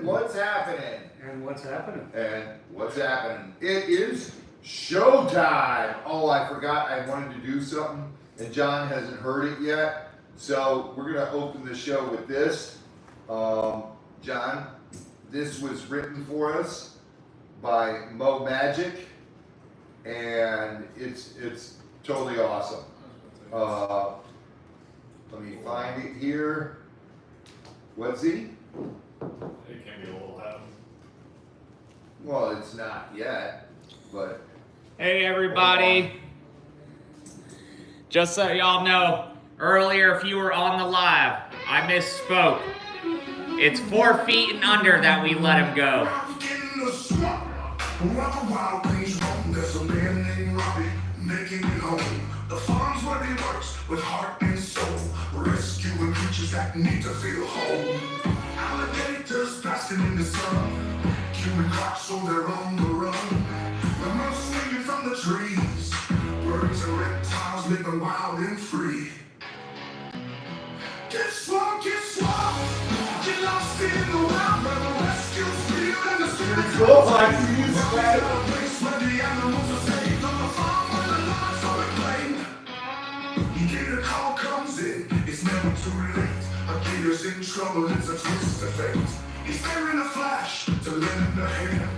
And what's happening? And what's happening? And what's happening? It is showtime. Oh, I forgot I wanted to do something, and John hasn't heard it yet. So we're gonna open the show with this. John, this was written for us by Mo Magic, and it's totally awesome. Let me find it here. What's he? It can be a little loud. Well, it's not yet, but. Hey everybody. Just so y'all know, earlier if you were on the live, I misspoke. It's 4 feet and under that we let him go. In the swamp, while the wild things roam, there's a man named Robbie making it home. The farm's where he works with heart and soul, rescuing creatures that need to feel home. Alligators basking in the sun, human clocks so they're on the run. The mouse swinging from the trees, birds and reptiles living wild and free. Get swamped, get lost in the wild where the rescue's real and the spirits Cool, I see you sweat. a place where the animals are saved on the farm where the lives are reclaimed. You get a call comes in, it's never too late. A gator's in trouble, it's a twist of fate. He's there in a flash to lend a hand,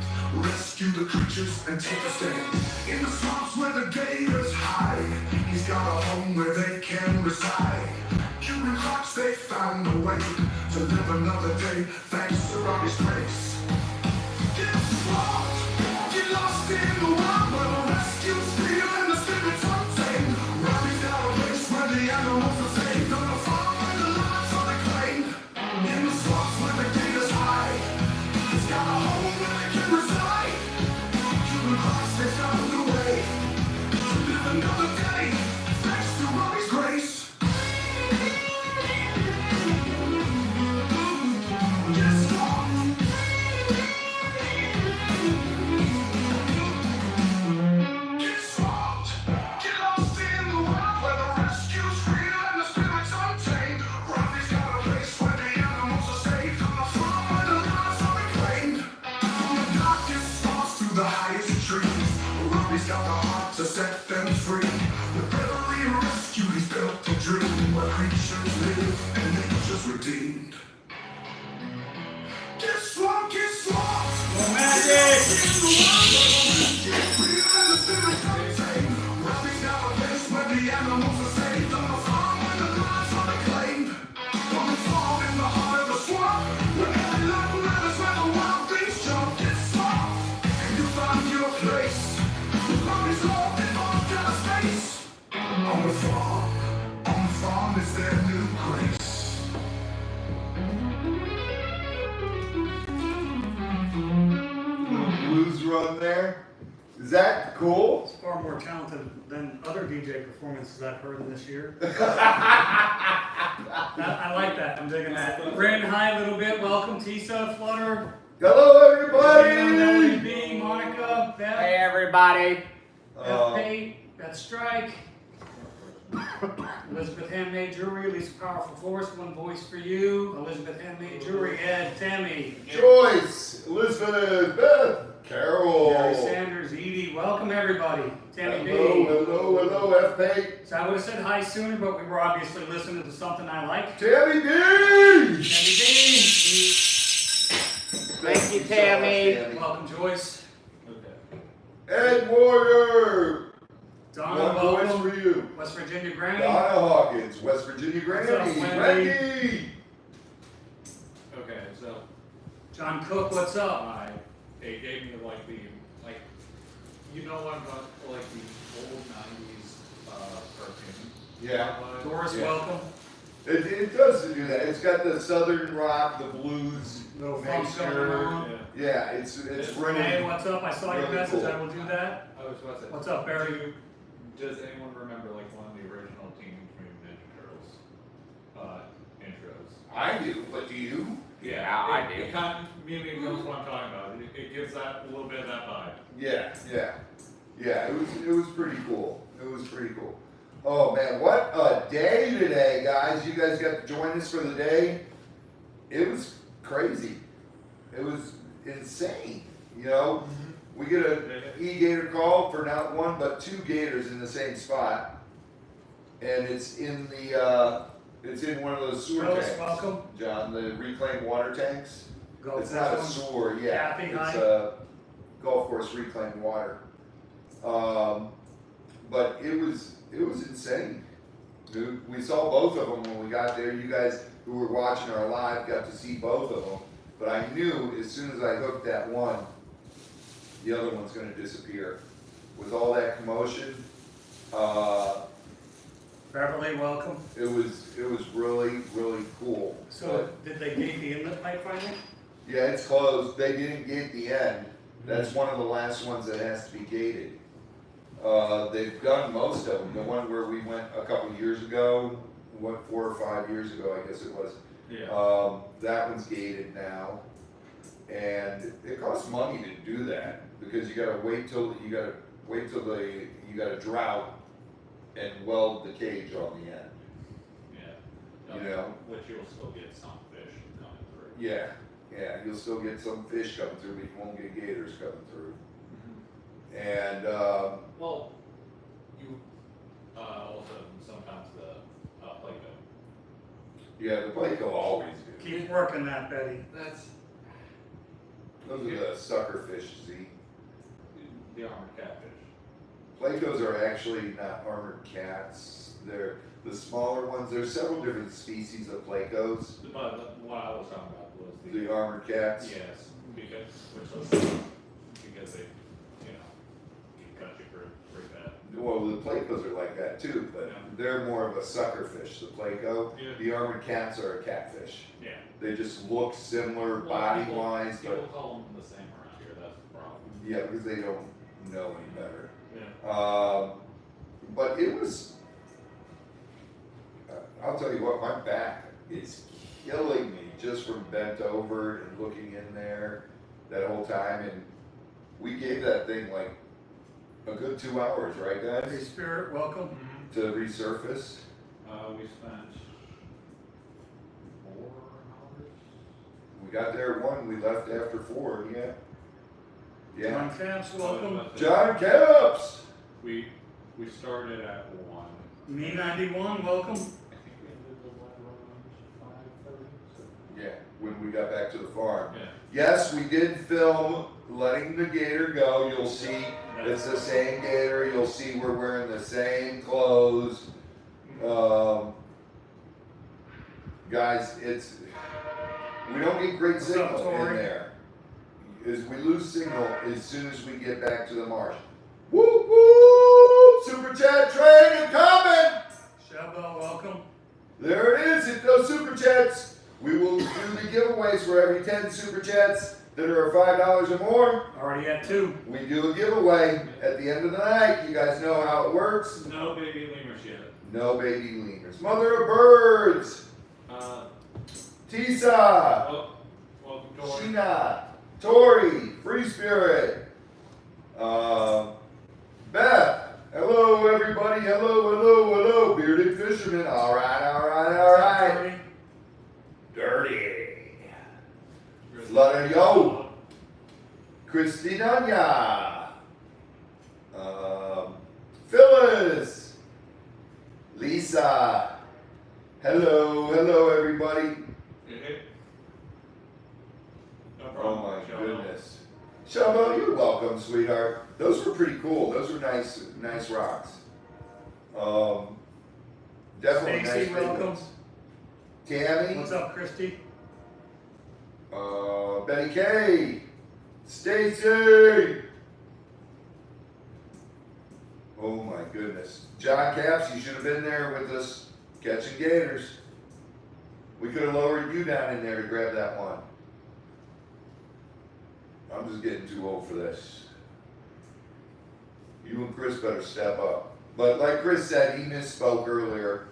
rescue the creatures and take a stand. In the swamps where the gators hide, he's got a home where they can reside. Human clocks, they found a way to live another day, thanks to Robbie's grace. Get swamped, get lost in the wild where the rescue's real and the spirits untamed. Robbie's got a place where the animals are saved on a farm where the lives are reclaimed. In the swamps where the gators hide, he's got a home where they can reside. Human clocks, they found a way to live another day, thanks to Robbie's grace. He's got the heart to set them free. With every rescue, he's built a dream where creatures live and nature's redeemed. Get swamped, get swamped. Magic! Get real and the spirits untamed. Robbie's got a place where the animals are saved on a farm where the lives are reclaimed. On the farm in the heart of the swamp, where every life matters, where the wild things jump. Get swamped, and you find your place. Robbie's all involved in space. On the farm is their new grace. Blues run there. Is that cool? It's far more talented than other DJ performances I've heard in this year. I like that. I'm digging that. Brandon, hi a little bit. Welcome, Tisa, Flutter. Hello, everybody. LDB, Monica, Beth. Hey everybody. F8, Beth Strike, Elizabeth Handmade Jewelry, Lisa Powerful Force, One Voice for You, Elizabeth Handmade Jewelry, Ed, Tammy, Joyce, Elizabeth, Beth, Carol. Gary Sanders, Edie, welcome everybody. Tammy B. Hello, F8. So I would have said hi sooner, but we were obviously listening to something I like. Tammy B. Tammy B. Thank you, Tammy. Welcome, Joyce. Ed Warrior. Donna, One voice welcome. for you. West Virginia Granny. Donna Hawkins, West Virginia Granny. What's up, Wendy? Wendy. Okay, so John Cook, what's up? it gave me you know what about like the old 90s cartoon? Yeah. Doris, Yeah. welcome. It does do that. It's got the southern rock, the blues, Little funk going on. Yeah, it's really. Hey, what's up? I saw your really message. cool. I will do that. I was about to say, What's up, Barry? does anyone remember like one of the original Teenage Mutant Ninja Turtles intros? I do, but do you? Yeah, I do. It kind of maybe knows what I'm talking about. It gives that a little bit of that vibe. Yeah. It was pretty cool. It was pretty cool. Oh man, what a day today, guys! You guys got to join us for the day. It was crazy. It was insane. You know, we get a e-gator call for not one but two gators in the same spot, and it's in the it's in one of those sewer Rose, tanks. welcome. John, the reclaimed water tanks. Go It's not a first one. sewer, yeah. Kathy, It's hi. a golf course reclaimed water. But it was insane. We saw both of them when we got there. You guys who were watching our live got to see both of them. But I knew as soon as I hooked that one, the other one's going to disappear. With all that commotion, Beverly, welcome. it was really cool. So, did they gate the inlet pipe finally? Yeah, it's closed. They didn't gate the end. That's one of the last ones that has to be gated. They've done most of them. The one where we went a couple of years ago, 4 or 5 years ago, I guess it was. Yeah. That one's gated now, and it costs money to do that because you gotta wait till you gotta drought and weld the cage on the end. Yeah. You know? Which you'll still get some fish coming through. Yeah, you'll still get some fish coming through, but you won't get gators coming through. And Well, you also sometimes the Plato. yeah, the Placo always do. Keep working that, Betty. That's Those are the sucker fish, see? the armored catfish. Placos are actually not armored cats. They're the smaller ones. There's several different species of Placos. But what I was talking about was The armored cats. yes, because they, you know, can cut you pretty bad. Well, the Placos are like that too, but Yeah. they're more of a sucker fish, the Placo. Yeah. The armored cats are a catfish. Yeah. They just look similar body wise, People but call them the same around here. That's the problem. yeah, because they don't know any better. Yeah. But it was, I'll tell you what, my back is killing me just from bent over and looking in there that whole time. And we gave that thing like a good 2 hours, right Free guys? Spirit, welcome. To resurface. We spent 4 hours. We got there at 1, we left after 4, yeah. Yeah. John Camps, welcome. John Caps! We started at 1. Me 91, welcome. I think we ended the one around 5:30. Yeah, when we got back to the farm. Yeah. Yes, we did film letting the gator go. You'll see it's the same gator. You'll see we're wearing the same clothes. Guys, we don't get great What's up, signal in Tori? there. We lose signal as soon as we get back to the marsh. Whoop whoop! Super chat train and coming! Shabba, welcome. There it is. Hit those super chats. We will do the giveaways for every 10 super chats that are $5 or more. Already at 2. We do a giveaway at the end of the night. You guys know how it works. No baby lemurs yet. No baby lemurs. Mother of birds. Tisa. Welcome, Tori. Sheena. Tori. Free Spirit. Beth. Hello, everybody. Hello. Bearded fisherman. All right. Dirty. Yo. Christina. Phyllis. Lisa. Hello, everybody. No Oh problem. my Show goodness. Shabo, you're welcome, sweetheart. Those were pretty cool. Those were nice rocks. Definitely nice Stacy, big welcome. ones. Tammy. What's up, Christy? Betty K. Stacy. Oh my goodness. John Caps, you should have been there with us catching gators. We could have lowered you down in there to grab that one. I'm just getting too old for this. You and Chris better step up. But like Chris said, he misspoke earlier.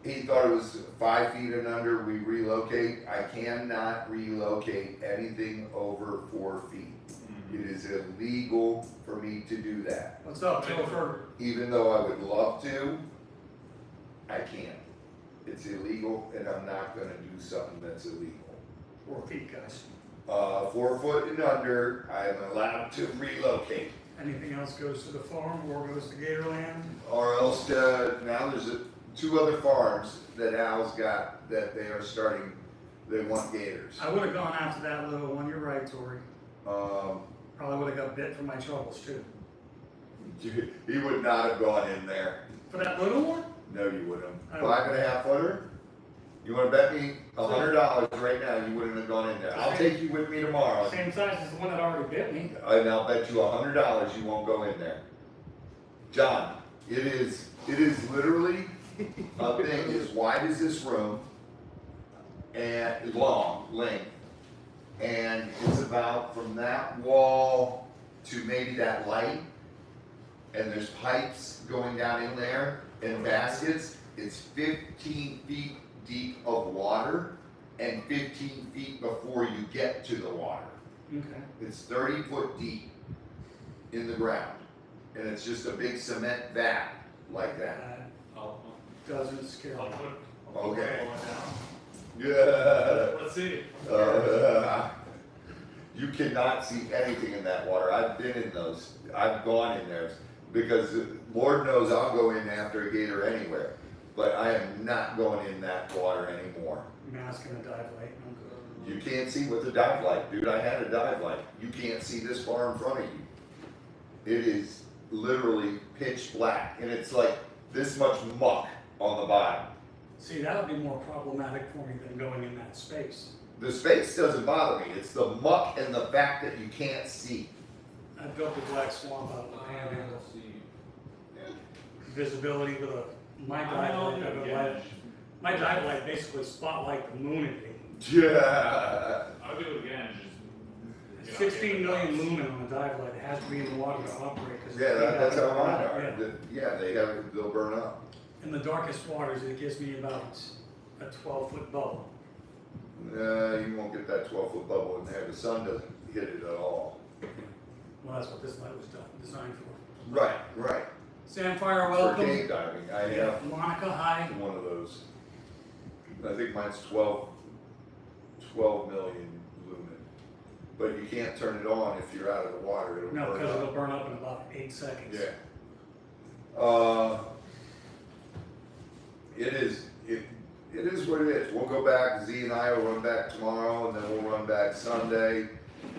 He thought it was 5 feet and under, we relocate. I cannot relocate anything over 4 feet. It is illegal for me to do that. What's up, Topher? Even though I would love to, I can't. It's illegal, and I'm not gonna do something that's illegal. 4 feet, guys. 4 foot and under, I'm allowed to relocate. Anything else goes to the farm or goes to Gatorland? Or else, now there's 2 other farms that Al's got that they are starting, they want gators. I would have gone after that little one, you're right, Tori. Probably would have got bit for my troubles too. He would not have gone in there. For that little one? No, you wouldn't. I 5.5 footer? You wanna bet me $100 right now you wouldn't have gone in there? I'll take you with me tomorrow. Same size as the one that already bit me. And I'll bet you $100 you won't go in there. John, it is literally a thing as wide as this room and length. And it's about from that wall to maybe that light. And there's pipes going down in there and baskets. It's 15 feet deep of water and 15 feet before you get to the water. Okay. It's 30 foot deep in the ground. And it's just a big cement vat like that. I'll Doesn't scare I'll me. put Okay. it down. Yeah. Let's see. You cannot see anything in that water. I've been in those. I've gone in there because Lord knows I'll go in after a gator anywhere. But I am not going in that water anymore. Mask and a dive light, I'm good. You can't see with a dive light, dude. I had a dive light. You can't see this far in front of you. It is literally pitch black, and it's like this much muck on the bottom. See, that would be more problematic for me than going in that space. The space doesn't bother me. It's the muck and the fact that you can't see. I built a black swamp out of the panhandle. Let's see. Visibility with my dive light basically spotlight the moon at me. Yeah. I'll do it again. Just, 16 million lumen on a dive light. It has to be in the water to operate. Yeah, that's how mine Yeah. are. Yeah, they'll burn up. In the darkest waters, it gives me about a 12-foot bubble. You won't get that 12-foot bubble in there. The sun doesn't hit it at all. Well, that's what this light was designed for. Right. Sandfire, For welcome. cave diving, I have Monica, hi. one of those. I think mine's 12 million lumen. But you can't turn it on if you're out of the water. It'll No, burn because up. it'll burn up in about 8 seconds. Yeah. It is what it is. We'll go back, Z and I will run back tomorrow, and then we'll run back Sunday.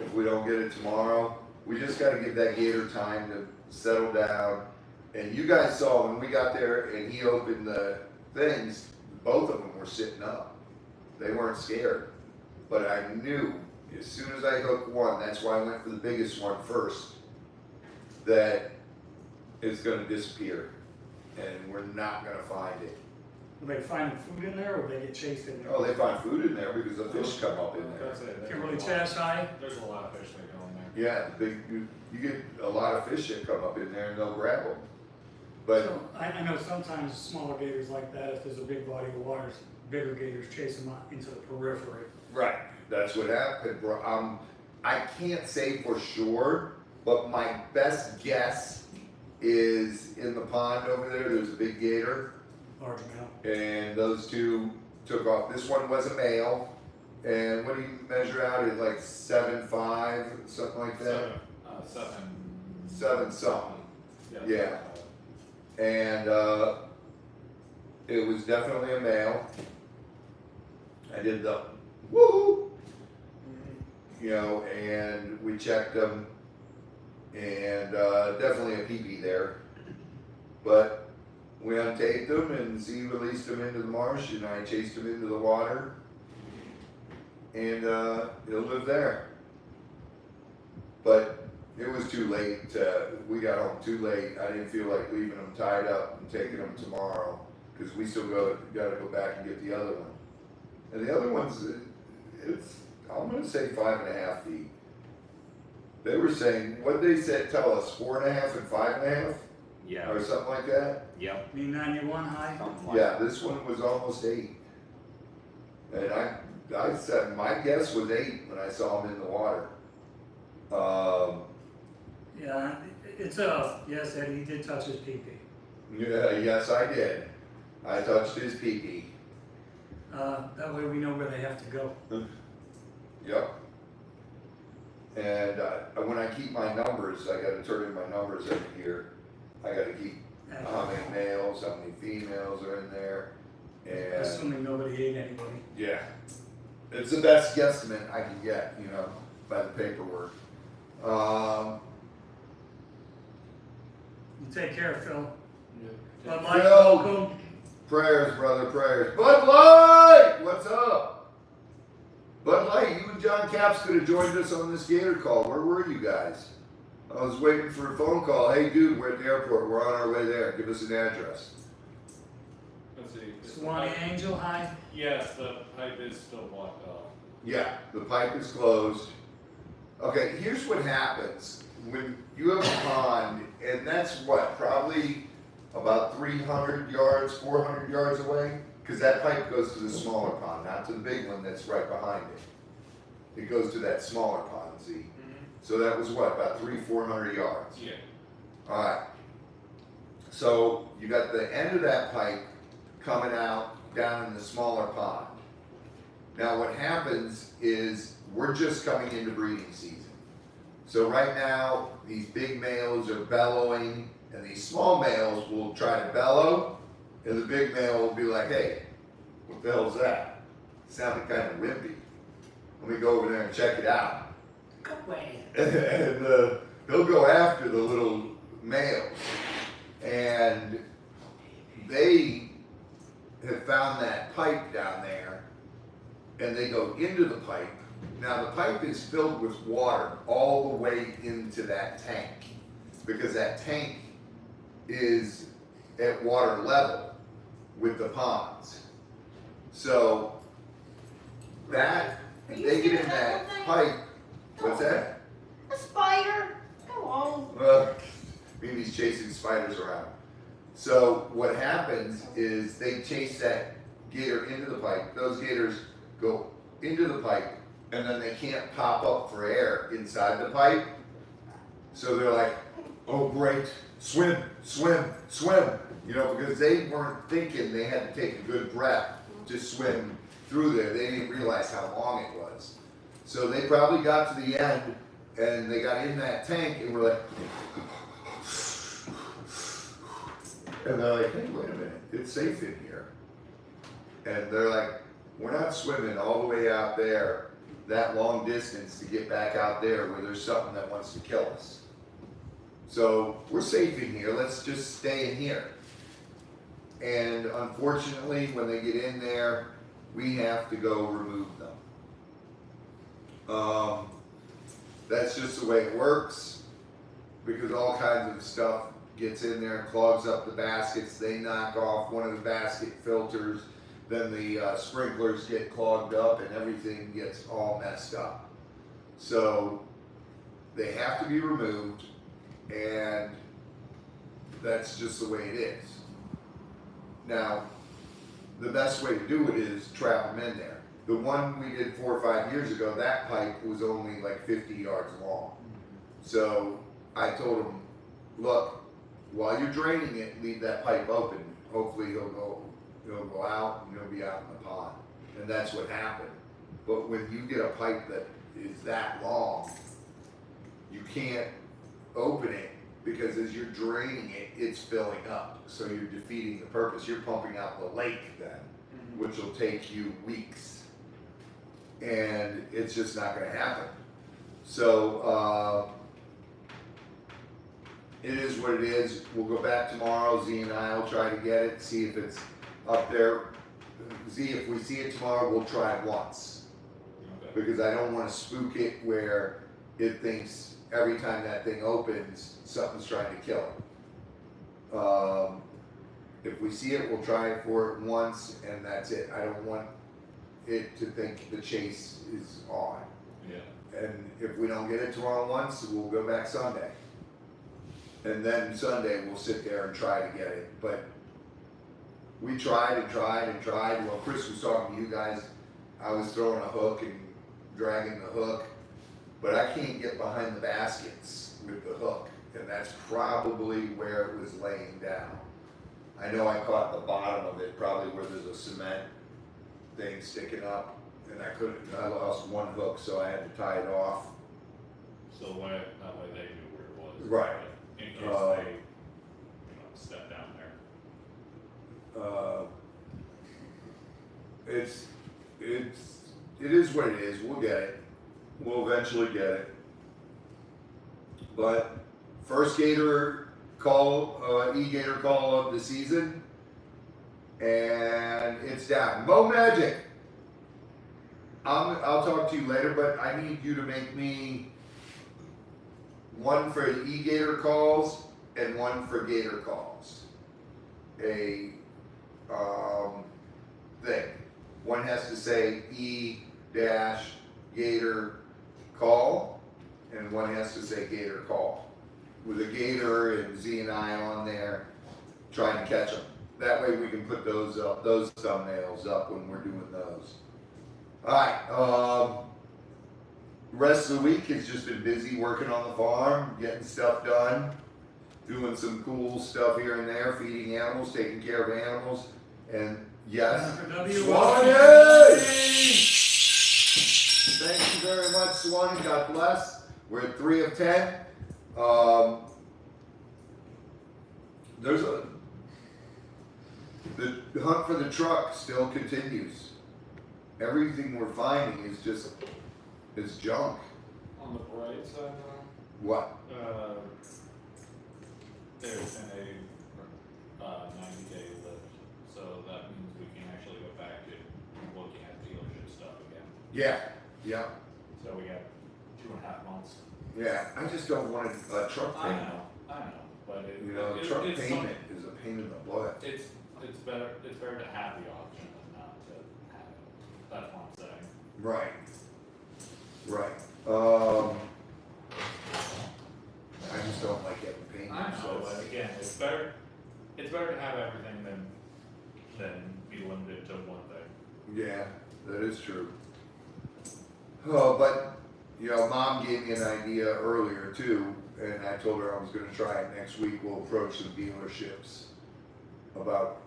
If we don't get it tomorrow, we just gotta give that gator time to settle down. And you guys saw when we got there and he opened the things, both of them were sitting up. They weren't scared. But I knew as soon as I hooked one, that's why I went for the biggest one first, that it's gonna disappear. And we're not gonna find it. Will they find food in there, or will they get chased in there? Oh, they find food in there because the fish come up in there. That's it. Kimberly Chess, hi. There's a lot of fish that go in there. Yeah, you get a lot of fish that come up in there and they'll grab them. But So, I know sometimes smaller gators like that, if there's a big body of water, bigger gators chase them out into the periphery. right, that's what happened, bro. I can't say for sure, but my best guess is in the pond over there. There's a big gator, Large amount. and those two took off. This one was a male, and what do you measure out at like 7'5", something like that? Seven something. Yeah. And it was definitely a male. I did the woo, you know, and we checked them, and definitely a peepee there. But we untaped them, and Z released them into the marsh, and I chased them into the water, and he'll live there. But it was too late. We got home too late. I didn't feel like leaving them tied up and taking them tomorrow because we still got to go back and get the other one. And the other one's, I'm going to say 5.5 feet. They were saying, what they said, tell us, 4.5 and 5.5? Yeah. Or something like that? Yep. Me 91, hi. Something like Yeah, this one was almost 8. And I said, my guess was 8 when I saw him in the water. Yeah, yes, Eddie, he did touch his pee-pee. Yeah, yes, I did. I touched his pee-pee. That way we know where they have to go. Yep. And when I keep my numbers, I gotta turn in my numbers every year. I gotta keep how many males, how many females are in there. And Assuming nobody ate anybody. yeah, it's the best guesstimate I can get, you know, by the paperwork. You take care, Phil. Yeah. Bud Light, Phil. welcome. Prayers, brother, prayers. Bud Light, what's up? Bud Light, you and John Caps could have joined us on this Gator call. Where were you guys? I was waiting for a phone call. Hey, dude, we're at the airport. We're on our way there. Give us an address. Let's see. Swanee Angel, hi. Yes, the pipe is still blocked off. Yeah, the pipe is closed. Okay, here's what happens when you have a pond, and that's what, probably about 300 yards, 400 yards away? Because that pipe goes to the smaller pond, not to the big one that's right behind it. It goes to that smaller pond, see? Mm-hmm. So that was what, about 300-400 yards? Yeah. All right. So you got the end of that pipe coming out down in the smaller pond. Now what happens is we're just coming into breeding season. So right now these big males are bellowing and these small males will try to bellow and the big male will be like, hey, what the hell's that? It sounded kind of wimpy. Let me go over there and check it out. Go away. And they'll go after the little males. And they have found that pipe down there and they go into the pipe. Now the pipe is filled with water all the way into that tank because that tank is at water level with the ponds. So that, they get in that pipe, what's that? A spider? Go on. Well, maybe he's chasing spiders around. So what happens is they chase that gator into the pipe. Those gators go into the pipe and then they can't pop up for air inside the pipe. So they're like, oh great, swim, swim, swim. You know, because they weren't thinking they had to take a good breath to swim through there. They didn't realize how long it was. So they probably got to the end and they got in that tank and were like, and they're like, hey, wait a minute, it's safe in here. And they're like, we're not swimming all the way out there that long distance to get back out there where there's something that wants to kill us. So we're safe in here, let's just stay in here. And unfortunately, when they get in there, we have to go remove them. That's just the way it works because all kinds of stuff gets in there, clogs up the baskets, they knock off one of the basket filters, then the sprinklers get clogged up and everything gets all messed up. So they have to be removed and that's just the way it is. Now, the best way to do it is trap them in there. The one we did 4 or 5 years ago, that pipe was only like 50 yards long. So I told him, look, while you're draining it, leave that pipe open. Hopefully he'll go out and he'll be out in the pond. And that's what happened. But when you get a pipe that is that long, you can't open it because as you're draining it, it's filling up. So you're defeating the purpose. You're pumping out the lake then, which will take you weeks. And it's just not gonna happen. So, it is what it is. We'll go back tomorrow. Z and I will try to get it, see if it's up there. Z, if we see it tomorrow, we'll try it once. Okay. Because I don't wanna spook it where it thinks every time that thing opens, something's trying to kill it. If we see it, we'll try it for it once and that's it. I don't want it to think the chase is on. Yeah. And if we don't get it tomorrow once, we'll go back Sunday. And then Sunday we'll sit there and try to get it. But we tried and tried and tried. While Chris was talking to you guys, I was throwing a hook and dragging the hook. But I can't get behind the baskets with the hook. And that's probably where it was laying down. I know I caught the bottom of it, probably where there's a cement thing sticking up. And I lost one hook, so I had to tie it off. So that way they knew where it was. Right. In case they, step down there. It is what it is. We'll get it. We'll eventually get it. But first Gator call, e-Gator call of the season, and it's down. Mo Magic. I'll talk to you later, but I need you to make me one for e-Gator calls and one for Gator calls. A thing. One has to say E-Gator call, and one has to say Gator call. With a Gator and Z and I on there, trying to catch them. That way we can put those up, those thumbnails up when we're doing those. Alright, rest of the week has just been busy working on the farm, getting stuff done, doing some cool stuff here and there, feeding animals, taking care of animals, and yes, Swanee! Thank you very much, Swanee. God bless. We're at 3 of 10. The hunt for the truck still continues. Everything we're finding is junk. On the bright side now, What? there's been a 90-day lift, so that means we can actually go back to looking at dealership stuff again. Yeah. So we got 2.5 months. Yeah, I just don't want a truck I payment. know, but Truck it's payment is a pain in the butt. It's better to have the option than not to have it. That's what I'm saying. Right. I just don't like getting paid. I know, but again, it's better to have everything than be limited to one thing. Yeah, that is true. Oh, but Mom gave me an idea earlier too, and I told her I was going to try it next week. We'll approach some dealerships about,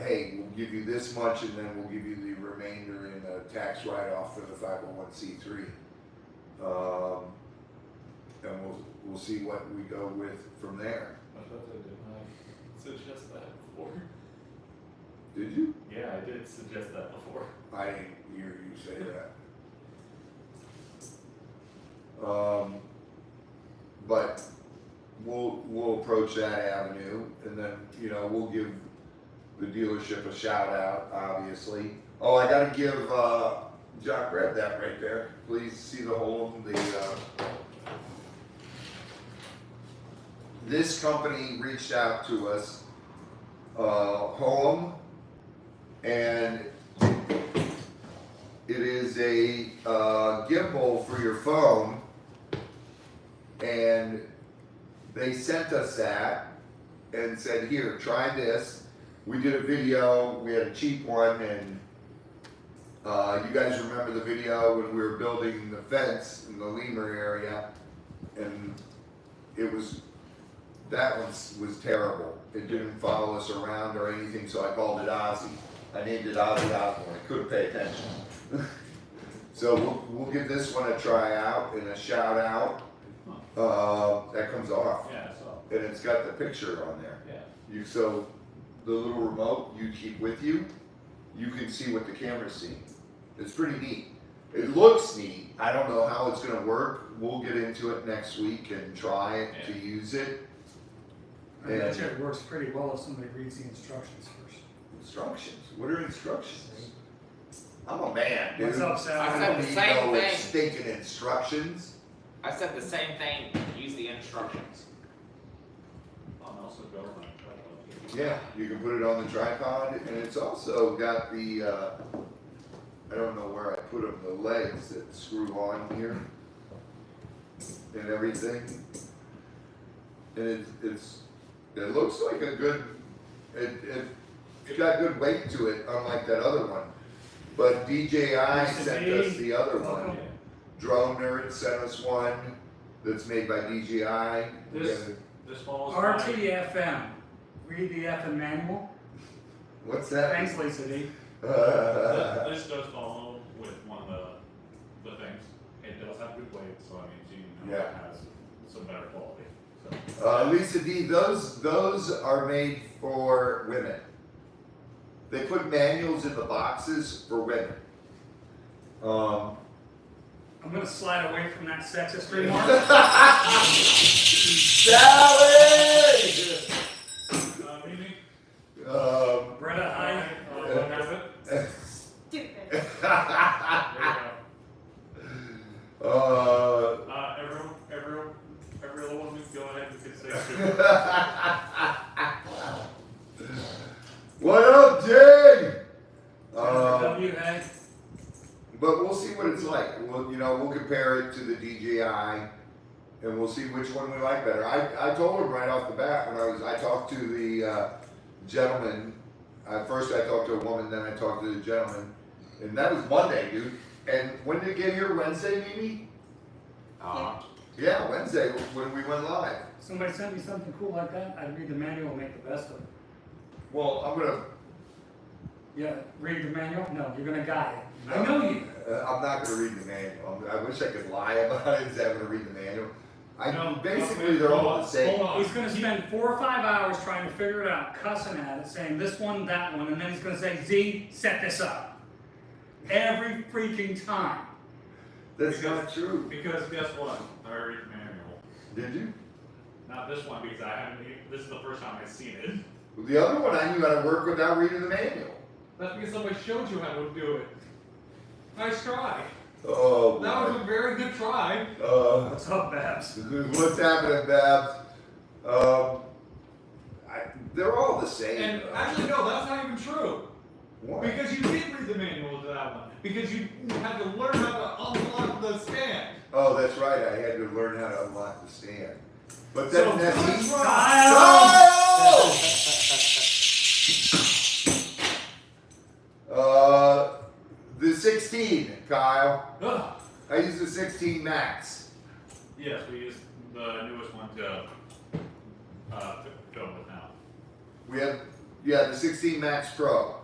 hey, we'll give you this much, and then we'll give you the remainder in a tax write-off for the 501c3. And we'll see what we go with from there. I thought I didn't suggest that before. Did you? Yeah, I did suggest that before. I didn't hear you say that. But we'll approach that avenue, and then we'll give the dealership a shout out. Obviously. Oh, I got to give John, grab that right there, please. See the hole in the. This company reached out to us, home, and it is a gimbal for your phone, and they sent us that and said, here, try this. We did a video, we had a cheap one, and you guys remember the video when we were building the fence in the lemur area, and that one was terrible. It didn't follow us around or anything, so I called it Ozzy. I named it Ozzy Osbourne. I couldn't pay attention. So we'll give this one a try out and a shout out. That comes off. Yeah, so. And it's got the picture on there. Yeah. So the little remote you keep with you, you can see what the camera's seeing. It's pretty neat. It looks neat. I don't know how it's going to work. We'll get into it next week and try it to use it. I bet you it works pretty well if somebody reads the instructions first. Instructions? What are instructions? I'm a man, dude. What's up, Sal? I I said don't the need same no thing. stinking instructions. I said the same thing. Use the instructions. I'm also going on Yeah, you can put it on the tripod, and it's also got the, I don't know where I put them, the legs that screw on here and everything. And it looks like a good, it's got good weight to it, unlike that other one. But DJI sent us the other one. Drone Nerd sent us one that's made by DJI. This falls. RTFM. Read the F in manual. What's that? Thanks, Lisa D. This does follow with one of the things. It does have good weight, so I mean, you know, Yeah. it has some better quality. So. Lisa D, those are made for women. They put manuals in the boxes for women. I'm gonna slide away from that sexist remark. Sally! Mimi? Bretta, hi. What have it? Stupid. There you go. Every other woman, go ahead and say What up, Jay? W, hey. But we'll see what it's like. We'll compare it to the DJI, and we'll see which one we like better. I told him right off the bat when I talked to the gentleman. First I talked to a woman, then I talked to the gentleman, and that was Monday, dude. And when did it get here? Wednesday, Mimi? Yeah, Wednesday when we went live. Somebody sent me something cool like that. I'd read the manual and make the best of it. Well, I'm gonna. Yeah, read the manual? No, you're gonna guide it. I know you. I'm not gonna read the manual. I wish I could lie about it and say I'm gonna read the manual. Basically they're all the same. Hold on. He's gonna spend 4 or 5 hours trying to figure it out, cussing at it, saying this one, that one, and then he's gonna say, Z, set this up. Every freaking time. That's not true. Because guess what? I read the manual. Did you? Not this one because I haven't. This is the first time I've seen it. The other one I knew how to work without reading the manual. That's because somebody showed you how to do it. Nice try. Oh, That was a very good try. What's up, Babs? What's happening, Babs? They're all the same. And actually, no, that's not even true. What? Because you did read the manual to that one. Because you had to learn how to unlock the stand. Oh, that's right. I had to learn how to unlock the stand. But So then that's good easy. try. The 16, Kyle. Ugh. I use the 16 Max. Yes, we used the newest one to film with now. We have, the 16 Max Pro.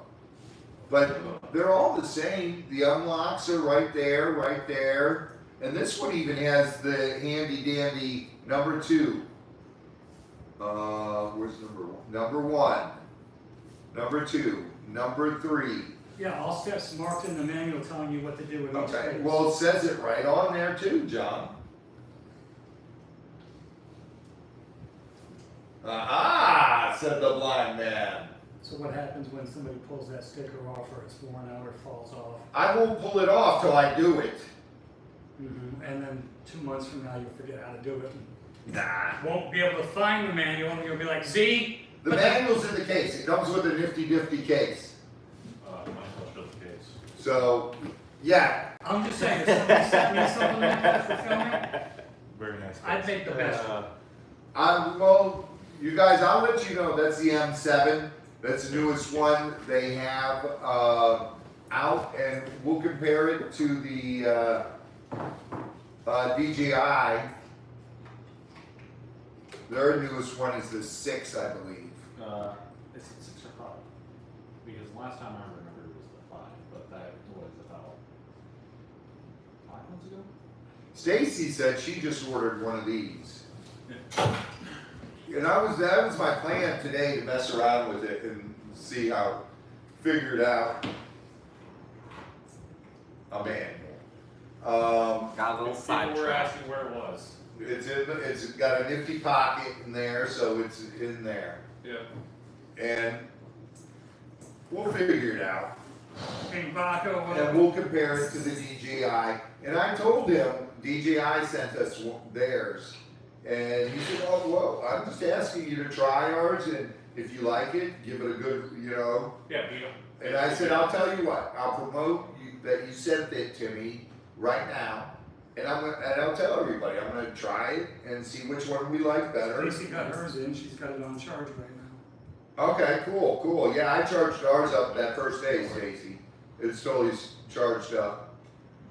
But they're all the same. The unlocks are right there. And this one even has the handy dandy number 2. Where's number 1? Number 1. Number 2. Number 3. Yeah, all steps marked in the manual telling you what to do with each Okay, phase. well, it says it right on there too, John. Aha, said the blind man. So what happens when somebody pulls that sticker off or it's worn out or falls off? I won't pull it off till I do it. And then 2 months from now you'll forget how to do it. Nah. Won't be able to find the manual and you'll be like, Z, The manual's in the case. It comes with a nifty case. Much less for the case. So, yeah. I'm just saying, if somebody sent me something like that for filming, Very nice. I'd make the best one. Well, you guys, I'll let you know that's the M7. That's the newest one they have out, and we'll compare it to the DJI. Their newest one is the 6, I believe. Is it 6 or 5? Because last time I remember it was the 5, but that was about 5 months ago. Stacy said she just ordered one of these. And that was my plan today, to mess around with it and see how, figure it out. A manual. Got a little People were sidetracked. asking where it was. It's got a nifty pocket in there, so it's in there. Yeah. And we'll figure it out. King Baco, And whatever. we'll compare it to the DJI. And I told him DJI sent us theirs. And he said, oh, well, I'm just asking you to try ours, and if you like it, give it a good, Yeah, And I said, I'll tell you what, I'll promote you, that you sent it to me right now, and I'll tell everybody, I'm gonna try it and see which one we like better. Stacy got hers in, she's got it on charge right now. Okay, cool. Yeah, I charged ours up that first day, Stacy. It's totally charged up.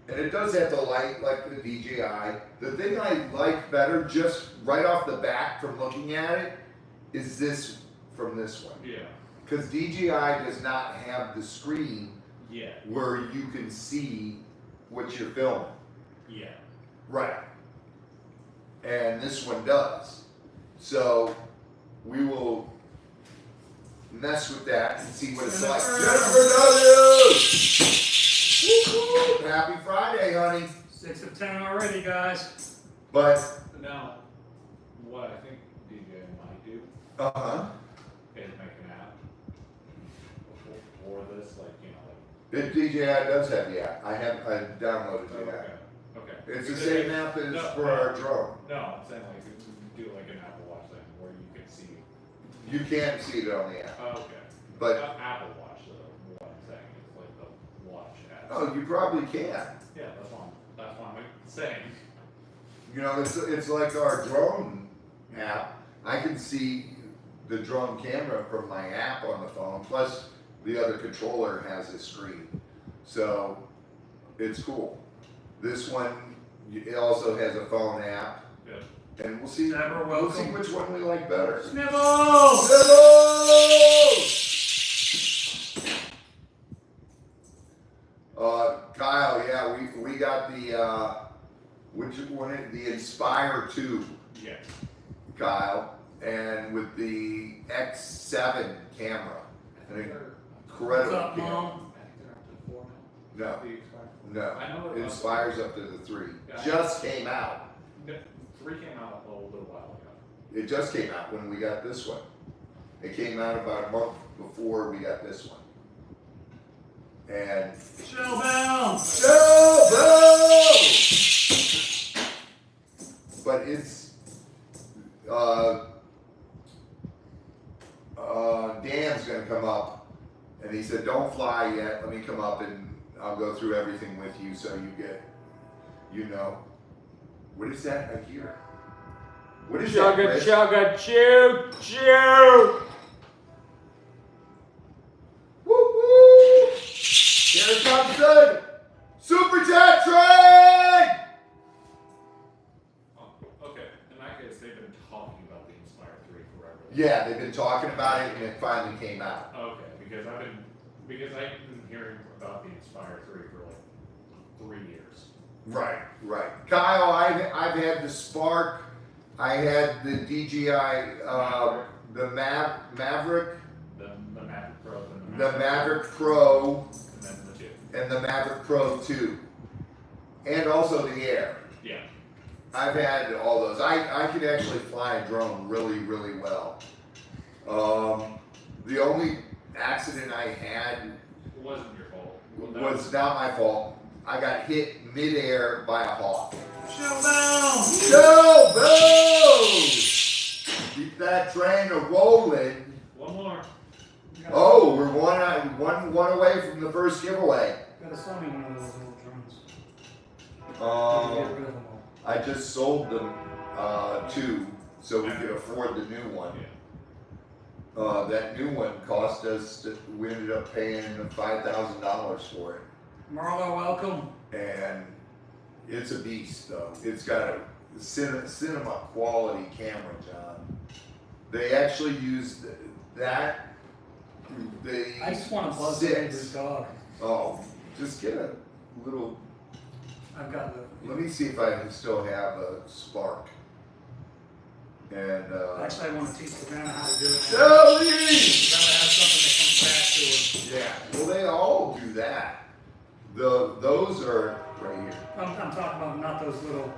And it does have the light like the DJI. The thing I like better, just right off the bat from looking at it, is this from this one. Yeah. Because DJI does not have the screen Yeah. where you can see what you're filming. Yeah. Right. And this one does. So we will mess with that and see what it's like. Jennifer W! Happy Friday, honey. 6 of 10 already, guys. But, Now, what I think DJ might do is make an app for this, like, you know, like. DJI does have the app. I downloaded the app. Okay. It's the same app as for our drone. No, I'm saying like you do like an Apple Watch thing where you can see. You can't see it on the app. Oh, okay. But, Not Apple Watch though. What I'm saying is like the watch app. oh, you probably can. Yeah, that's what I'm saying. You know, it's like our drone app. I can see the drone camera from my app on the phone, plus the other controller has a screen. So it's cool. This one, it also has a phone app. Good. And we'll see Welcome. which one we like better. Snivels! Kyle, yeah, we got the which one? The Inspire 2. Yes. Kyle, and with the X7 camera. An incredible What's up, camera. Mom? I think they're up to 4 now. No, The Expire. no. I know It Inspires up to the 3. Yeah. Just came out. 3 came out a little while ago. It just came out when we got this one. It came out about a month before we got this one. And Shellbound! but it's Dan's gonna come up, and he said, "Don't fly yet. Let me come up and I'll go through everything with you, so you get, you know." What is that I hear? What is that, Chris? chugga, choo, choo. Woo woo! Here comes the Super Chat train! Oh, okay. In that case, they've been talking about the Inspire 3 forever. Yeah, they've been talking about it, and it finally came out. Okay, because I've been hearing about the Inspire 3 for like 3 years. Right, right. Kyle, I've had the Spark. I had the DJI, the Maverick, The Maverick Pro, and the Maverick Pro, and then the 2. and the Maverick Pro 2, and also the Air. Yeah. I've had all those. I can actually fly a drone really, really well. The only accident I had It wasn't your fault. was not my fault. I got hit midair by a hawk. Shellbound! No, boom! Keep that train a rolling. One more. Oh, we're one away from the first giveaway. Gotta sell me one of those little drones. Get Um, rid of them all. I just sold them 2, so we could afford the new one. Yeah. That new one cost us. We ended up paying $5,000 for it, Marlo, welcome. and it's a beast, though. It's got a cinema quality camera, John. They actually used that. I just want to buzz the neighbor's 6. dog. Oh, just get a little. I've got the. Let me see if I can still have a Spark. And Actually, I want to teach the grandma how to do it. Shelly! Rather have something that comes back to her. Yeah, well, they all do that. Those are right here. I'm talking about not those little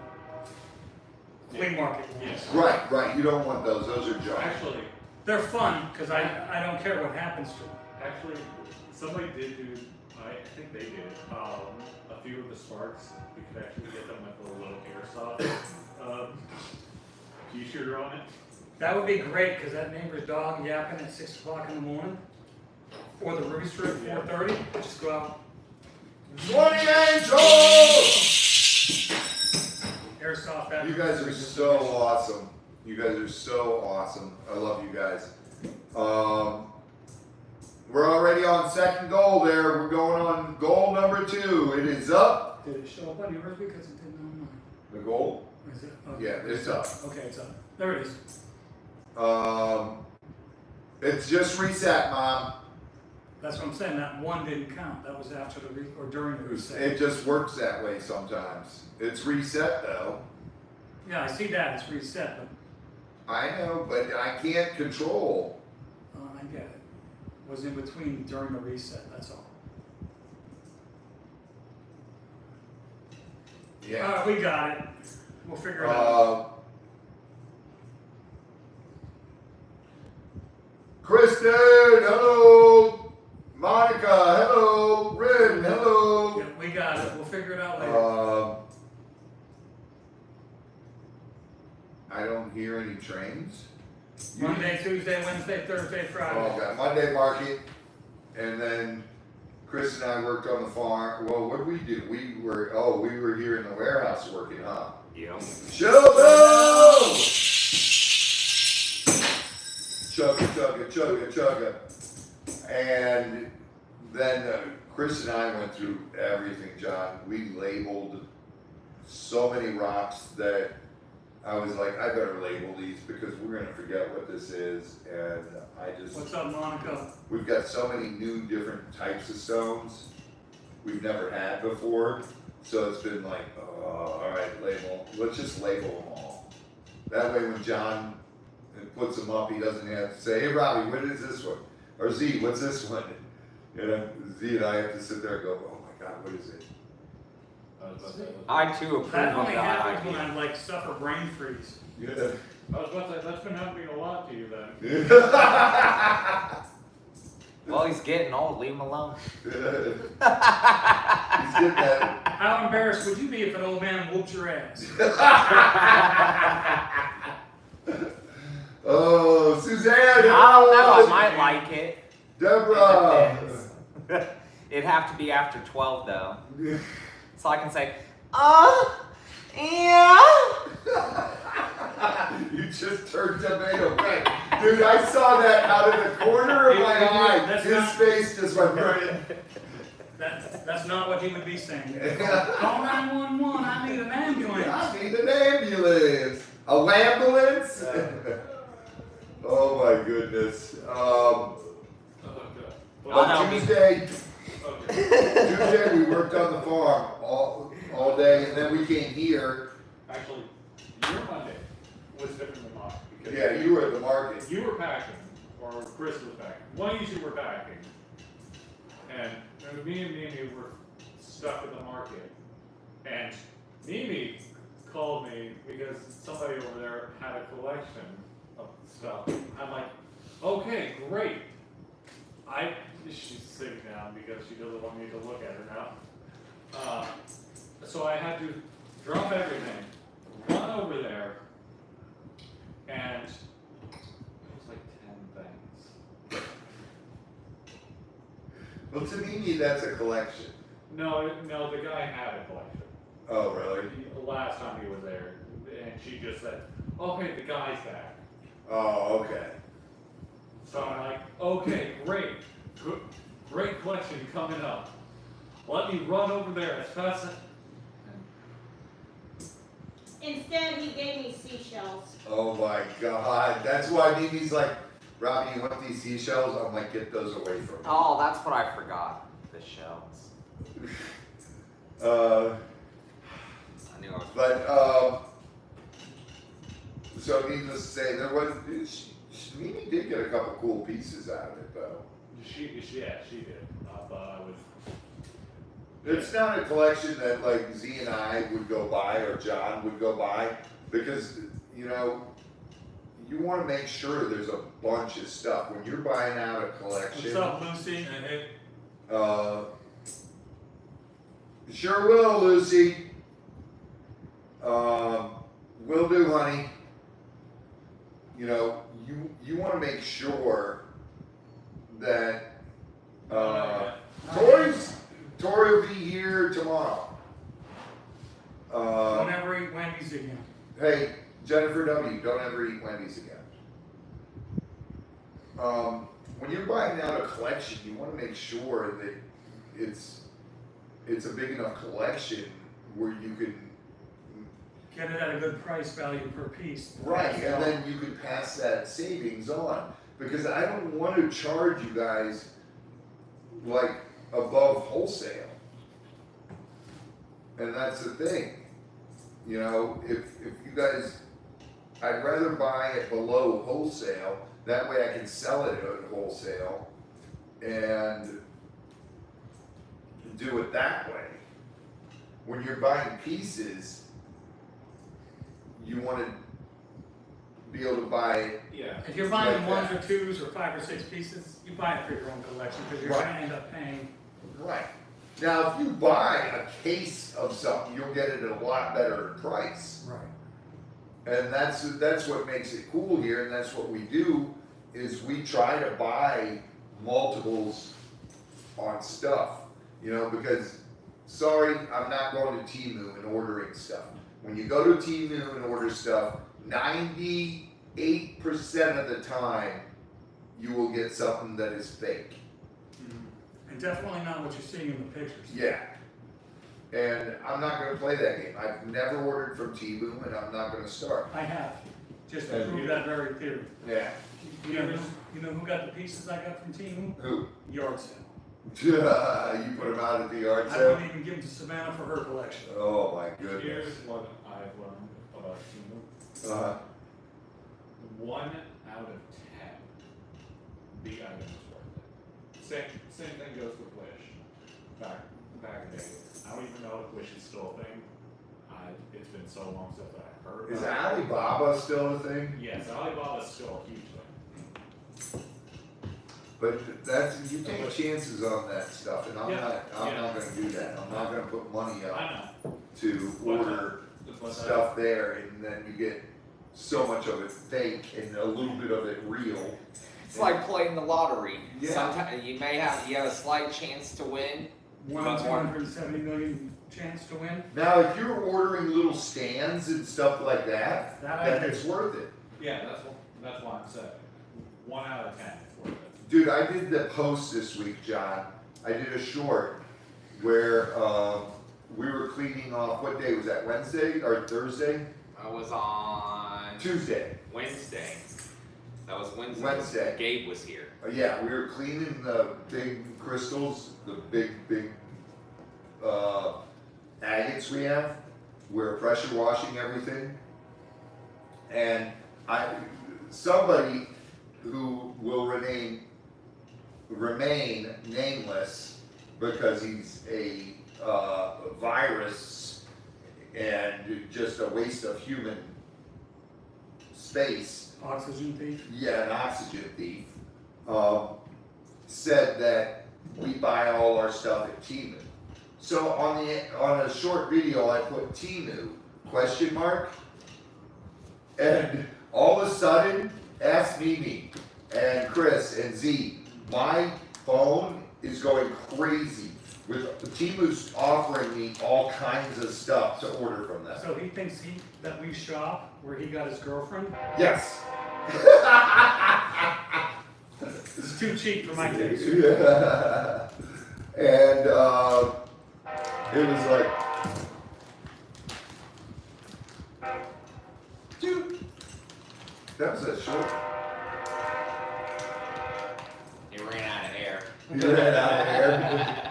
flea market ones. Yes. Right. You don't want those. Those are junk. Actually, They're fun because I don't care what happens to them. somebody did do. I think they did. A few of the Sparks, you could actually get them with a little airsoft T-shirt on it. That would be great because that neighbor's dog yapping at 6 o'clock in the morning, or the rooster at 4:30. Just go out. 20 Angels! Airsoft that. You guys are so awesome. You guys are so awesome. I love you guys. We're already on second goal there. We're going on goal number 2. It is up. Did it show up on yours because it didn't on mine? The goal? Is it? Yeah, it's up. Okay, it's up. There it is. It's just reset, Mom. That's what I'm saying, that one didn't count, that was after the, or during the reset. It just works that way sometimes. It's reset though. Yeah, I see that, it's reset, but, I know, but I can't control. I get it. Was in between during the reset, that's all. Yeah. Alright, we got it. We'll figure it out. Kristen, hello. Monica, hello. Rin, hello. Yeah, we got it, we'll figure it out later. I don't hear any trains. Monday, Tuesday, Wednesday, Thursday, Friday. Oh, God. Monday market, and then Chris and I worked on the farm. Well, what did we do? We were here in the warehouse working, huh? Yep. Sheldon! Chugga. And then Chris and I went through everything, John. We labeled so many rocks that I was like, I better label these because we're gonna forget what this is. And I just, What's up, Monica? we've got so many new different types of stones we've never had before. So it's been like, all right, label. Let's just label them all. That way when John puts them up, he doesn't have to say, hey Robbie, what is this one? Or Z, what's this one? You know, Z and I have to sit there and go, oh my God, what is it? I too approve That of only that happens when idea. I like suffer brain freeze. Yeah. I was about to say, that's been happening a lot to you then. Well, he's getting old. Leave him alone. He's getting that. How embarrassed would you be if an old man whooped your ass? Oh, Suzanne! I don't know. I might like it. Deborah! It'd have to be after 12 though, so I can say, yeah. You just turned tomato red. Dude, I saw that out of the corner of my eye. That's His not- face just went right. That's not what he would be saying. Call 911, I need an ambulance. I need an ambulance. A ambulance? Oh my goodness. But Tuesday, we worked on the farm all day, and then we came here. Actually, your Monday was different than mine. Because Yeah, you were at the market. You were packing, or Chris was packing. One of you two were packing. And me and Mimi were stuck in the market. And Mimi called me because somebody over there had a collection of stuff. I'm like, okay, great. She's sitting down because she doesn't want me to look at her now. So I had to drop everything, run over there, and it was like 10 things. Well, to me, that's a collection. No, the guy had a collection. Oh, really? Last time he was there, and she just said, okay, the guy's back. Oh, okay. So I'm like, okay, great. Great collection coming up. Let me run over there as fast as... Instead, he gave me seashells. Oh my God. That's why Mimi's like, Robbie, you want these seashells? I'm like, get those away from me. Oh, that's what I forgot. The shells. I knew I was. But, so needless to say, there was, Mimi did get a couple cool pieces out of it, though. She did. But I was... It's not a collection that like Z and I would go buy or John would go buy because, you know, you want to make sure there's a bunch of stuff. When you're buying out a collection. What's up, Lucy? Sure will, Lucy. Will do, honey. You know, you want to make sure that Tori will be here tomorrow. Don't ever eat Wendy's again. Hey, Jennifer W., don't ever eat Wendy's again. When you're buying out a collection, you want to make sure that it's a big enough collection where you can Get it at a good price value per piece. right, and then you can pass that savings on because I don't want to charge you guys like above wholesale. And that's the thing. You know, if you guys, I'd rather buy it below wholesale. That way I can sell it at wholesale and do it that way. When you're buying pieces, you want to be able to buy. Yeah. If you're buying Like ones that. or twos or 5 or 6 pieces, you buy it for your own collection because you're Right. going to end up paying. Right. Now, if you buy a case of something, you'll get it at a lot better price. Right. And that's what makes it cool here, and that's what we do, is we try to buy multiples on stuff, you know, because, sorry, I'm not going to Temu and ordering stuff. When you go to Temu and order stuff, 98% of the time, you will get something that is fake. And definitely not what you're seeing in the pictures. Yeah. And I'm not gonna play that game. I've never ordered from Temu, and I'm not gonna start. I have, just to Have prove you? that very theory. Yeah. You know who got the pieces I got from Temu? Who? Yard sale. You put them out at the yard I sale? don't even give them to Savannah for her collection. Oh my goodness. Here's what I've learned about Temu. Uh, 1 out of 10, the item is worth it. Same thing goes with Wish. Back in the day, I don't even know if Wish is still a thing. It's been so long since I've heard. is about it. Alibaba still a thing? Yes, Alibaba's still a huge thing. But that's, you take chances on that stuff, and I'm Yeah, not gonna do that. I'm not gonna put money up I know. to order But stuff there, and then you get so much of it fake and a little bit of it real. It's like playing the lottery. Yeah. Sometimes you have a slight chance to win. 1 in 270 million chance to win. Now, if you're ordering little stands and stuff like that, That I then do. it's worth it. yeah, that's why I'm saying 1 out of 10 is worth it. Dude, I did the post this week, John. I did a short where we were cleaning off, what day was that, Wednesday or Thursday? I was on Tuesday. Wednesday. That was Wednesday. Wednesday. Gabe was here. Yeah, we were cleaning the big crystals, the big agates we have. We're pressure washing everything. And somebody who will remain nameless because he's a virus and just a waste of human space. Oxygen thief. Yeah, an oxygen thief, said that we buy all our stuff at Temu. So on a short video, I put Temu, ? And all of a sudden, ask Mimi and Chris and Z, my phone is going crazy with Temu's offering me all kinds of stuff to order from them. So he thinks that we shop where he got his girlfriend. Yes. It's too cheap for my taste. Yeah. And it was like, dude, that was a short. He ran out of air. You ran out of air.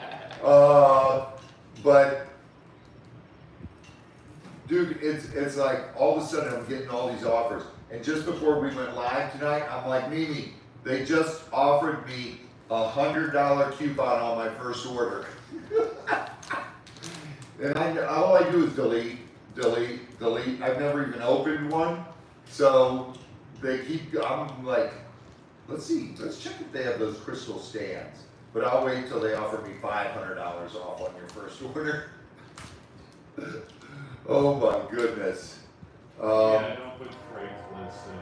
But dude, it's like all of a sudden I'm getting all these offers. And just before we went live tonight, I'm like, Mimi, they just offered me $100 coupon on my first order. And all I do is delete. I've never even opened one. So I'm like, let's check if they have those crystal stands. But I'll wait till they offer me $500 off on your first order. Oh my goodness. Yeah, don't put Craigslist in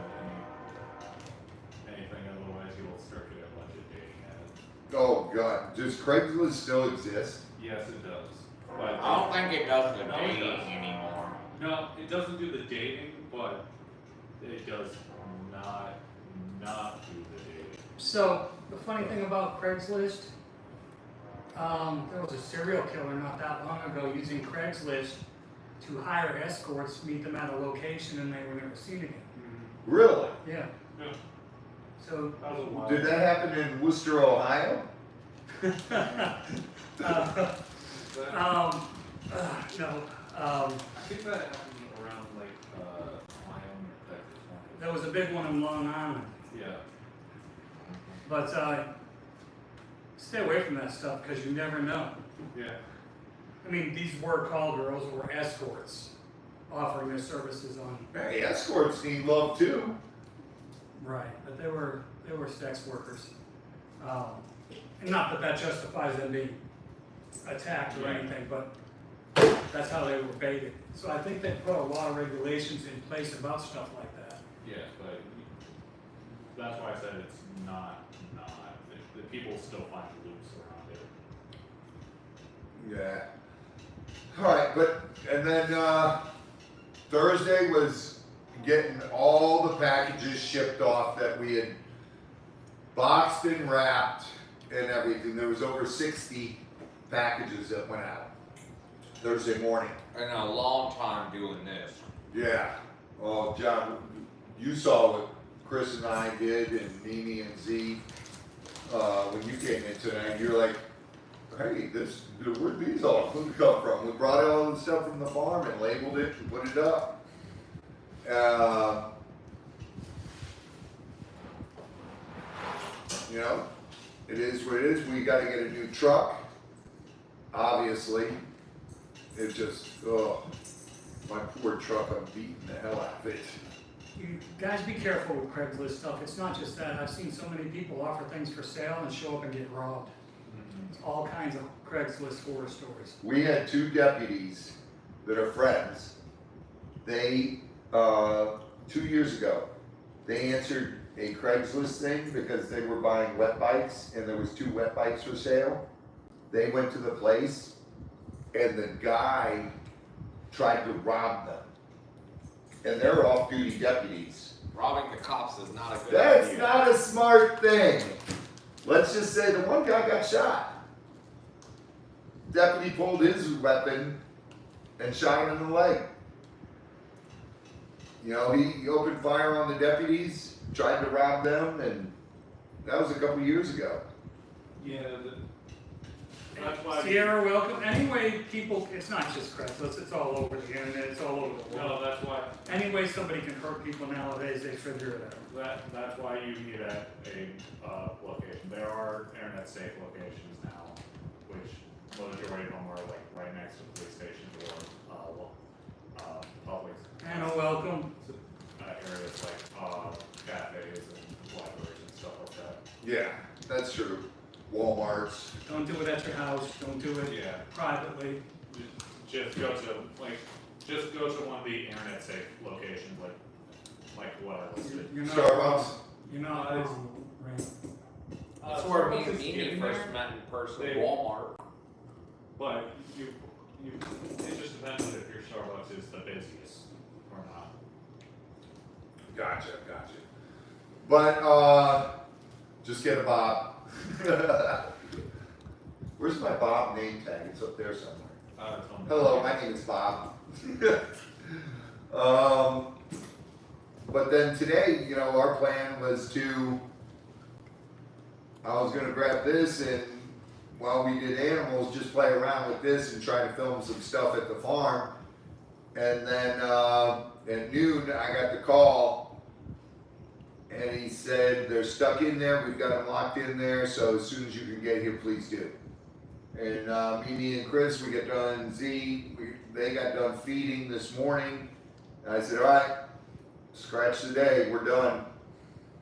anything, otherwise you will start getting a bunch of dating ads. Oh god, does Craigslist still exist? Yes, it does. But I don't think it does the No, it dating does. anymore. no, it doesn't do the dating, but it does not do the dating. So the funny thing about Craigslist, there was a serial killer not that long ago using Craigslist to hire escorts, meet them at a location, and they were never seen again. Really? Yeah. Yeah, So that was a while. Did that happen in Worcester, Ohio? No, I think that happened around like Wyoming, Texas. there was a big one in Long Island. Yeah. But stay away from that stuff because you never know. Yeah. I mean, these were call girls or escorts offering their services on. Hey, escorts need love too. Right, but they were sex workers. And not that that justifies them being attacked or anything, but that's how they were baited. So I think they put a lot of regulations in place about stuff like that. Yes, but that's why I said it's not. The people still find loops around it. Yeah. All right, and then Thursday was getting all the packages shipped off that we had boxed and wrapped and everything. There was over 60 packages that went out Thursday morning. In a long time doing this. Yeah. Well, John, you saw what Chris and I did, and Mimi and Z, when you came in tonight. You're like, hey, where'd these all come from? We brought all the stuff from the farm and labeled it and put it up. You know, it is what it is. We got to get a new truck. Obviously, it's just, my poor truck. I'm beating the hell out of it. You guys be careful with Craigslist stuff. It's not just that. I've seen so many people offer things for sale and show up and get robbed. It's all kinds of Craigslist horror stories. We had 2 deputies that are friends. They, 2 years ago, they answered a Craigslist thing because they were buying wet bikes and there was 2 wet bikes for sale. They went to the place and the guy tried to rob them. And they're off-duty deputies. Robbing the cops is not a good That's idea. not a smart thing. Let's just say the one guy got shot. Deputy pulled his weapon and shot him in the leg. You know, he opened fire on the deputies, tried to rob them, and that was a couple years ago. Yeah, that's why. Sierra, welcome. Anyway, people, it's not just Craigslist, it's all over the internet, it's all over the world. No, that's why. Any way somebody can hurt people nowadays, they figure it out. That's why you need a location. There are internet safe locations now, which the majority of them are like right next to police stations or public Anna, welcome. areas like cafes and libraries and stuff like that. Yeah, that's true. Walmarts. Don't do it at your house, don't do it Yeah. privately. Just go to one of the internet safe locations like what I listed. You're not Starbucks. wrong. You're not It's- wrong, right? That's where me Starbucks and is Mimi getting first there, met in person. They- Walmart. but it just depends on if your Starbucks is the busiest or not. Gotcha. But, just get a Bob. Where's my Bob name tag? It's up there somewhere. It's on- Hello, my name is Bob. But then today, you know, our plan was I was gonna grab this and while we did animals, just play around with this and try to film some stuff at the farm. And then, at noon, I got the call and he said, they're stuck in there, we've got them locked in there, so as soon as you can get here, please do. And Mimi and Chris, we got done, they got done feeding this morning. And I said, all right, scratch the day, we're done.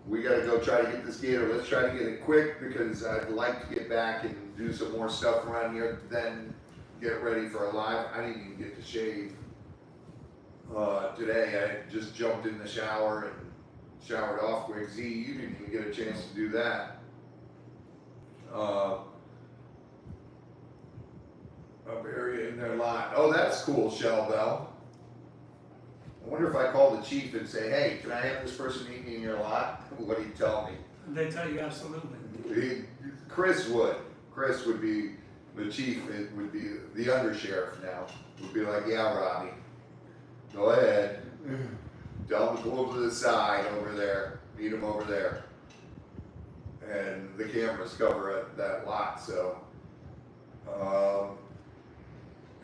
We gotta go try to get this gator. Let's try to get it quick because I'd like to get back and do some more stuff around here, then get ready for a live. I didn't even get to shave today. I just jumped in the shower and showered off quick. Z, you didn't even get a chance to do that. Up area in their lot. Oh, that's cool, Shell Bell. I wonder if I call the chief and say, hey, can I have this person meet me in your lot? What do you tell me? They tell you absolutely. Chris would be the chief, it would be the undersheriff now, would be like, yeah, Robbie, go ahead. Tell him to go over to the side over there, meet him over there. and the cameras cover that lot, so,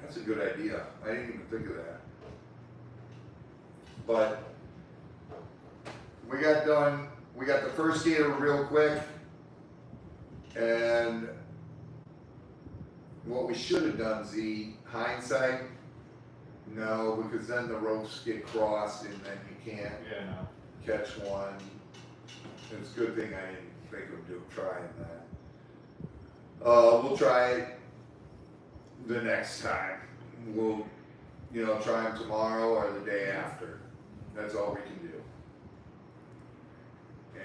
that's a good idea. I didn't even think of that. But we got the first gator real quick, and what we should have done, Z, hindsight, no, because then the ropes get crossed and then you can't Yeah, no. catch one. It's a good thing I didn't think of trying that. We'll try it the next time. We'll, try them tomorrow or the day after. That's all we can do.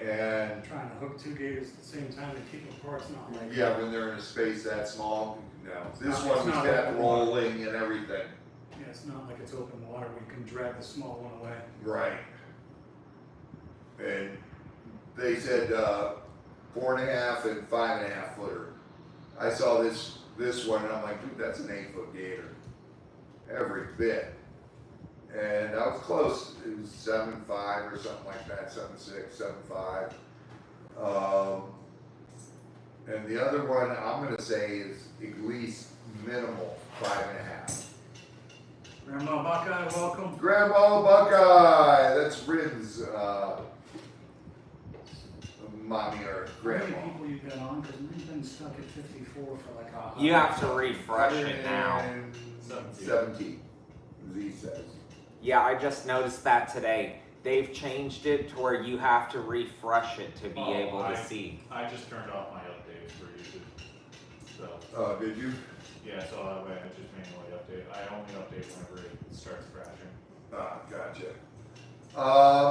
And Trying to hook two gators at the same time to keep apart, it's not like. yeah, when they're in a space that small, no. This It's one was not got like- rolling and everything. Yeah, it's not like it's open water where you can drag the small one away. Right. And they said 4.5 and 5.5 footer. I saw this one and I'm like, dude, that's an 8-foot gator. Every bit. And I was close. It was 7.5 or something like that, 7.6, 7.5. And the other one I'm gonna say is at least minimal 5.5. Grandma Buckeye, welcome. Grandma Buckeye, that's Rin's mommy or How grandma. many people you got on? Because we've been stuck at 54 for like a. You have to refresh it now. And 17. 17, Z says. Yeah, I just noticed that today. They've changed it to where you have to refresh it to be Oh, able to see. I just turned off my updates for YouTube. So, Oh, did you? yeah, so that way I just manually update. I only update whenever it starts crashing. Ah, gotcha.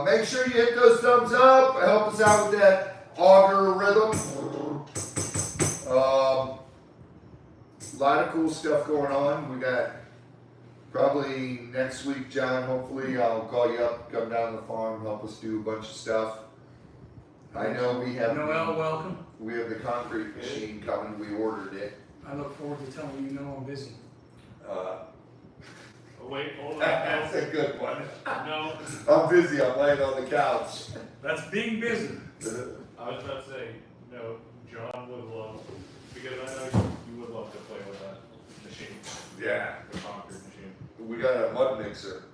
Make sure you hit those thumbs up. Help us out with that auger rhythm. A lot of cool stuff going on. We got probably next week, John. Hopefully, I'll call you up, come down to the farm, help us do a bunch of stuff. I know we have Noel, welcome. we have the concrete machine coming. We ordered it. I look forward to telling you no, I'm busy. Oh, wait, hold on. That's a good one. No, I'm busy. I'm laying on the couch. That's being busy. I was about to say, no, John would love, because I know you would love to play with that machine, Yeah, the concrete machine. we got a mud mixer.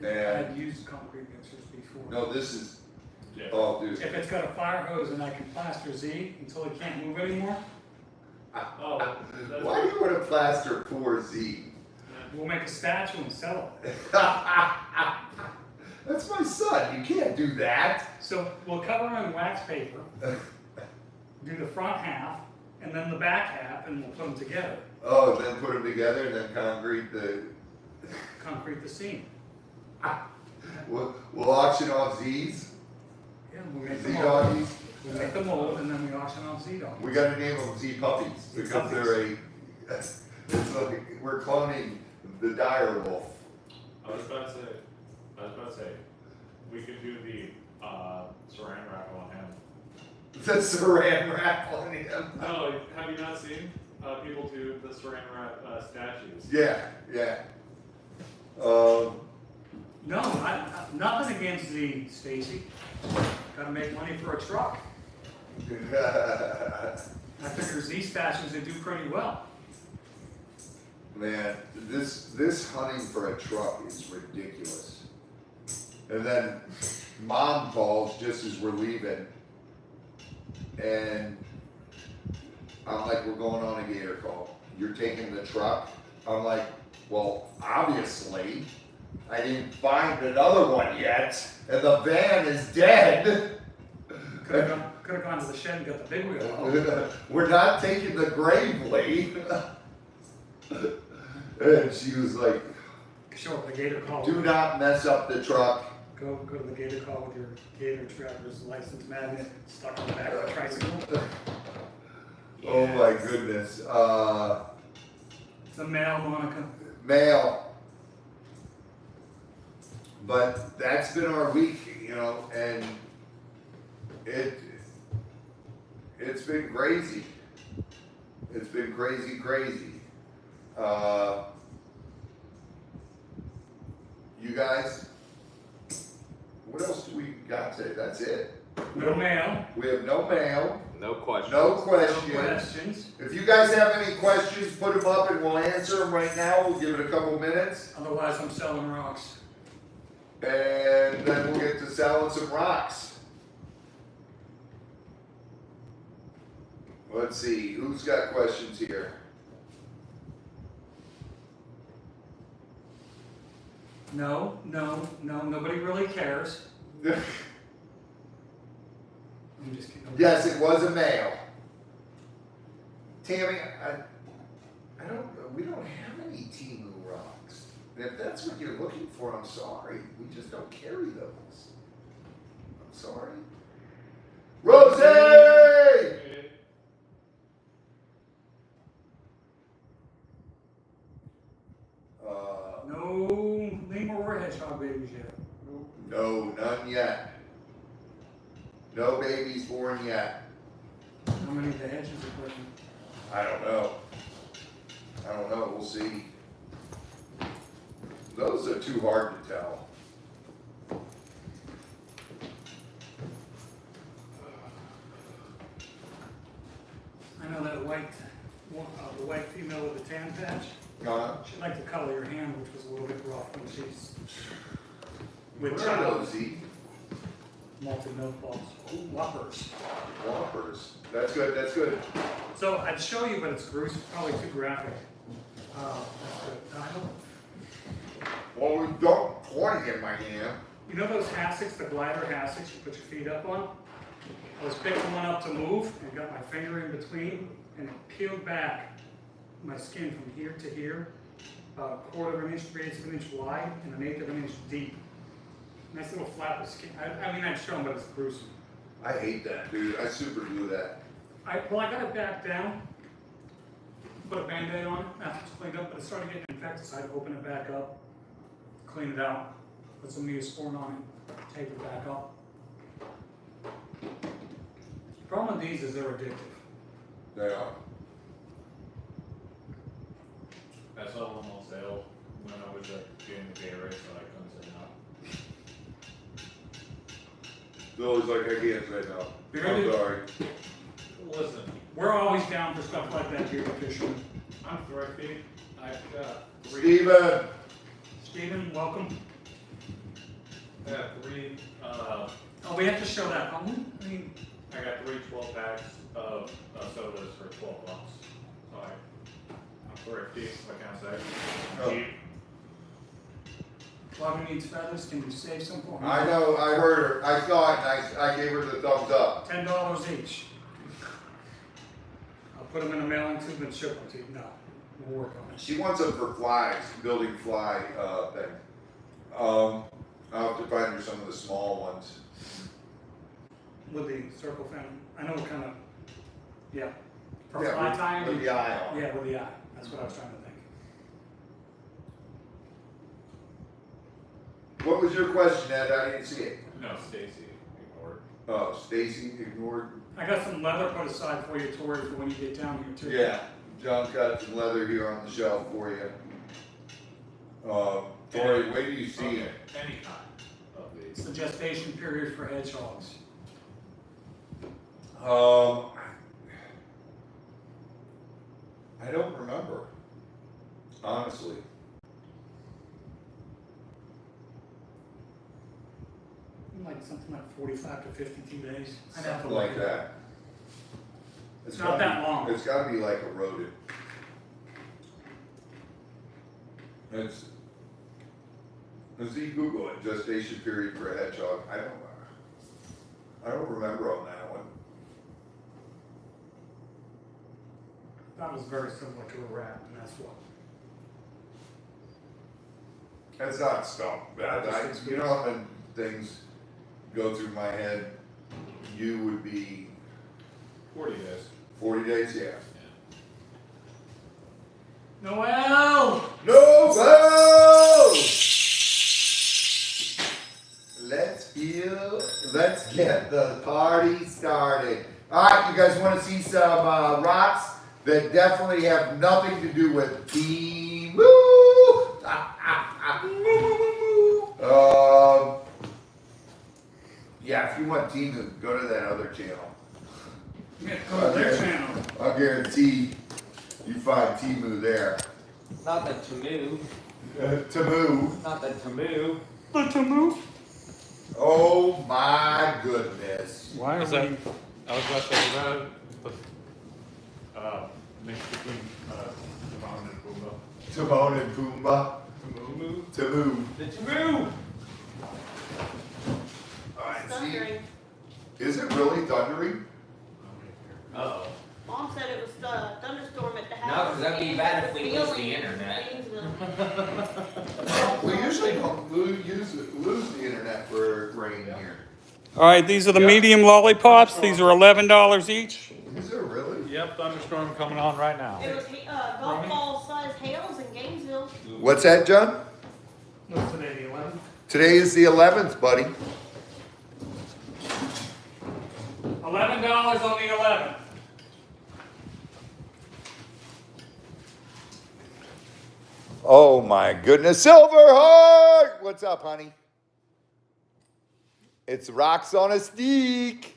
And I've used concrete mixers before. no, this is Yeah. oh, dude. If it's got a fire hose and I can plaster Z until it can't move anymore, Oh, that's, Why do you want to plaster poor Z? we'll make a statue and sell it. That's my son. You can't do that. So we'll cover it in wax paper, do the front half, and then the back half, and we'll put them together. Oh, then put them together and then concrete the. Concrete the seam. We'll auction off Z's. Yeah, we make the Z mold. doggies. We make the mold, and then we auction off Z dogs. We got to name them Z puppies because they're a. It's like we're cloning the dire wolf. I was about to say, we could do the saran wrap on him. The saran wrap on him. No, have you not seen people do the saran wrap statues? Yeah. No, nothing against Z, Stacy. Gotta make money for a truck. I figure Z statues, they do pretty well. Man, this hunting for a truck is ridiculous. And then Mom calls just as we're leaving, and I'm like, we're going on a gator call. You're taking the truck? I'm like, well, obviously, I didn't find another one yet, and the van is dead. Could have gone to the shed and got the big wheel out. We're not taking the Gravely. And she was like, Show up at the Gator call. do not mess up the truck. Go to the Gator call with your Gator driver's license magnet stuck on the back of the tricycle. Oh my goodness. It's a male, Monica. Mail. But that's been our week, and it's been crazy. It's been crazy. You guys, what else do we got today? That's it. No mail. We have no mail. No question. No No questions. questions. If you guys have any questions, put them up and we'll answer them right now. We'll give it a couple minutes. Otherwise, I'm selling rocks. And then we'll get to selling some rocks. Let's see, who's got questions here? No, nobody really cares. I'm just kidding. Yes, it was a male. Tammy, we don't have any Timu rocks. If that's what you're looking for, I'm sorry. We just don't carry those. I'm sorry. Rosie! No lemur or hedgehog babies yet. No, none yet. No babies born yet. How many of the hedges are putting? I don't know. We'll see. Those are too hard to tell. I know that the white female with the tan patch. She liked the color of your hand, which was a little bit rough when she's with What are child. those, Z? Malted milk balls. Ooh, whoppers. Whoppers. That's good, that's good. So I'd show you, but it's probably too graphic. That's good. I don't- Well, we don't point in my hand. You know those hassocks, the glider hassocks you put your feet up on? I was picking one up to move and got my finger in between and it peeled back my skin from here to here, about a quarter of an inch, 3/8 of an inch wide and 1/8 of an inch deep. Nice little flap of skin. I mean, I'd show them, but it's gruesome. I hate that, dude. I super glue that. I got it back down, put a Band-Aid on it after it's cleaned up, but it started getting infected, so I had to open it back up, clean it out, put some Neosporin on it, tape it back up. The problem with these is they're addictive. They are. I saw them on sale when I was doing the Gator, so I couldn't say no. Bill's like, I can't say no. You're I'm gonna- sorry. Listen, We're always down for stuff like that here, Fisherman. I'm thrifty. I've got Steven! Steven, welcome. I got three, Oh, we have to show that, don't we? I mean, I got three 12 packs of sodas for $12. So I'm thrifty, what can I say? Oh. Cheap. Bobby needs feathers, can you save some for him? I know, I heard her. I saw it and I gave her the thumbs up. $10 each. I'll put them in a mailing tube and ship them to you. No, we'll work on it. She wants them for flies, building fly thing. I'll have to find her some of the small ones. With the circle fan, I know what kind of, yeah. For Yeah, fly with- tying? with the eye on. Yeah, with the eye. That's what I was trying to think. What was your question, Ed? I didn't see it. No, Stacy, ignored. Oh, Stacy ignored. I got some leather put aside for you, Tori, for when you get down here too. Yeah, John's got some leather here on the shelf for you. Tori, wait till you see Okay, it. any kind of these. It's the gestation period for hedgehogs. I don't remember, honestly. Like something like 45 to 52 days. I'd have to Something look like at it. that. It's not that long. It's gotta be like eroded. Let's see, Google it, gestation period for a hedgehog. I don't remember on that one. That was very similar to a rat, and that's what. That's not stuff bad. You know when things go through my head, you would be 40 days. 40 days, yeah. Noel! No go! Let's get the party started. All right, you guys want to see some rocks that definitely have nothing to do with Team Woo? Yeah, if you want Timu, go to that other channel. Yeah, go to their channel. I'll guarantee you find Timu there. Not the Tamu. Tamu. Not the Tamu. The Tamu? Oh my goodness. Why are Is we? that, I was about to say, is that mix between Timon and Pumbaa? Timon and Pumbaa. Tamu? Tamu. The Tamu! Alright, see. Thundering. Is it really thundering? Uh-oh. Mom said it was the thunderstorm at the No, house. 'cause that'd be and bad if the we lose the feeling in internet. Gainesville. We usually don't lose the internet for rain here. All right, these are the medium lollipops. These are $11 each. Is it really? Yep, thunderstorm coming on right now. It was golf ball size hails in Gainesville. What's that, John? What's today, the 11th? Today is the 11th, buddy. $11 on the 11th. Oh my goodness, Silverheart! What's up, honey? It's rocks on a stick.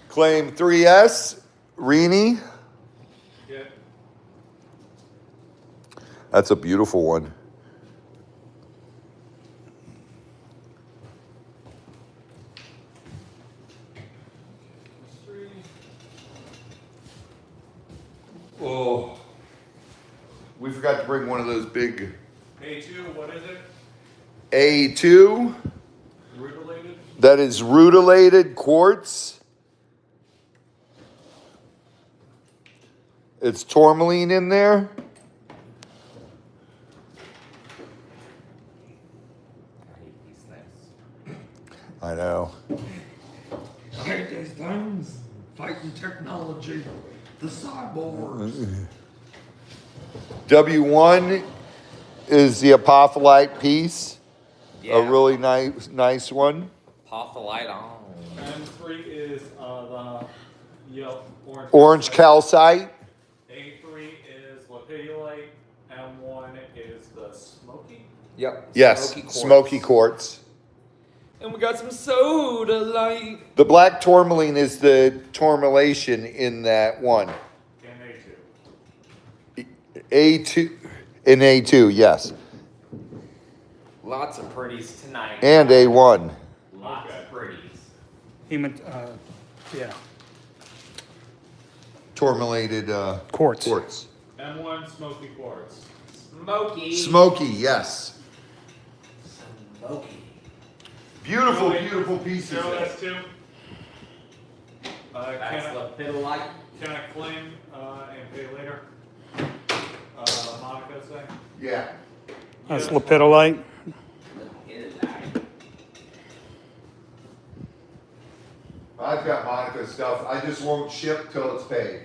Claim 3S, Rini. Yeah. That's a beautiful one. Oh, we forgot to bring one of those big A2, what is it? A2. Rutilated? That is rutilated quartz. It's tourmaline in there. I hate these things. I know. I hate these things. Fighting technology. The cyborgs. W1 is the apophyllite piece. Yeah. A really nice one. Pop the light on. And 3 is the yellow Orange calcite. A3 is lapidolite. M1 is the smoky. Yep. Yes, quartz. smoky quartz. And we got some soda light. The black tourmaline is the tourmalation in that one. And A2. A2 in A2, yes. Lots of pretties tonight. And A1. Lots Okay. of pretties. Yeah. Tourmalated Quartz. quartz. M1 smoky quartz. Smoky. Smoky, yes. Smoky. Beautiful, Really? beautiful pieces. Zero there. S2. That's lapidolite. Can I claim and pay later? Monica say? Yeah. That's Yes. lapidolite. Lapidolite. I've got Monica stuff. I just won't ship till it's paid.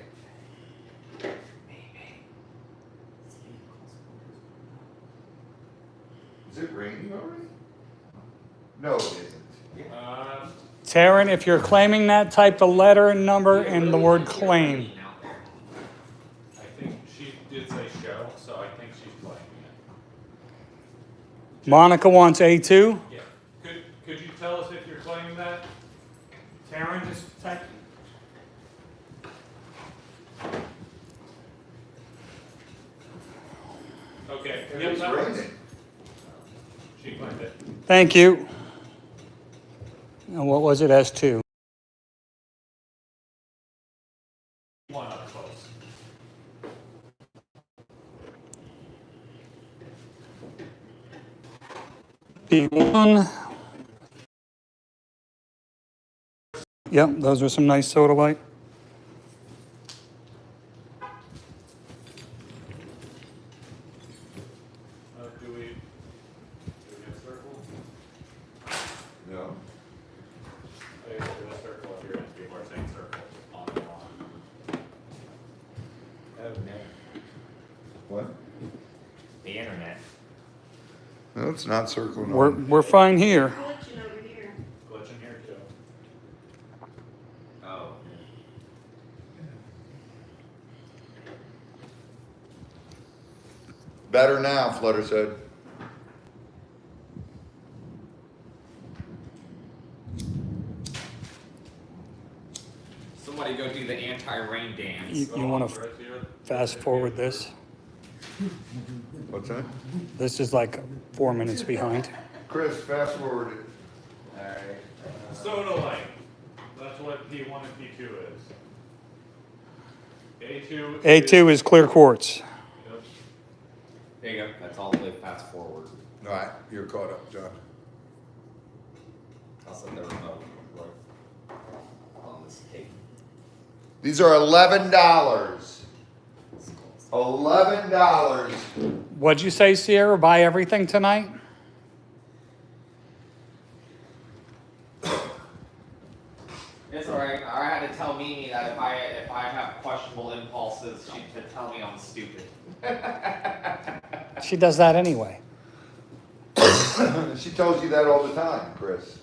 Is it raining already? No, it isn't. Taryn, if you're claiming that, type the letter and number and the word claim. I think she did say show, so I think she's playing it. Monica wants A2. Yeah. Could you tell us if you're claiming that? Taryn, just type. Okay. It Yep, is that works. raining. She claimed it. Thank you. And what was it, S2? One up close. B1. Yep, those are some nice soda light. Do we get a circle? No. I guess there's a circle up here and people are saying circle on and on. Oh no. What? The internet. No, it's not circling. We're fine here. Glitching over here. Glitching here too. Oh. Better now, Flutter said. somebody go do the anti-rain dance. You want to fast forward this? What's that? This is like 4 minutes behind. Chris, fast forward it. Alright. Soda light. That's what P1 and P2 is. A2. A2 is clear quartz. Yep. There you go. That's all the way fast forward. All right, you're caught up, John. I'll set the remote right on this tape. These are $11. $11. What'd you say, Sierra? Buy everything tonight? It's alright. I had to tell Mimi that if I have questionable impulses, she could tell me I'm stupid. She does that anyway. She tells you that all the time, Chris.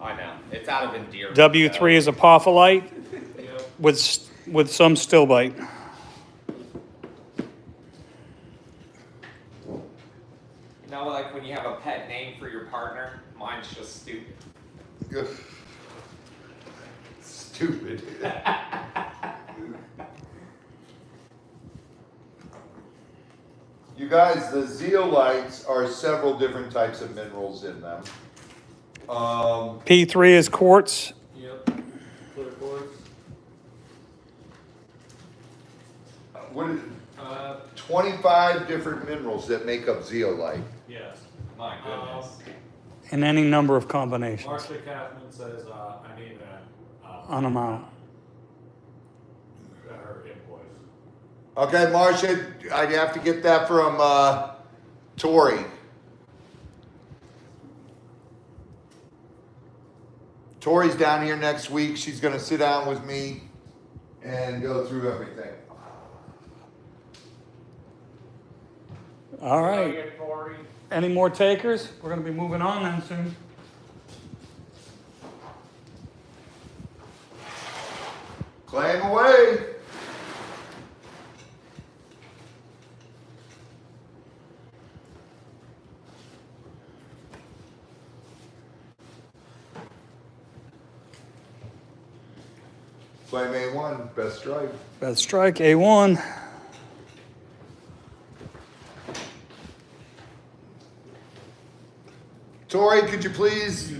I know. It's out of endearment. W3 is apophyllite Yep. with some stillbite. You know, like when you have a pet name for your partner, mine's just stupid. Stupid. You guys, the zeolites are several different types of minerals in them. P3 is quartz. Yep. Clear quartz. What is 25 different minerals that make up zeolite. Yes. My goodness. In any number of combinations. Marcia Kaufman says, I need On them out. her invoice. Okay, Marcia, I have to get that from Tori. Tori's down here next week. She's going to sit down with me and go through everything. All right. Get Cory. Any more takers? We're going to be moving on then soon. Claim away. Claim A1, best strike. Best strike, A1. Tori, could you please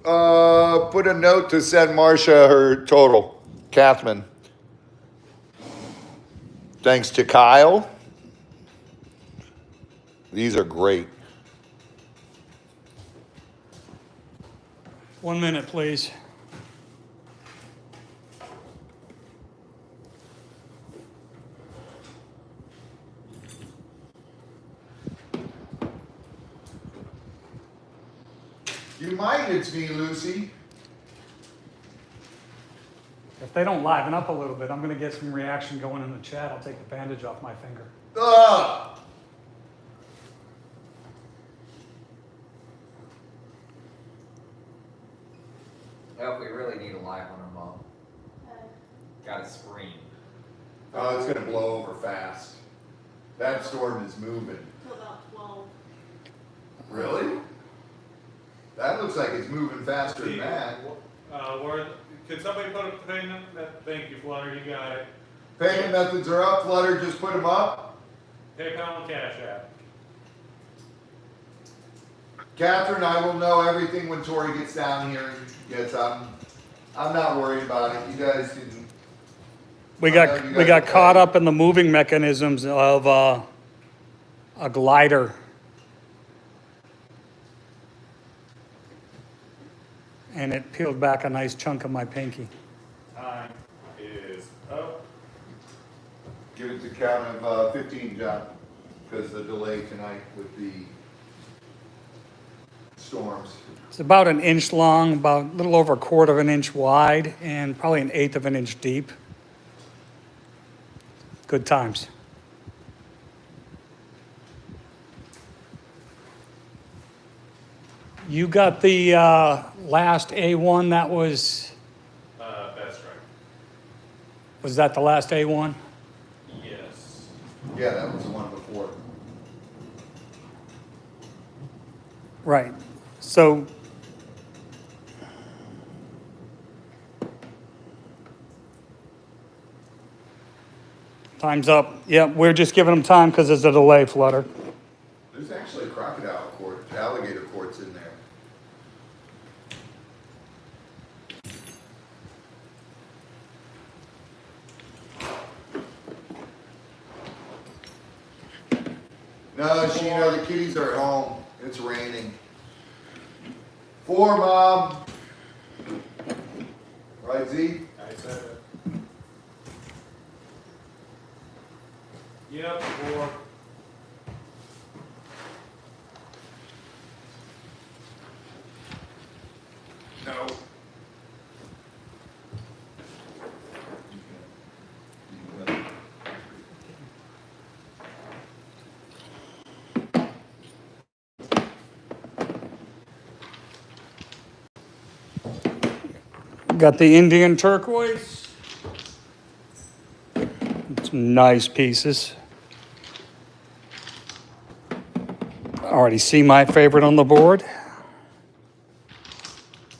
put a note to send Marcia her total? Kathman. Thanks to Kyle. These are great. 1 minute, please. You mind it's me, Lucy. If they don't liven up a little bit, I'm going to get some reaction going in the chat. I'll take the bandage off my finger. Ugh. Well, we really need a live one, Mom. Gotta scream. Oh, it's gonna blow over fast. That storm is moving. Till about 12. Really? That looks like it's moving faster than that. Could somebody put a payment? Thank you, Flutter. You got it. Payment methods are up, Flutter, just put them up. PayPal and Cash App. Catherine, I will know everything when Tori gets down here. Yes, I'm not worried about it. You guys can. We got caught up in the moving mechanisms of a glider. And it peeled back a nice chunk of my pinky. Time is up. Give it to count of 15, John, because the delay tonight with the storms. It's about an inch long, about a little over a quarter of an inch wide, and probably an eighth of an inch deep. Good times. You got the last A1 that was That's right. that the last A1? Yes. Yeah, that was the one before. Right. So Time's up. Yep, we're just giving them time because there's a delay, Flutter. There's actually alligator courts in there. No, Sheena, the kitties are at home. It's raining. 4, Mom. Right, Z? I said it. Yep, 4. No. Got the Indian turquoise. Some nice pieces. Already see my favorite on the board.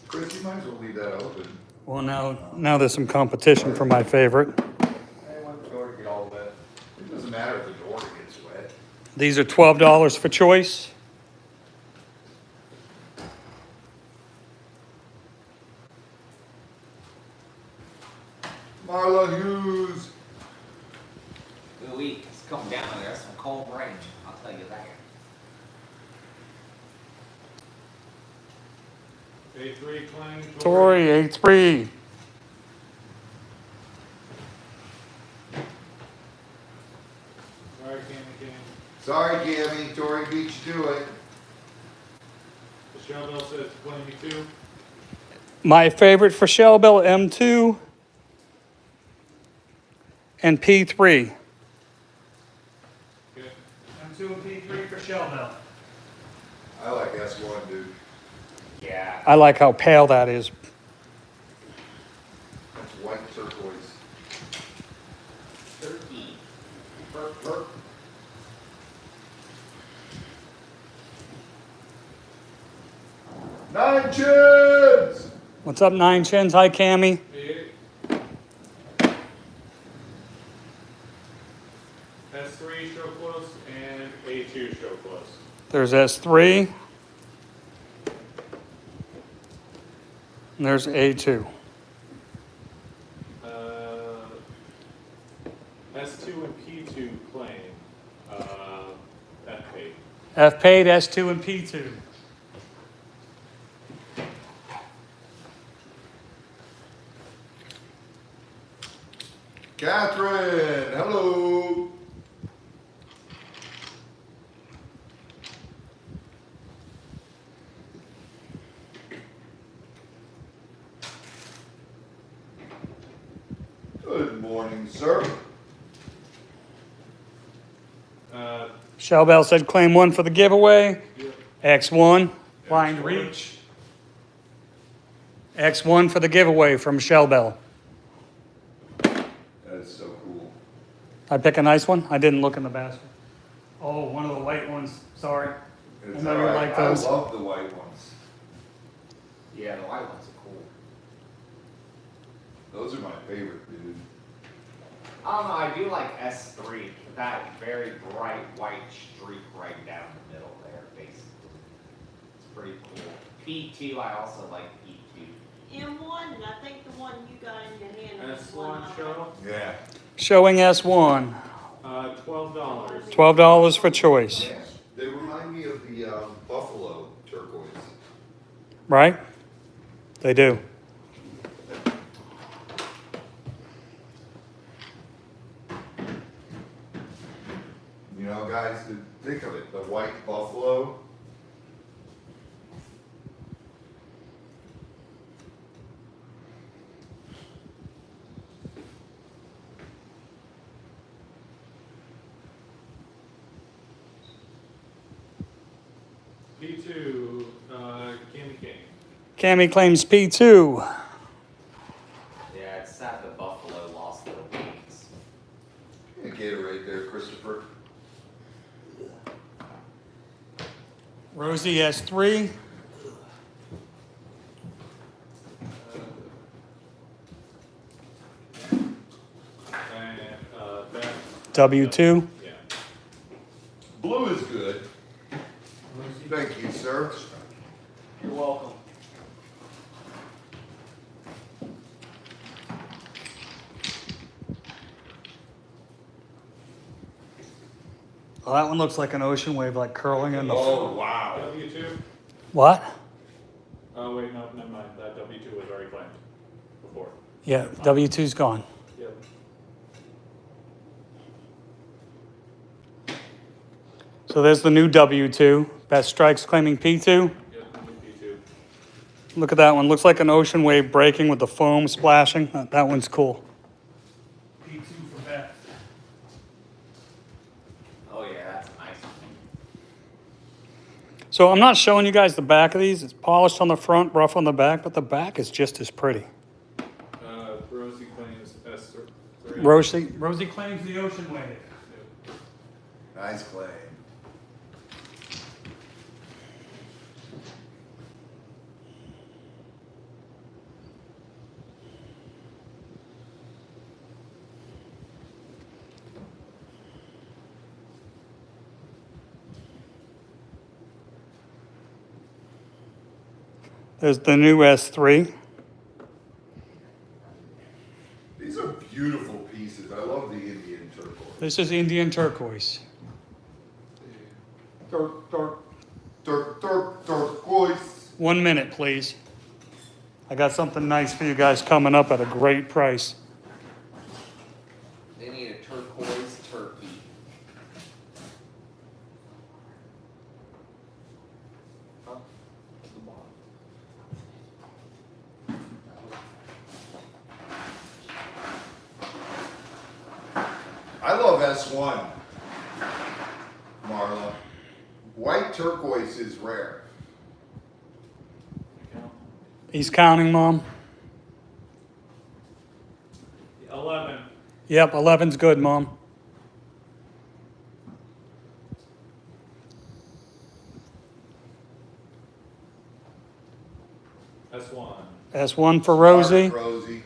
Chris, you might as well leave that open. Well, now there's some competition for my favorite. I want the door to get all wet. It doesn't matter if the door gets wet. These are $12 for choice. Marla Hughes. Ooh, it's coming down there. That's some cold rain. I'll tell you that. A3 claim. Tori, A3. Sorry, Candy. Sorry, Gammy. Tori beat you to it. The shell bell says 22. My favorite for Shell Bell, M2 and P3. Okay. M2 and P3 for Shell Bell. I like S1, dude. Yeah. I like how pale that is. That's white turquoise. 13. Burp, burp. Nine chins! What's up, Nine Chins? Hi, Cammy. S3 show close and A2 show close. There's S3. And there's A2. S2 and P2 claim. F8. F paid, S2 and P2. Catherine, hello. Good morning, sir. Shell Bell said claim 1 for the giveaway. Yep. X1, blind reach. X1 for the giveaway from Shell Bell. That is so cool. I pick a nice one? I didn't look in the basket. Oh, one of the white ones. Sorry. It's I know you all right. like those. I love the white ones. Yeah, the white ones are cool. Those are my favorite, dude. I don't know, I do like S3. That very bright white streak right down the middle there, basically. It's pretty cool. P2, I also like P2. M1, and I think the one you got in your hand is one. S1 show. Yeah. Showing S1. $12. $12 for choice. Yeah. They remind me of the buffalo turquoise. Right? They do. You know, guys, think of it. The white buffalo. P2, Candy King. Cammy claims P2. Yeah, it's sad the Buffalo lost their wings. A Gator right there, Christopher. Rosie S3. And that W2. Yeah. Blue is good. Thank you, sir. You're welcome. Well, that one looks like an ocean wave, like curling in the. Oh, wow. W2? What? Oh, wait, no, never mind. That W2 was already claimed before. Yeah, W2's gone. Yep. So there's the new W2. Best strikes claiming P2. Yep, W2. Look at that one. Looks like an ocean wave breaking with the foam splashing. That one's cool. P2 for bet. Oh yeah, that's a nice one. So I'm not showing you guys the back of these. It's polished on the front, rough on the back, but the back is just as pretty. Rosie claims S3. Rosie claims the ocean wave. Nice claim. There's the new S3. These are beautiful pieces. I love the Indian turquoise. This is Indian turquoise. Turquoise. 1 minute, please. I got something nice for you guys coming up at a great price. They need a turquoise turkey. Up to the bottom. I love S1, Marla. White turquoise is rare. He's counting, Mom. 11. Yep, 11's good, Mom. S1. S1 for Rosie. Dark Rosie.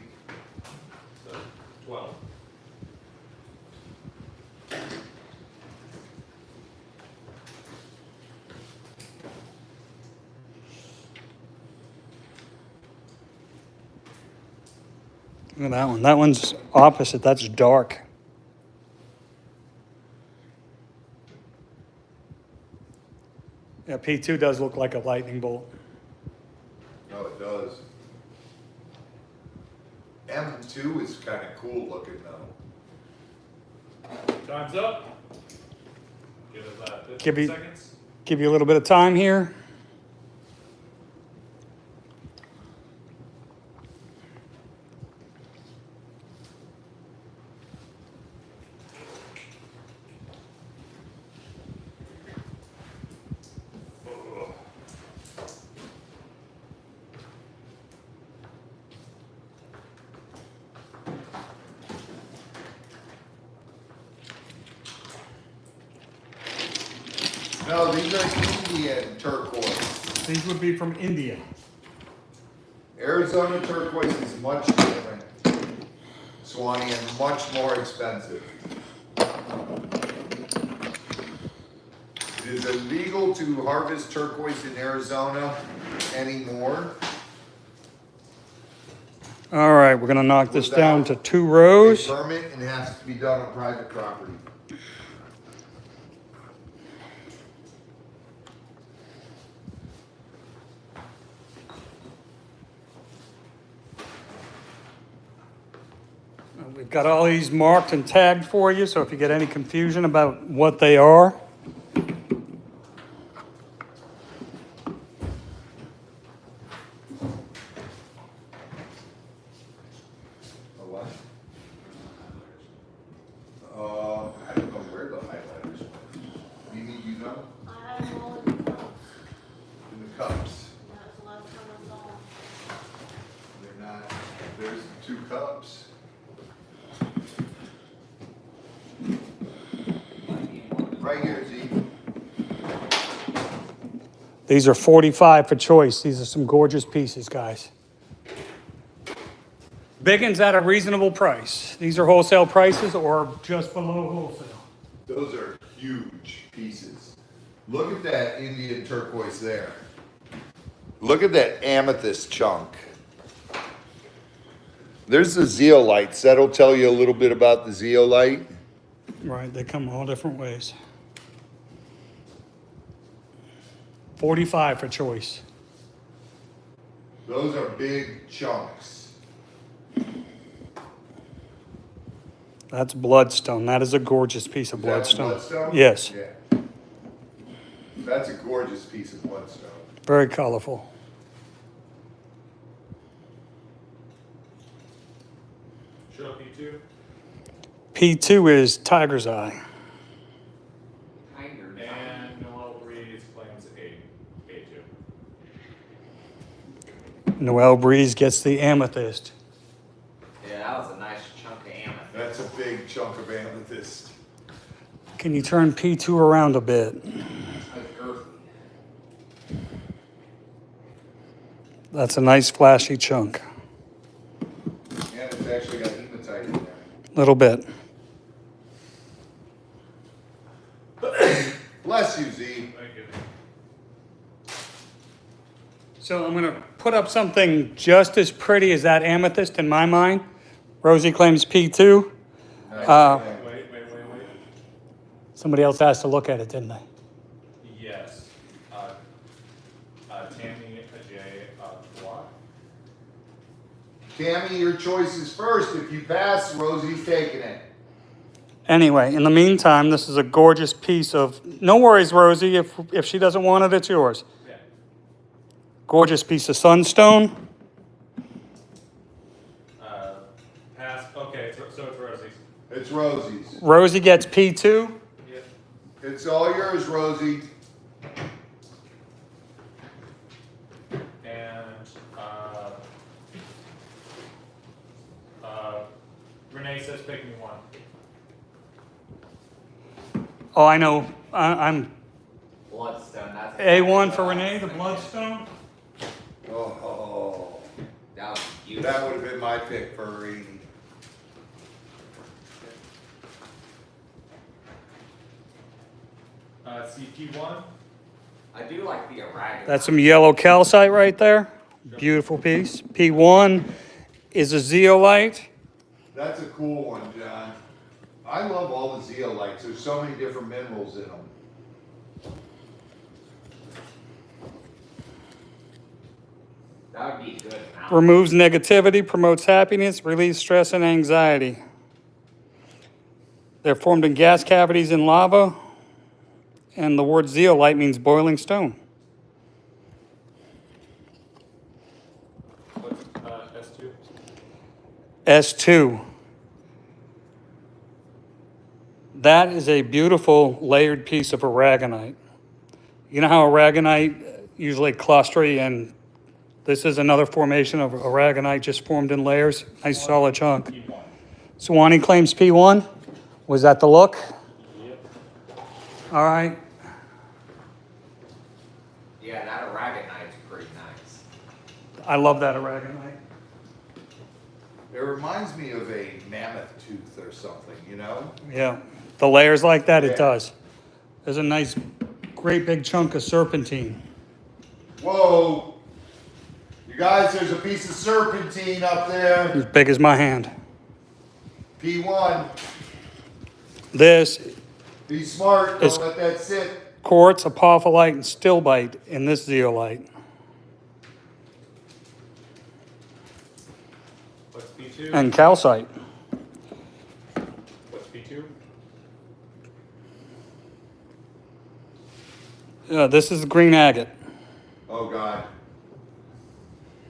So 12. Look at that one. That one's opposite. That's dark. Yeah, P2 does look like a lightning bolt. No, it does. M2 is kind of cool looking though. Time's up. Give it that 15 Give you- seconds. Give you a little bit of time here. No, these are Indian turquoise. These would be from India. Arizona turquoise is much different, Swanee, and much more expensive. It is illegal to harvest turquoise in Arizona anymore. All right, we're gonna knock this Without down to 2 A rows. permit, and it has to be done on private property. We've got all these marked and tagged for you, so if you get any confusion about what they are. A what? I don't know where the highlighters went. Mimi, you know? I have them all in the cups. In the cups. That's the last time I saw them. They're not, there's the 2 cups. Right here, Z. These are 45 for choice. These are some gorgeous pieces, guys. Big ones at a reasonable price. These are wholesale prices or just below wholesale. Those are huge pieces. Look at that Indian turquoise there. Look at that amethyst chunk. There's the zeolites. That'll tell you a little bit about the zeolite. Right, they come all different ways. 45 for choice. Those are big chunks. That's bloodstone. That is a gorgeous piece of Is that bloodstone. bloodstone? Yes, Yeah. That's a gorgeous piece of bloodstone. very colorful. Show P2. P2 is tiger's eye. Kinder. And Noel Breeze claims A2. Noel Breeze gets the amethyst. Yeah, that was a nice chunk of amethyst. That's a big chunk of amethyst. Can you turn P2 around a bit? That's earthy. That's a nice flashy chunk. And it's actually got hematite in there. Little bit. Bless you, Z. Thank you. So I'm going to put up something just as pretty as that amethyst in my mind. Rosie claims P2. Wait. Somebody else asked to look at it, didn't they? Yes. Tammy Ajay Block. Tammy, your choice is first. If you pass, Rosie's taking it. Anyway, in the meantime, this is a gorgeous piece of, no worries, Rosie, if she doesn't want it, it's yours. Yeah. Gorgeous piece of sunstone. Pass. Okay, so it's Rosie's. It's Rosie's. Rosie gets P2. Yep. It's all yours, Rosie. And Renee says pick me one. Oh, I know. I'm Bloodstone. That's A1 for Renee, the bloodstone. Oh, That was beautiful. that would have been my pick for a reading. CP1. I do like the aragonite. That's some yellow calcite right there. Beautiful piece. P1 is a zeolite. That's a cool one, John. I love all the zeolites. There's so many different minerals in them. That would be good. Now. Removes negativity, promotes happiness, relieves stress and anxiety. They're formed in gas cavities in lava, and the word zeolite means boiling stone. What's S2? S2. That is a beautiful layered piece of aragonite. You know how aragonite, usually clustery, and this is another formation of aragonite just formed in layers. Nice solid chunk. P1. Swanee claims P1. Was that the look? Yep. All right. Yeah, that aragonite's pretty nice. I love that aragonite. It reminds me of a mammoth tooth or something, you know? Yeah. The layers like that, Yeah. it does. There's a nice, great big chunk of serpentine. Whoa. You guys, there's a piece of serpentine up there. As big as my hand. P1. This Be smart. It's- Don't let that sit. quartz, apophyllite, and stilbite in this zeolite. What's P2? And calcite. What's P2? This is green agate. Oh, God.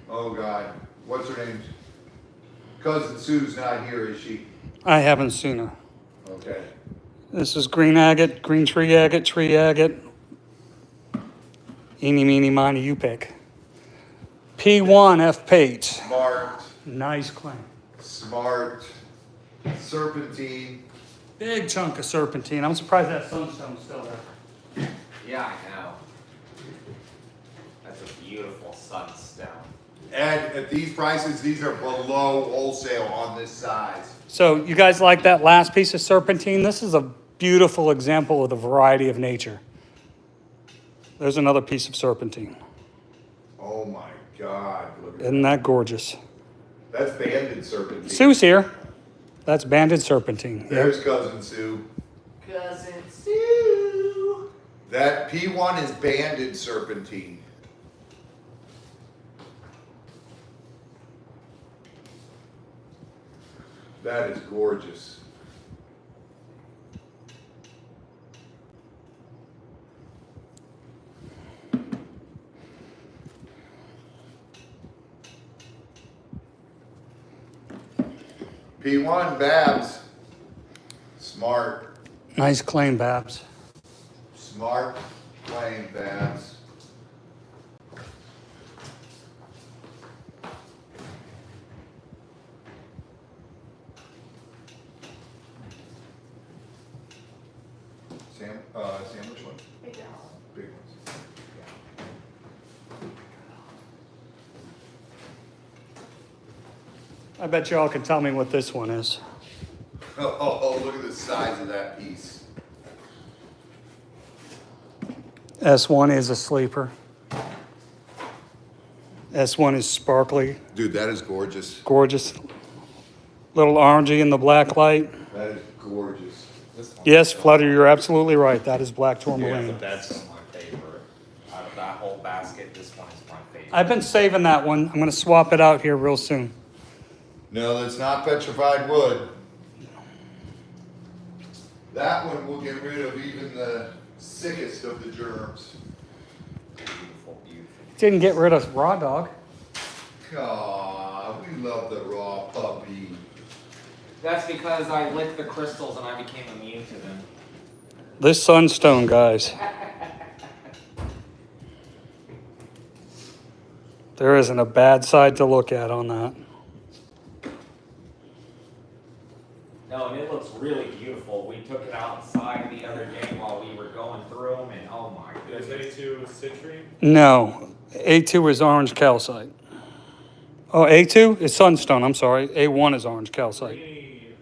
Oh, God. What's her name? Cousin Sue's not here, is she? I haven't seen her. Okay. This is green agate, green tree agate, Eeny, meeny, miny, you pick. P1 F page. Smart. Nice claim. Smart. Serpentine. Big chunk of serpentine. I'm surprised that sunstone's still there. Yeah, I know. That's a beautiful sunstone. And at these prices, these are below wholesale on this size. So you guys like that last piece of serpentine? This is a beautiful example of the variety of nature. There's another piece of serpentine. Oh my God, look at Isn't that gorgeous? That's banded serpentine. Sue's here. That's banded serpentine. Yep. There's Cousin Sue. Cousin Sue. That P1 is banded serpentine. That is gorgeous. P1 Babs. Smart. Nice claim, Babs. Smart claim, Babs. Sandwich one? Big house. Big ones. I bet y'all can tell me what this one is. Oh, look at the size of that piece. S1 is a sleeper. S1 is sparkly, Dude, that is gorgeous. gorgeous. Little orangey in the black light. That is gorgeous. Yes, Flutter, you're absolutely right. That is black tourmaline. That's my favorite. Out of that whole basket, this one is my favorite. I've been saving that one. I'm going to swap it out here real soon. No, that's not petrified wood. That one will get rid of even the sickest of the germs. Beautiful, beautiful. Didn't get rid of raw dog. Aw, we love the raw puppy. That's because I licked the crystals and I became immune to them. This sunstone, guys. There isn't a bad side to look at on that. No, and it looks really beautiful. We took it outside the other day while we were going through them, and oh my Is goodness. A2 citrine? No, A2 is orange calcite. Oh, A2 is sunstone, I'm sorry. A1 is orange calcite. Greeny,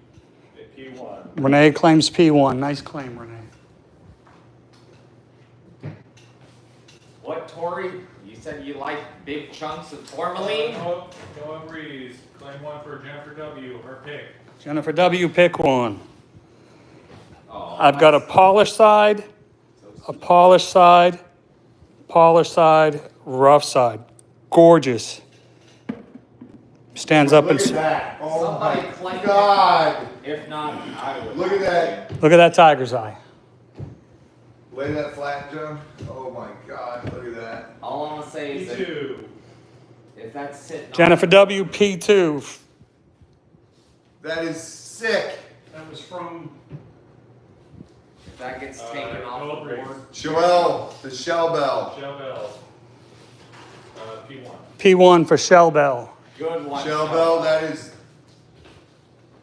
P1. Renee claims P1. Nice claim, Renee. What, Tori? You said you like big chunks of tourmaline? No agrees. Claim one for Jennifer W. Her pick. Jennifer W., pick one. Oh, I've got a polished side, a polished side, rough side. Gorgeous. Stands up and Look at that. Oh Somebody my claim it. God. If not, I would. Look at that. look at that tiger's eye. Lay that flat, John. Oh my God, look at that. All I'm gonna say is that P2. if that's sitting on- Jennifer W., P2. That is sick. That was from if that gets taken off the Cobras. board, Joelle, the shell bell. Shell Bell. P1. P1 for Shell Bell. good one. Shell bell, that is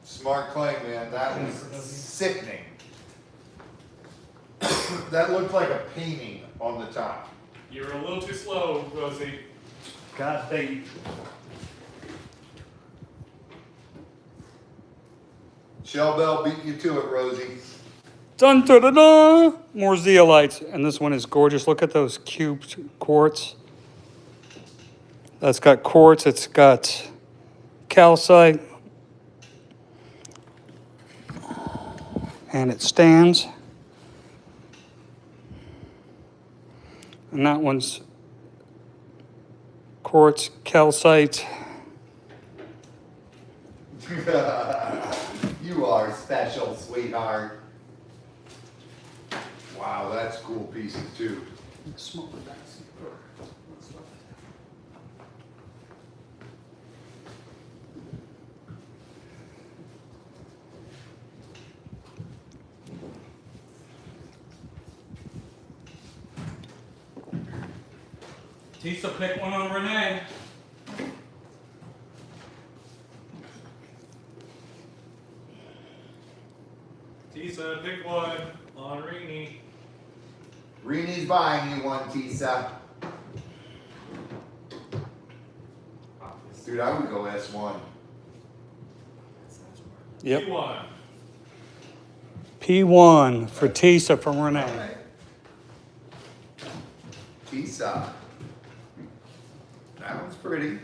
smart claim, man. That was sickening. That looked like a painting on the top. You're a little too slow, Rosie. God, baby. Shell bell beat you to it, Rosie. Dun da da da! More zeolites. And this one is gorgeous. Look at those cubed quartz. That's got quartz, it's got calcite. And it stands. And that one's quartz, calcite. You are special, sweetheart. Wow, that's cool pieces too. Tisa, pick one on Renee. Tisa, pick one on Rini. Reenie's buying you one, Tisa. Dude, I would go S1. Yep. P1. P1 for Tisa from Renee. Alright. Tisa. That one's pretty.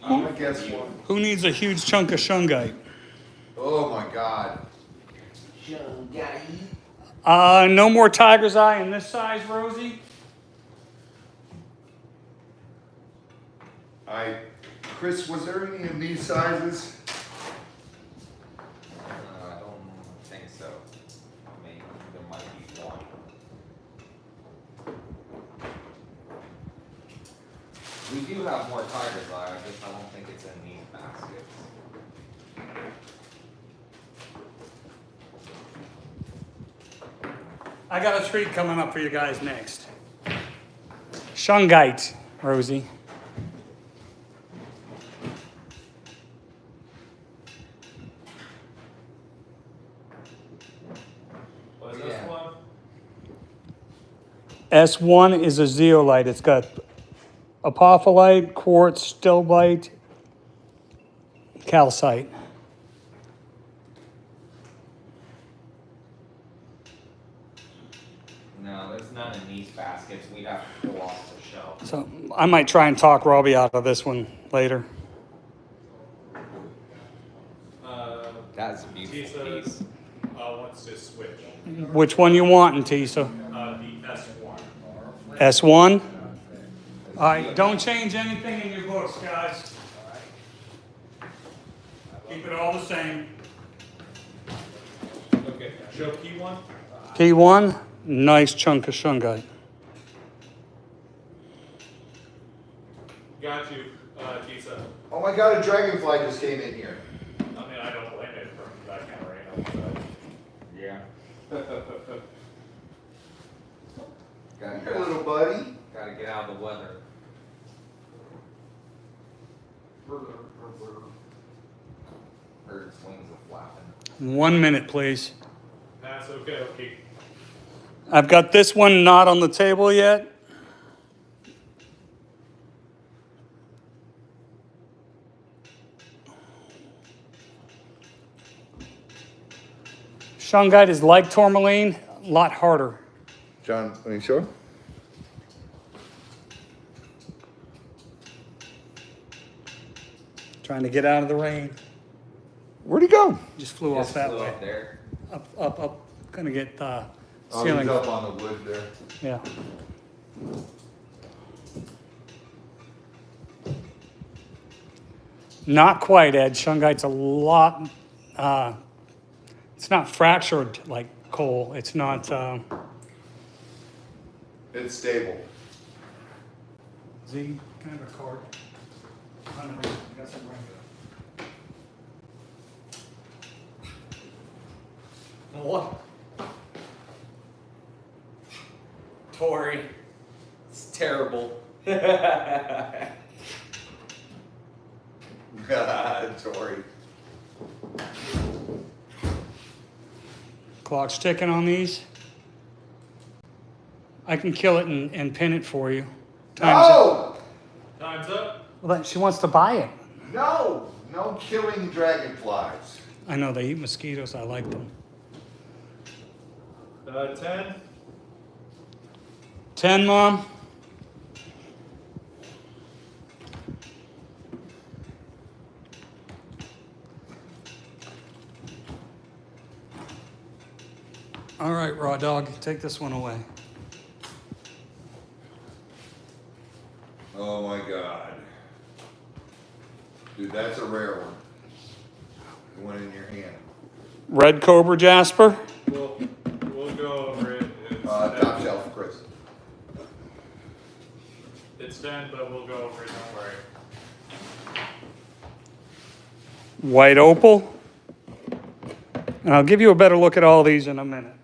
I'm gonna guess one. Who needs a huge chunk of shungite? Oh my god. No more tiger's eye in this size, Rosie. Chris, was there any in these sizes? I don't think so. Maybe there might be one. We do have more tiger's eye, I just I don't think it's in these baskets. I got a treat coming up for you guys next. Shungite, Rosie. What is this one? S1 is a zeolite. It's got apophyllite, quartz, stilbite, calcite. No, there's none in these baskets. We'd have to go off the shelf. So I might try and talk Robbie out of this one later. That's a beautiful Tisa piece. wants to switch. Which one you wanting, Tisa? The S1. S1? All right, don't change anything in your books, guys. Keep it all the same. Okay, show P1. P1, nice chunk of shungite. Got you, Tisa. Oh my god, a dragonfly just came in here. I mean, I don't blame it from that kind of random, so. Yeah. Come here, little buddy. Gotta get out of the weather. Bird's wings are flapping. 1 minute, please. That's okay. I've got this one not on the table yet. Shungite is like tourmaline, a lot harder. John, are you sure? Trying to get out of the rain. Where'd he go? Just flew Just off that flew way. up there. Up. Gonna get Oh, he's ceiling. up on the wood there. Yeah. Not quite, Ed. Shungite's a lot. It's not fractured like coal. It's not. It's stable. Z, can I have a card? I don't know. I got some right here. What? Tori. It's terrible. Tori. Clock's ticking on these. I can kill it and pin it for you. No! Time's up. Well, then she wants to buy it. No! No killing dragonflies. I know they eat mosquitoes. I like them. 10. 10, Mom. All right, Raw Dog, take this one away. Oh my god. Dude, that's a rare one. The one in your hand. Red Cobra Jasper. We'll go over it. Top shelf, Chris. It's 10, but we'll go over it, don't worry. White Opal. And I'll give you a better look at all these in a minute.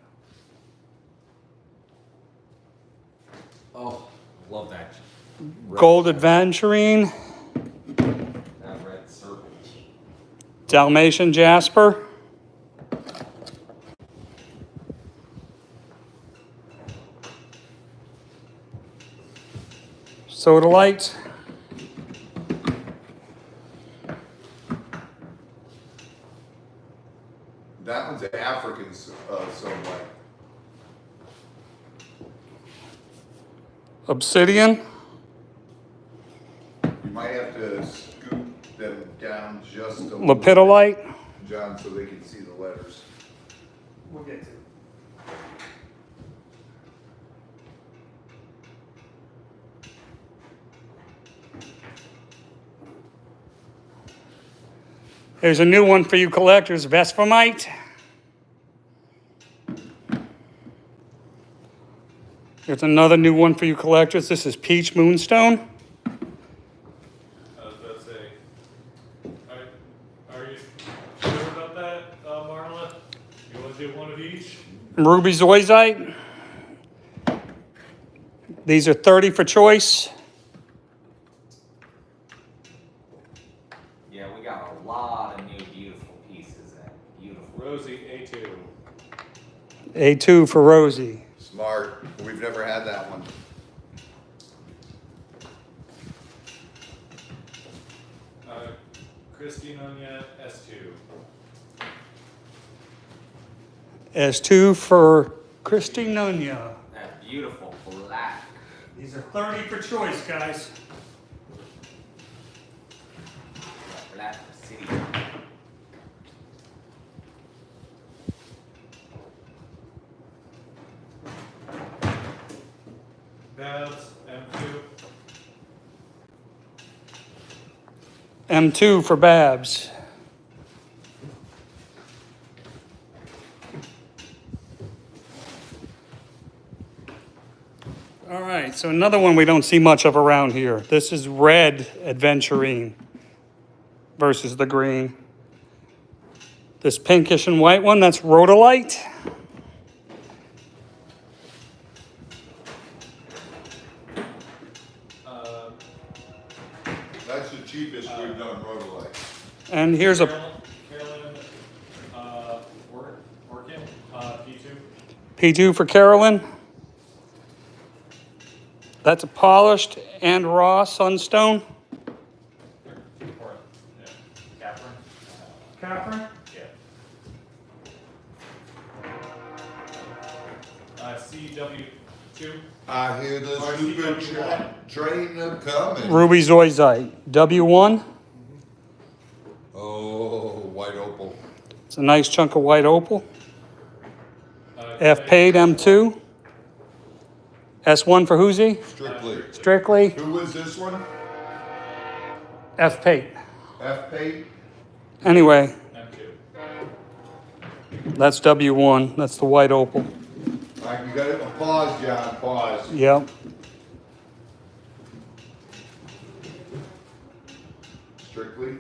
Oh, love that. Gold Adventurine. That red circle. Dalmatian Jasper. Sodalite. That one's an African sunlight. Obsidian. You might have to scoop them down just a little bit, Lepidolite. John, so they can see the letters. We'll get to it. There's a new one for you collectors, Vespermite. There's another new one for you collectors. This is Peach Moonstone. I was about to say, are you sure about that, Marla? You want to do one of each? Ruby Zoisite. These are 30 for choice. Yeah, we got a lot of new beautiful pieces and beautiful. Rosie, A2. A2 for Rosie. Smart. We've never had that one. Christine Onya, S2. S2 for Christy Nunya. That beautiful black. These are 30 for choice, guys. Black city. Babs, M2. M2 for Babs. All right, so another one we don't see much of around here. This is red Adventurine versus the green. This pinkish and white one, that's Rhodolite. That's the cheapest we've done rhodolite. And here's a Carolyn, Orkin, P2. P2 for Carolyn. That's a polished and raw sunstone. Or, yeah, Catherine. Catherine? Yeah. CW2. I hear the super train a coming. Ruby Zoisite. W1. Oh, white opal. It's a nice chunk of white opal. F paid M2. S1 for Hoosie. Strictly. Strictly. Who was this one? F paid. F paid? M2. Anyway, that's W1. That's the white opal. All right, you got it. Pause, John. Pause. Yep. Strictly.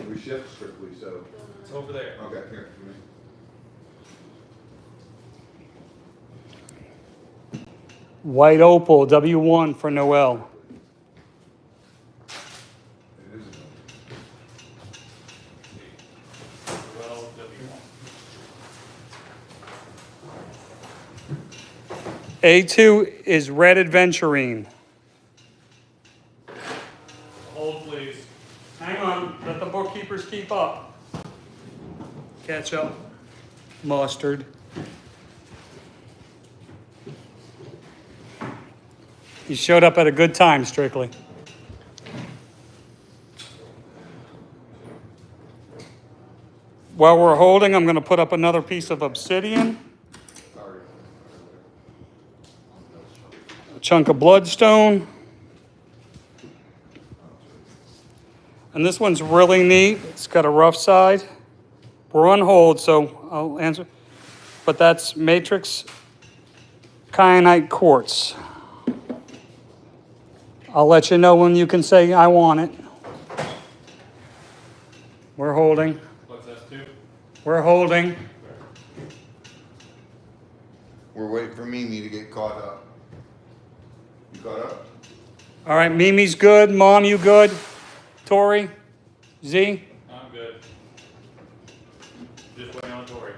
We ship strictly, so. It's over there. Okay, here. Give me. White opal. W1 for Noel. It is. Well, W1. A2 is red Adventurine. Hold, please. Hang on. Let the bookkeepers keep up. Catch up. Mustard. You showed up at a good time, Strictly. While we're holding, I'm going to put up another piece of obsidian, Sorry. a chunk of bloodstone. And this one's really neat. It's got a rough side. We're on hold, so I'll answer. But that's matrix kyanite quartz. I'll let you know when you can say, I want it. We're holding. What's S2? We're holding. We're waiting for Mimi to get caught up. You caught up? All right, Mimi's good. Mom, you good? Tori? Z? I'm good. Just waiting on Tori.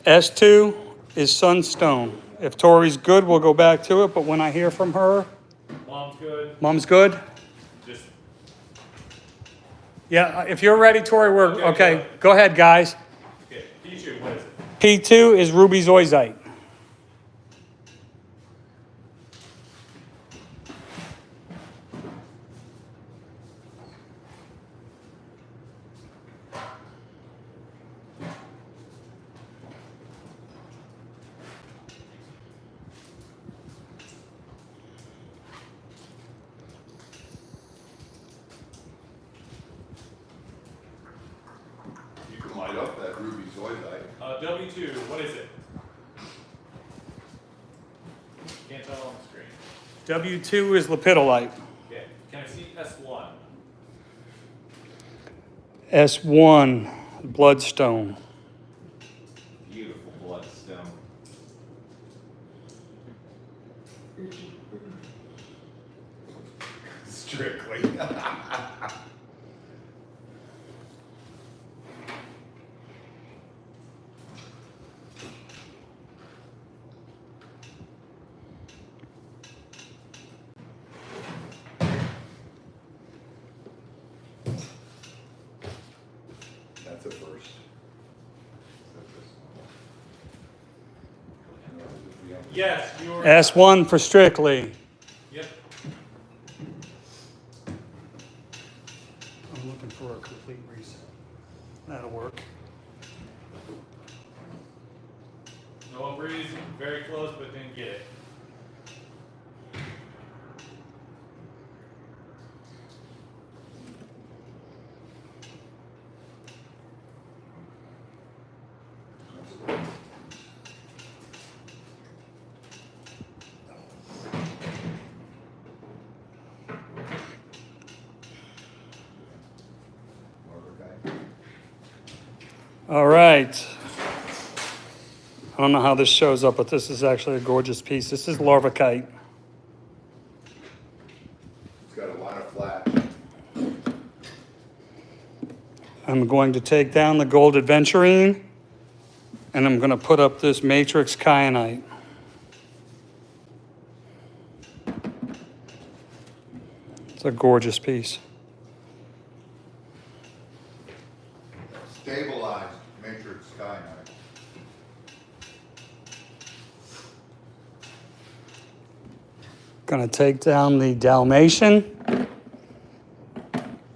S2 is sunstone. If Tori's good, we'll go back to it. But when I hear from her, Mom's good. Mom's good? Just Yeah, if you're ready, Tori, we're, Okay, okay, go ahead, guys. Okay, P2, what is it? P2 is ruby zoisite. You can light up that ruby zoidite. W2, what is it? Can't tell on the screen. W2 is lepidolite. Okay, can I see S1? S1, bloodstone. Beautiful bloodstone. Strictly. That's a first. Yes, you're. S1 for strictly. Yep. I'm looking for a complete reset. That'll work. No breeze, very close, but didn't get it. All right. I don't know how this shows up, but this is actually a gorgeous piece. This is larvacite. It's got a lot of flash. I'm going to take down the gold adventurine, and I'm going to put up this matrix kyanite. It's a gorgeous piece. Stabilized matrix kyanite. Going to take down the Dalmatian.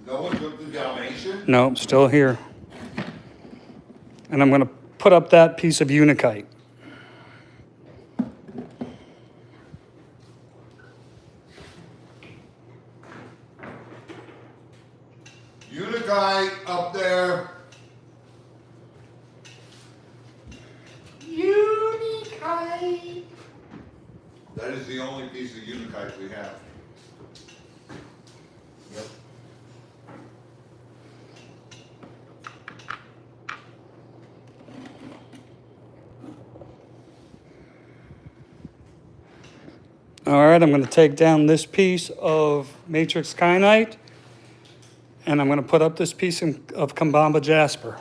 No one took the Dalmatian? Nope, still here. And I'm going to put up that piece of unikite. Unikite up there. Unikite. That is the only piece of unikite we have. Yep. All right, I'm going to take down this piece of matrix kyanite, and I'm going to put up this piece of Kambamba jasper.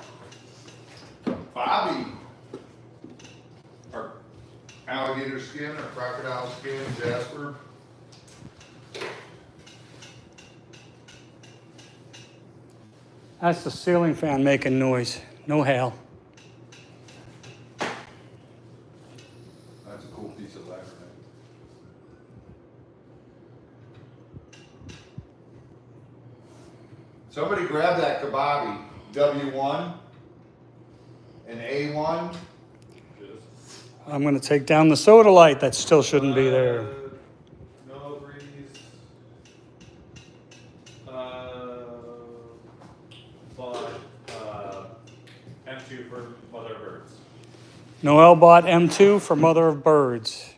Bobby. Or alligator skin or crocodile skin, Jasper. That's the ceiling fan making noise. No hail. That's a cool piece of labradorite. Somebody grab that kababi. W1 and A1. I'm going to take down the sodalite that still shouldn't be there. No breeze. But M2 for mother of birds. Noel bought M2 for mother of birds.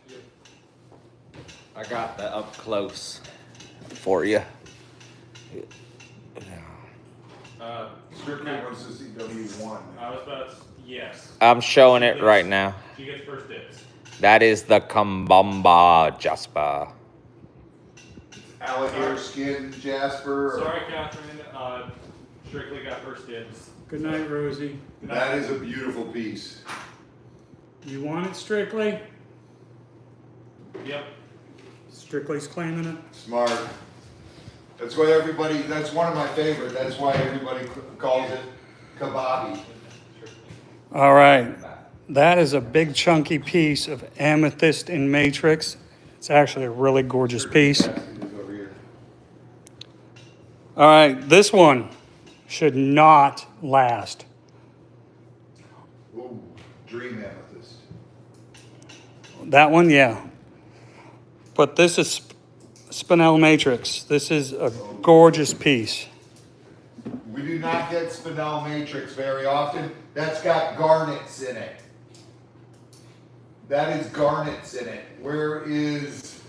I got that up close for you. Strictly wants to see W1. I was about to, yes. I'm showing it right now. She gets first dibs. That is the Kambamba Jasper. Alligator skin, Jasper. or- Sorry, Catherine. Strictly got first dibs. Good night, Rosie. That is a beautiful piece. You want it, Strictly? Yep. Strictly's claiming it. Smart. That's why everybody, that's one of my favorite. That's why everybody calls it kababi. All right. That is a big chunky piece of amethyst in matrix. It's actually a really gorgeous piece. Over here. All right, this one should not last. Ooh, dream amethyst. That one, yeah. But this is spinel matrix. This is a gorgeous piece. We do not get spinel matrix very often. That's got garnets in it. That is garnets in it. Where is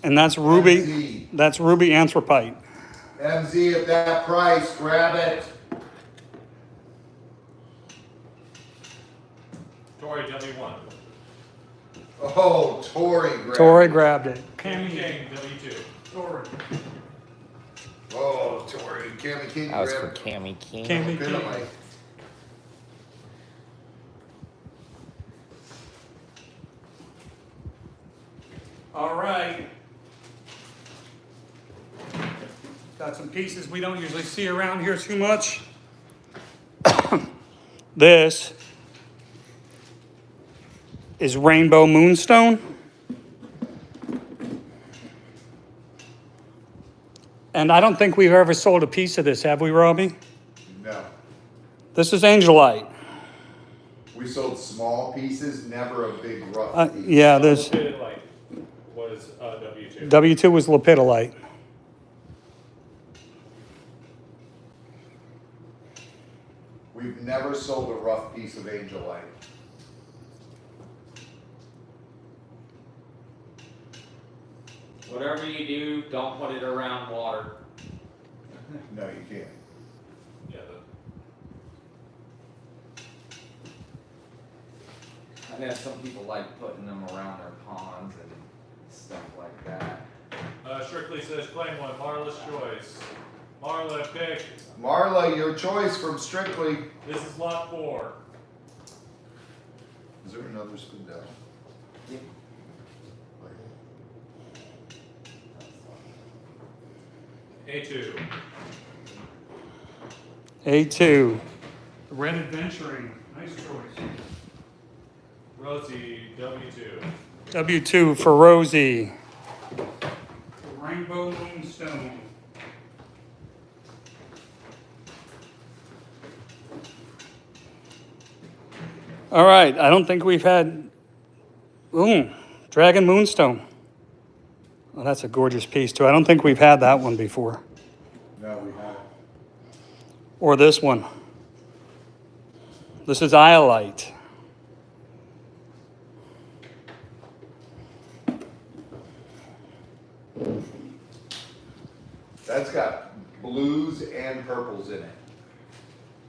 And that's ruby. MZ? That's ruby anthropite. MZ at that price, grab it. Tori, W1. Oh, Tori grabbed it. Tori grabbed it. Cammy King, W2. Tori. Oh, Tori. Cammy King That was for grabbed it. Cammy King. Cammy Bit King. of like- All right. Got some pieces we don't usually see around here too much. This is rainbow moonstone. And I don't think we've ever sold a piece of this, have we, Robbie? No. This is angelite. We sold small pieces, never a big rough piece. Yeah, this Like, was W2. W2 was lepidolite. We've never sold a rough piece of angelite. Whatever you do, don't put it around water. No, you can't. Yeah, I know some people like putting them around their ponds and stuff like that. Strictly says claim one, Marla's choice. Marla, pick. Marla, your choice from Strictly. This is lot 4. Is there another spindle? A2. A2. Red adventuring. Nice choice. Rosie, W2. W2 for Rosie. Rainbow moonstone. All right, I don't think we've had, Dragon Moonstone. Oh, that's a gorgeous piece too. I don't think we've had that one before. No, we haven't. Or this one. This is Iolite. That's got blues and purples in it.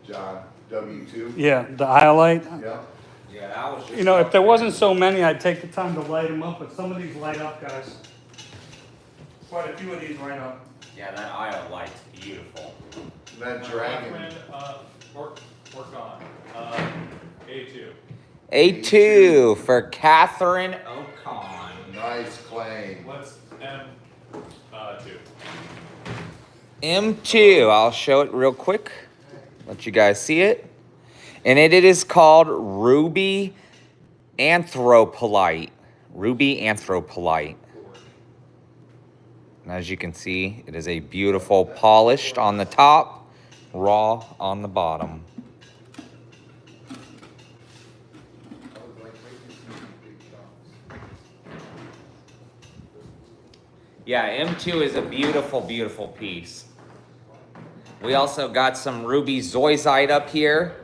John, W2. Yeah, the Iolite. Yeah. Yeah, that was just. You know, if there wasn't so many, I'd take the time to light them up, but some of these light up, guys. Quite a few of these light up. Yeah, that iodite's beautiful. That dragon. Work on. A2. A2 for Catherine Ocon. Nice claim. What's M2? M2, I'll show it real quick. Let you guys see it. And it is called Ruby Anthropolite. Ruby Anthropolite. And as you can see, it is a beautiful polished on the top, raw on the bottom. Yeah, M2 is a beautiful, beautiful piece. We also got some ruby zoisite up here.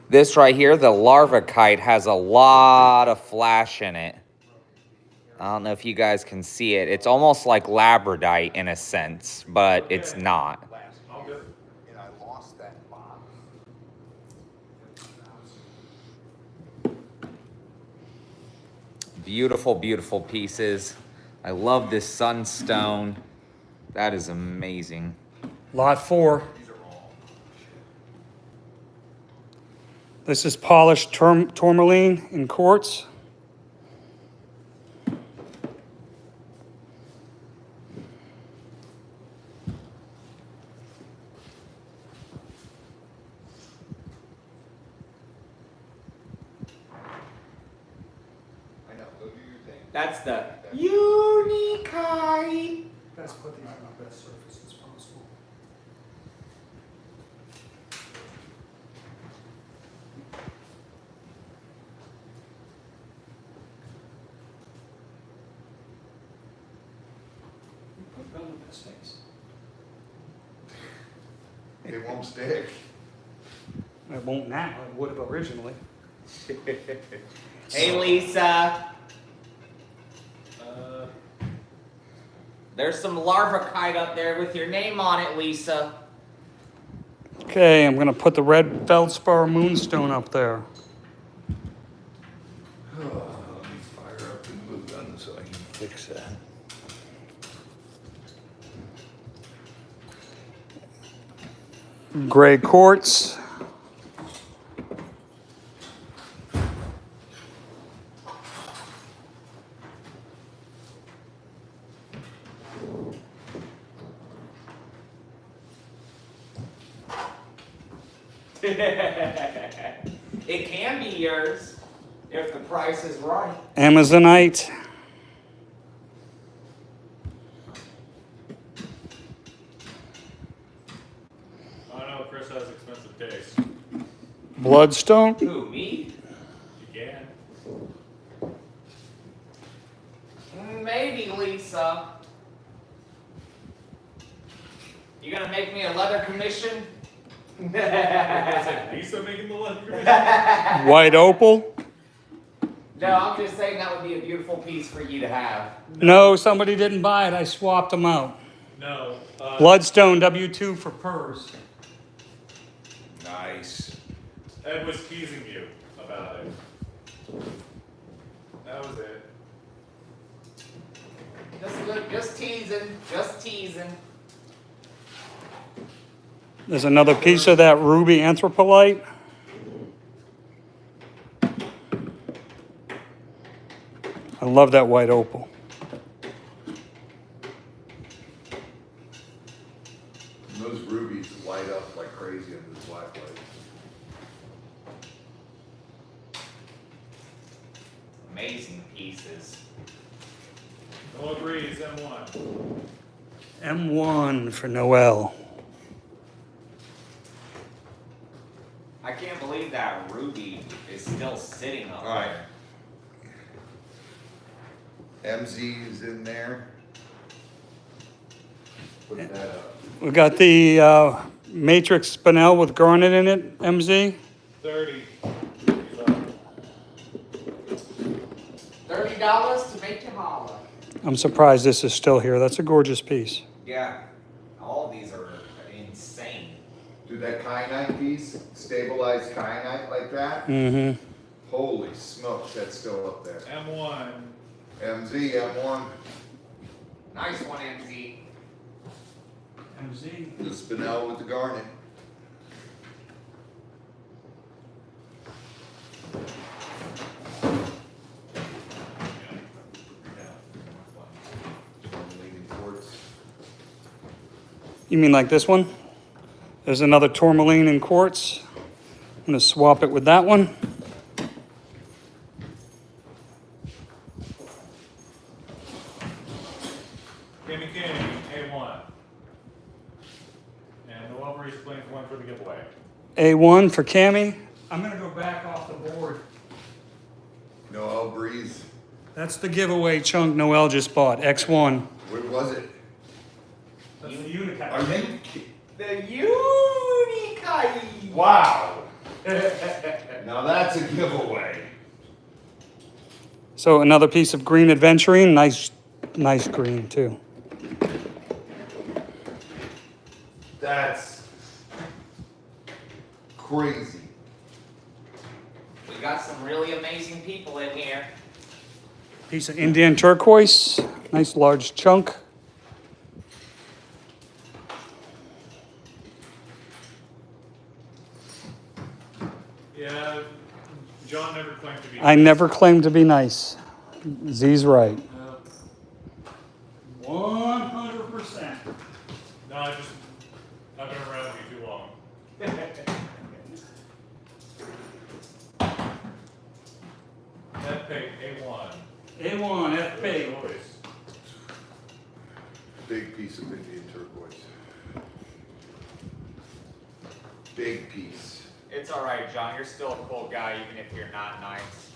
This right here, the larvacite, has a lot of flash in it. I don't know if you guys can see it. It's almost like labradite in a sense, but it's not. All good. And I lost that box. Beautiful, beautiful pieces. I love this sunstone. That is amazing. Lot 4. This is polished tourmaline in quartz. That's the Unikite. Let's put these on the best surface as possible. Put it on the best face. It won't stick. It won't now, it would have originally. Hey, Lisa. There's some larvacite up there with your name on it, Lisa. Okay, I'm gonna put the red feldspar moonstone up there. Let me fire up the glue gun so I can fix that. Gray quartz. It can be yours if the price is right. Amazonite. I know Chris has expensive taste. Bloodstone. Who, me? You can. Maybe, Lisa. You gonna make me a leather commission? Is it Lisa making the leather commission? White opal. No, I'm just saying that would be a beautiful piece for you to have. No, somebody didn't buy it. I swapped them out. No. Bloodstone W2 for purrs. Nice. Ed was teasing you about it. That was it. Just teasing, just teasing. There's another piece of that ruby anthropolite. I love that white opal. And those rubies light up like crazy under this black light. Amazing pieces. No agrees, M1. M1 for Noel. I can't believe that ruby is still sitting up All right. there. MZ is in there. Put that up. We got the matrix spinel with garnet in it, MZ. 30. $30 to make you holler. I'm surprised this is still here. That's a gorgeous piece. Yeah, all of these are insane. Do that kyanite piece, stabilized kyanite like that. Mm-hmm. Holy smokes, that's still up there. M1. MZ, M1, Nice one, MZ. MZ. the spinel with the garnet. Tourmaline quartz. You mean like this one? There's another tourmaline in quartz. I'm gonna swap it with that one. Gimme Candy, A1. And Noel Breeze playing one for the giveaway. A1 for Cami. I'm gonna go back off the board. Noel Breeze. That's the giveaway chunk Noel just bought, X1. What was it? That's the Unicap. Are you kidding? The Unikite. Wow. Now that's a giveaway. So another piece of green adventurine, nice green too. That's crazy. We got some really amazing people in here. Piece of Indian turquoise, nice large chunk. Yeah, John never claimed to be. I never claimed to be nice. Z's right. 100%. No, I've been around you too long. That paid A1. A1, big. choice. Big piece of Indian turquoise. Big piece. It's all right, John. You're still a cool guy, even if you're not nice.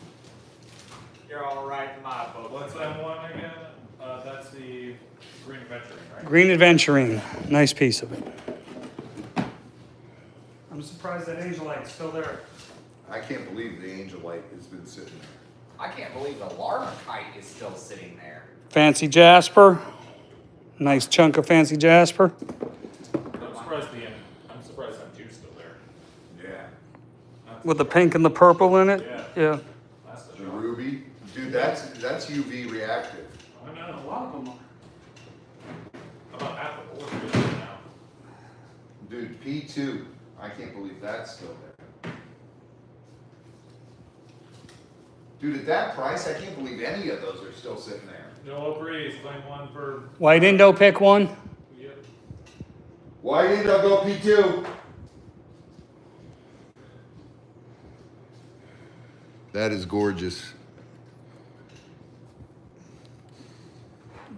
You're all right in my book. What's that one again? That's the green adventuring, right? Green Adventuring, nice piece of it. I'm surprised that Angelite's still there. I can't believe the angel light has been sitting there. I can't believe the llama kite is still sitting there. Fancy Jasper, nice chunk of fancy Jasper. I'm surprised M2's still there. Yeah. With the pink and the purple in it? Yeah. That's the The shot. ruby, dude, that's UV reactive. I know. A lot of them are. About half the board is now. Dude, P2, I can't believe that's still there. Dude, at that price, I can't believe any of those are still sitting there. No breeze, claim one for, White Indo, pick one. yep. Why did I go P2? That is gorgeous.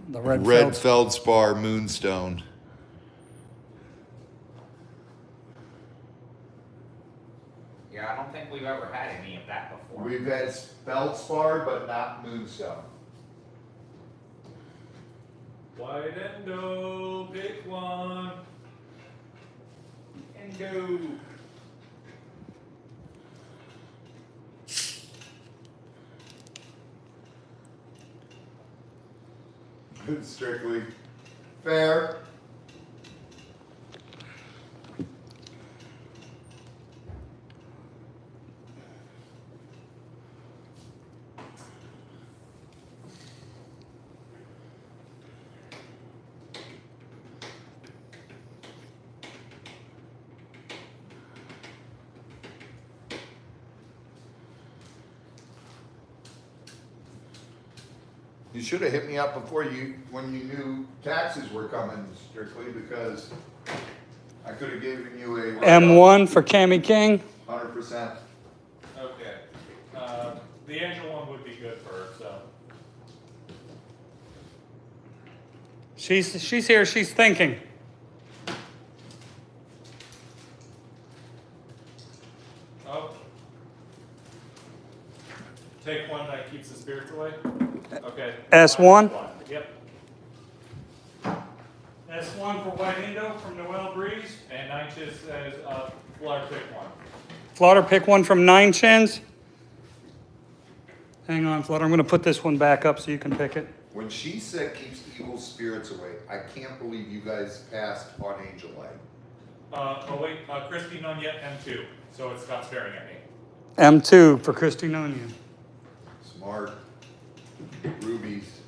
The Red red, feldspar moonstone. Yeah, I don't think we've ever had any of that before. We've had feldspar, but not moonstone. White endo, pick one. Endo. Strictly fair. You should have hit me up when you knew taxes were coming, Strictly, because I could have given you a M1 for Cammy King. 100%. Okay. The angel one would be good for her, so. She's here, she's thinking. Oh. Take one that keeps the spirits away? Okay. S1? Yep. S1 for White Indo from Noel Breeze. And 9 says, flutter pick one. Flutter, pick one from 9 Chins. Hang on, Flutter, I'm gonna put this one back up so you can pick it. When she said keeps evil spirits away, I can't believe you guys passed on Angel Light. Christy none yet, M2, so it's not staring at me. M2 for Christine Onion. Smart. Rubies.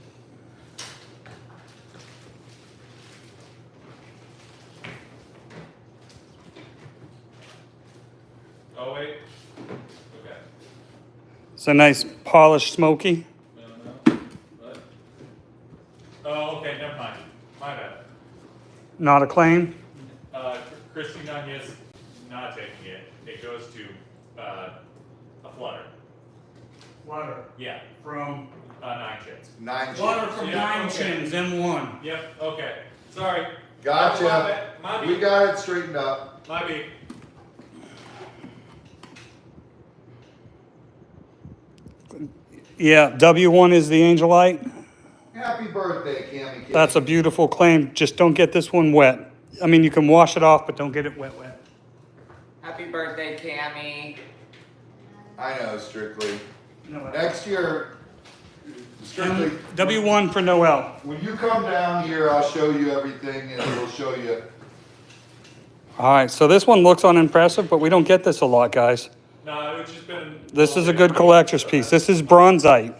Oh, wait. Okay. It's a nice polished smoky. What? Oh, okay, never mind. My bad. Not a claim. Christy Nunez not taking it. It goes to a flutter. Flutter Yeah, from 9 chins. 9 Flutter chins. from Yeah, 9 okay. Chins, M1. Yep, okay. Sorry. Gotcha. My We beat. got it straightened up. My beat. Yeah, W1 is the Angelite. Happy birthday, Cammy Kid. That's a beautiful claim. Just don't get this one wet. I mean, you can wash it off, but don't get it wet. Happy birthday, Cammy. I know, Strictly. No, Next year, Strictly. W1 for Noel. When you come down here, I'll show you everything, and we'll show you. All right, so this one looks unimpressive, but we don't get this a lot, guys. No, it's just been. This is a good collector's piece. This is bronzite.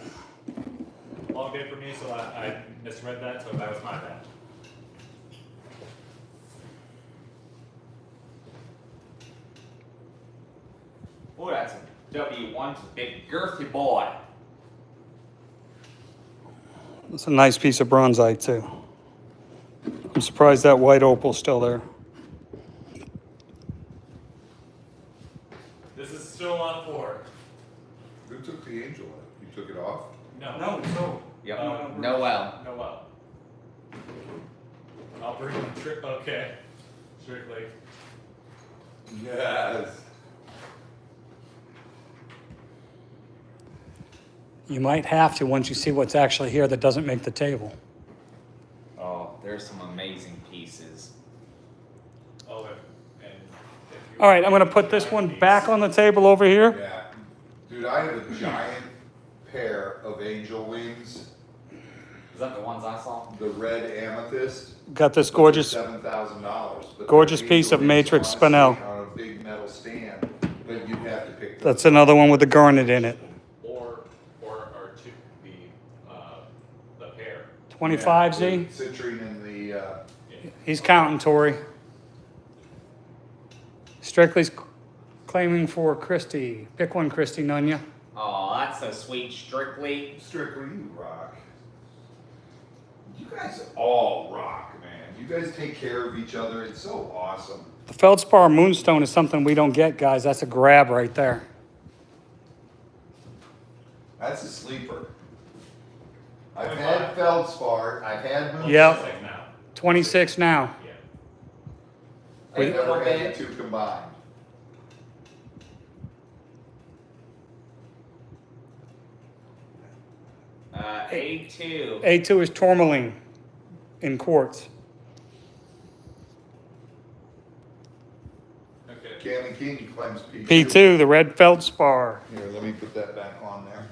Long day for me, so I misread that, so that was my bad. Boy, that's a W1's a big girthy boy. It's a nice piece of bronzite, too. I'm surprised that white opal's still there. This is still on 4. Who took the Angel Light? You took it off? No. No, so. Yep. Noel. Noel. I'll bring him okay. Strictly. Yes. You might have to once you see what's actually here that doesn't make the table. Oh, there's some amazing pieces. Oh, and if you All right, I'm gonna put this one back on the table over here. Yeah. Dude, I have a giant pair of angel wings, Is that the ones I saw? the red amethyst. Got this gorgeous, $7,000. gorgeous piece of matrix spinel. On a big metal stand, but you'd have to pick. That's another one with the garnet in it. or two, the pair. 25Z. Citrine and the, He's counting, Tori. Strictly's claiming for Christy. Pick one, Christy Nunya. Oh, that's so sweet. Strictly. Strictly, you rock. You guys all rock, man. You guys take care of each other. It's so awesome. The feldspar moonstone is something we don't get, guys. That's a grab right there. That's a sleeper. I've had feldspar. I've had moonstone. Yep. Like now. 26 now. Yeah. I've A little never had bit. the two combined. A2. A2 is tourmaline in quartz. Okay. Cammy King claims P2. P2, the red feldspar. Here, let me put that back on there.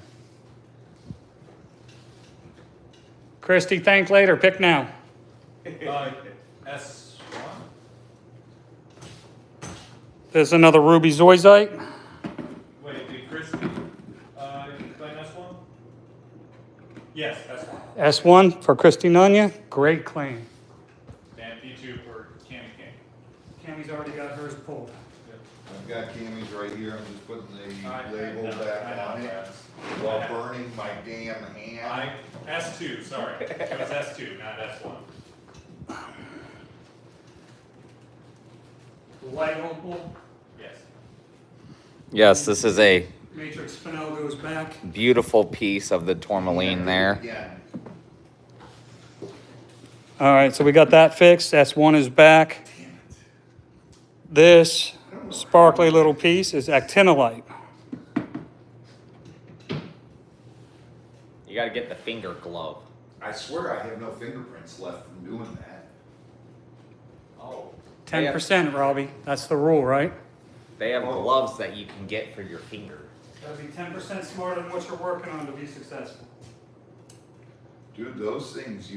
Christy, thank later. Pick now. S1? There's another ruby zoisite. Wait, did Christy, claim S1? Yes, S1. S1 for Christy Nunya. Great claim. And P2 for Cammy King. Cammy's already got hers pulled. I've got Cammy's right here. I'm just putting the I label know, back I know, on it Brad. while burning my damn hand. S2, sorry. It was S2, not S1. Light opal. Yes. Yes, this is a Matrix spinel goes back. beautiful piece of the tourmaline there. Again. All right, so we got that fixed. S1 is back. This sparkly little piece is actinolite. You gotta get the finger glove. I swear I have no fingerprints left from doing that. Oh. 10%, Robbie. That's the rule, right? They have gloves that you can get for your finger. Gotta be 10% smarter than what you're working on to be successful. Dude, those things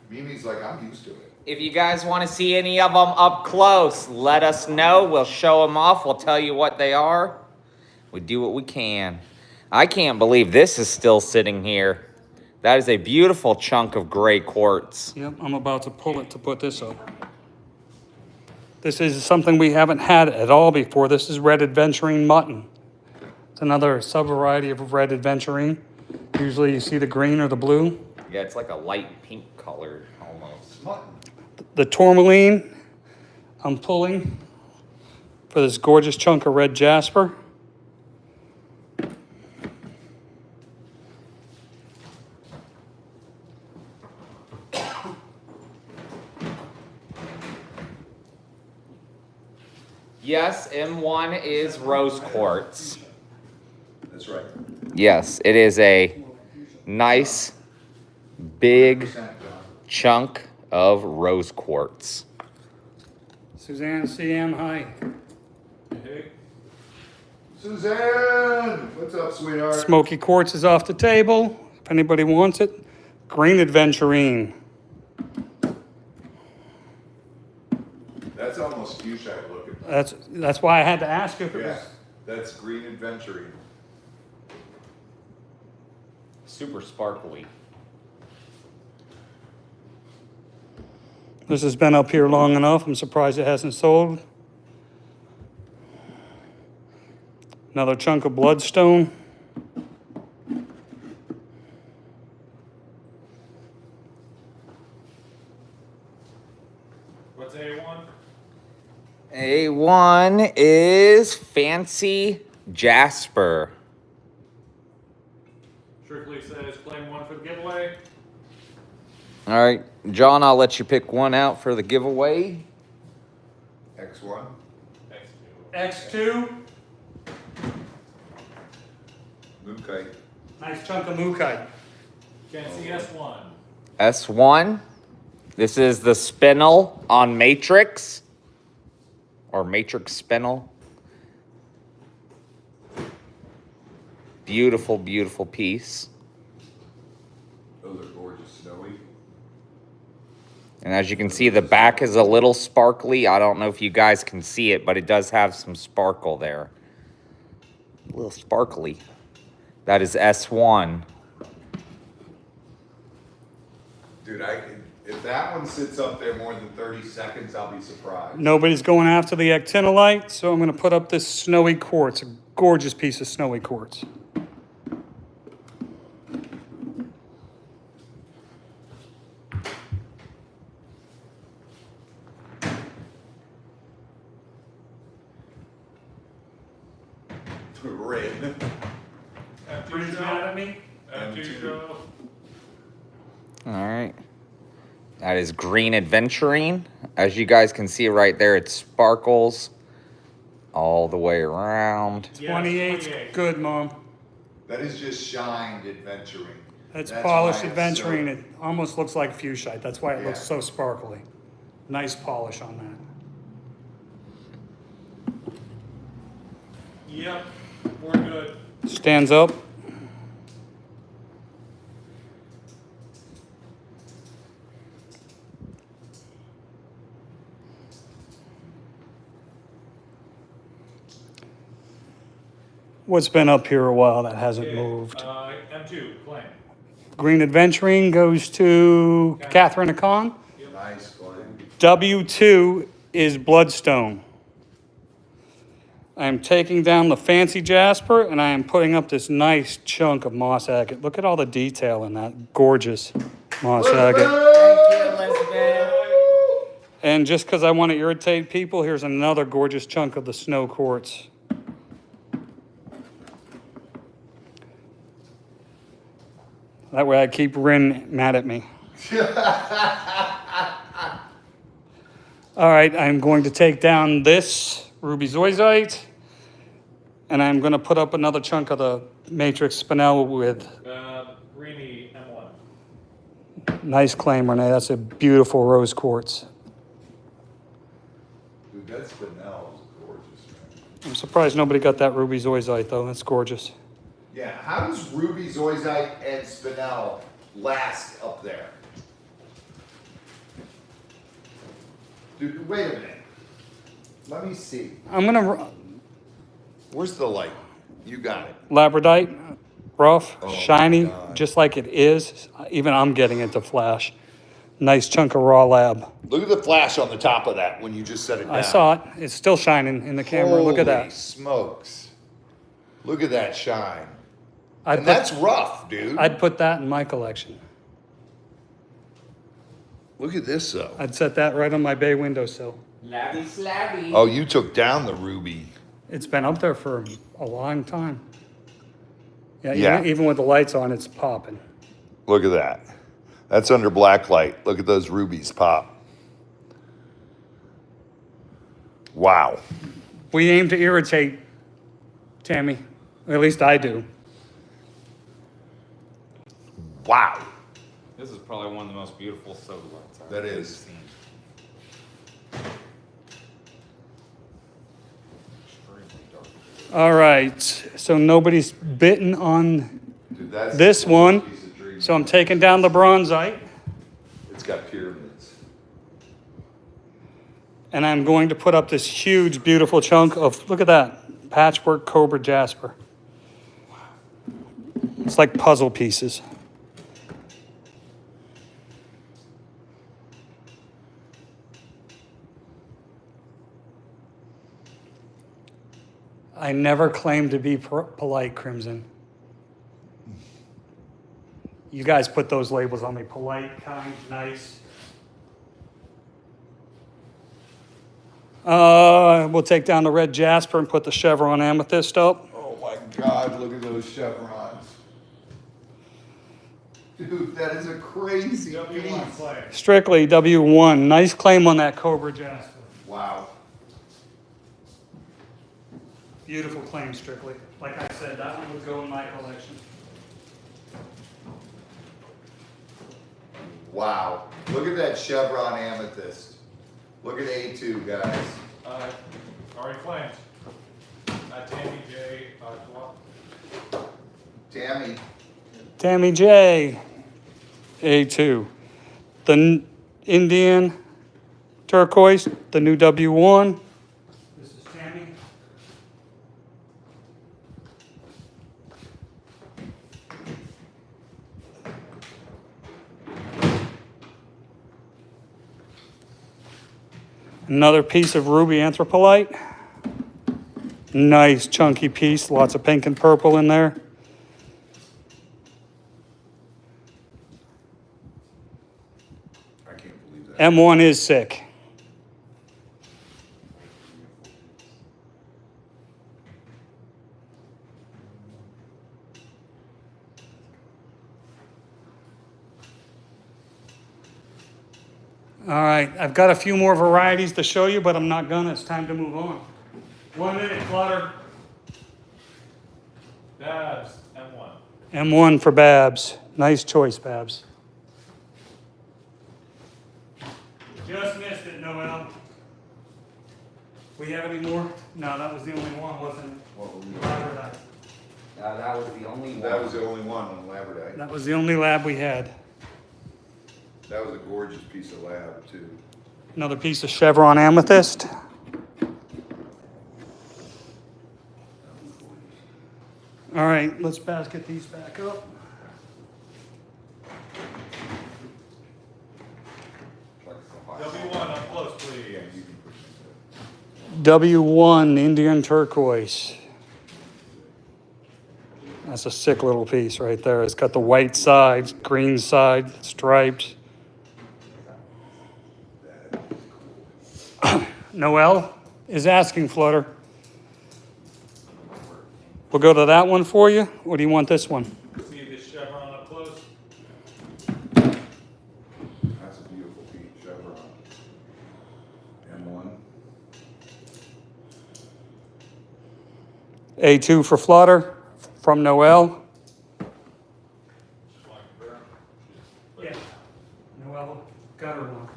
Mimi's like, I'm used to it. If you guys want to see any of them up close, let us know. We'll show them off. We'll tell you what they are. We do what we can. I can't believe this is still sitting here. That is a beautiful chunk of gray quartz. Yep, I'm about to pull it to put this up. This is something we haven't had at all before. This is red adventurine mutton. It's another sub-variety of red adventurine. Usually you see the green or the blue. Yeah, it's like a light pink color almost. Mutton. The tourmaline I'm pulling for this gorgeous chunk of red jasper. Yes, M1 is rose quartz. That's right. Yes, it is a nice, big 100% John. chunk of rose quartz. Suzanne CM, hi. Hey. Suzanne! What's up, sweetheart? Smoky quartz is off the table, if anybody wants it. Green adventurine. That's almost fuchsia looking. That's why I had to ask you if it Yeah, was. that's green adventurine. Super sparkly. This has been up here long enough. I'm surprised it hasn't sold. Another chunk of bloodstone. What's A1? A1 is fancy jasper. Strictly says claim one for the giveaway. All right, John, I'll let you pick one out for the giveaway. X1. X2. X2, Mookai. nice chunk of Mukai. Can't see S1. S1. This is the spinel on Matrix. Or Matrix spinel. Beautiful, beautiful piece. Those are gorgeous, snowy. And as you can see, the back is a little sparkly. I don't know if you guys can see it, but it does have some sparkle there. A little sparkly. That is S1. Dude, if that one sits up there more than 30 seconds, I'll be surprised. Nobody's going after the actinolite, so I'm going to put up this snowy quartz, a gorgeous piece of snowy quartz. Red. Pretty mad at me? M2 show. All right. That is green adventuring. As you guys can see right there, it sparkles all the way around. Yes, 28, good, Mom. That is just shined adventuring. That's why polished it's adventuring. so- It almost looks like fuchsite. That's why it looks Yeah. so sparkly. Nice polish on that. Yep, we're good. Stands up. What's been up here a while that hasn't Okay, moved? M2, claim. Green Adventuring goes to Catherine Akon. Nice flame. W2 is Bloodstone. I am taking down the fancy jasper and I am putting up this nice chunk of moss agate. Look at all the detail in that gorgeous moss agate. Thank you, Elizabeth. And just because I want to irritate people, here's another gorgeous chunk of the snow quartz. That way I keep Rin mad at me. All right, I'm going to take down this ruby zoisite, and I'm going to put up another chunk of the matrix spinel with Greeny M1. nice claim, Renee. That's a beautiful rose quartz. Dude, that spinel is gorgeous, man. I'm surprised nobody got that ruby zoisite though. That's gorgeous. Yeah, how does ruby zoisite and spinel last up there? Dude, wait a minute. Let me see. I'm gonna Where's the light? You got it. labradite, rough, Oh, my shiny, God. just like it is. Even I'm getting it to flash. Nice chunk of raw lab. Look at the flash on the top of that when you just set it down. I saw it. It's still shining in the camera. Look at Holy that. smokes. Look at that shine. I'd And put, that's rough, dude. I'd put that in my collection. Look at this, though. I'd set that right on my bay windowsill. Labby slabby. Oh, you took down the ruby. It's been up there for a long time. Yeah, Yeah. Even with the lights on, it's popping. Look at that. That's under black light. Look at those rubies pop. Wow. We aim to irritate, Tammy. At least I do. Wow. This is probably one of the most beautiful soda lights I've That ever is. seen. Extremely dark. All right, so nobody's bitten on Dude, that's this a one. piece of dream. So I'm taking down the bronzite, It's got pyramids. and I'm going to put up this huge, beautiful chunk of, look at that, patchwork cobra jasper. It's like puzzle pieces. I never claimed to be polite, Crimson. You guys put those labels on me, polite, kind, nice. We'll take down the red jasper and put the chevron amethyst up. Oh my God, look at those chevrons. Dude, that is a crazy W1 piece. claim. Strictly W1. Nice claim on that Cobra Jasper. Wow. Beautiful claim, Strictly. Like I said, that one would go in my collection. Wow. Look at that chevron amethyst. Look at A2, guys. Already claimed. Tammy J. Tammy. Tammy J. A2. The Indian turquoise, the new W1. This is Tammy. Another piece of ruby anthropolite. Nice chunky piece, lots of pink and purple in there. I can't believe that. M1 is sick. All right, I've got a few more varieties to show you, but I'm not gonna. It's time to move on. 1 minute, Clutter. Dabs, M1. M1 for Babs. Nice choice, Babs. Just missed it, Noel. We have any more? No, that was the only one, wasn't it? What were we- Labradite. That was the only one. That was the only one on Labradite. That was the only lab we had. That was a gorgeous piece of lab, too. Another piece of chevron amethyst. All right, let's basket these back up. W1 up close, please. W1 Indian turquoise. That's a sick little piece right there. It's got the white sides, green side, striped. Noel is asking, Flutter. We'll go to that one for you, or do you want this one? See this chevron up close? That's a beautiful piece, chevron. M1. A2 for Flutter from Noel. Yeah, Noel Gutter one.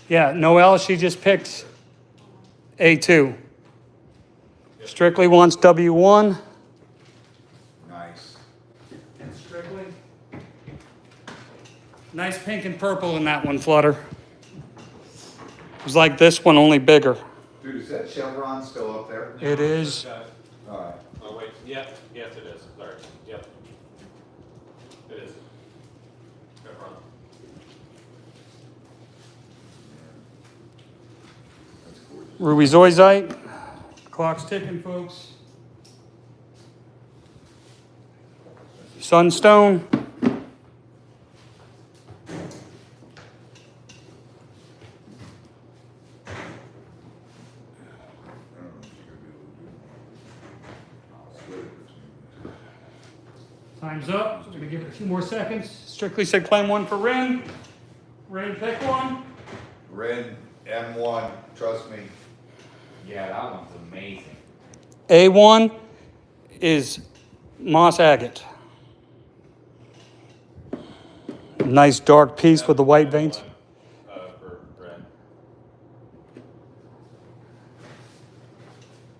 Yeah, Noel, she just picked A2. Strictly wants W1. Nice. And Strictly. Nice pink and purple in that one, Flutter. It was like this one, only bigger. Dude, is that chevron still up there? It is. All right. Oh, wait, yep, yes it is, sorry, yep. It is. Chevron. That's gorgeous. Ruby zoisite. Clock's ticking, folks. Sunstone. I don't know if you're gonna be able to do it. Split it between Time's up. We're gonna give it a few more seconds. Strictly said claim one for Ren. Ren, pick one. Red M1, trust me. Yeah, that one's amazing. A1 is moss agate. Nice dark piece with the white veins. For Red.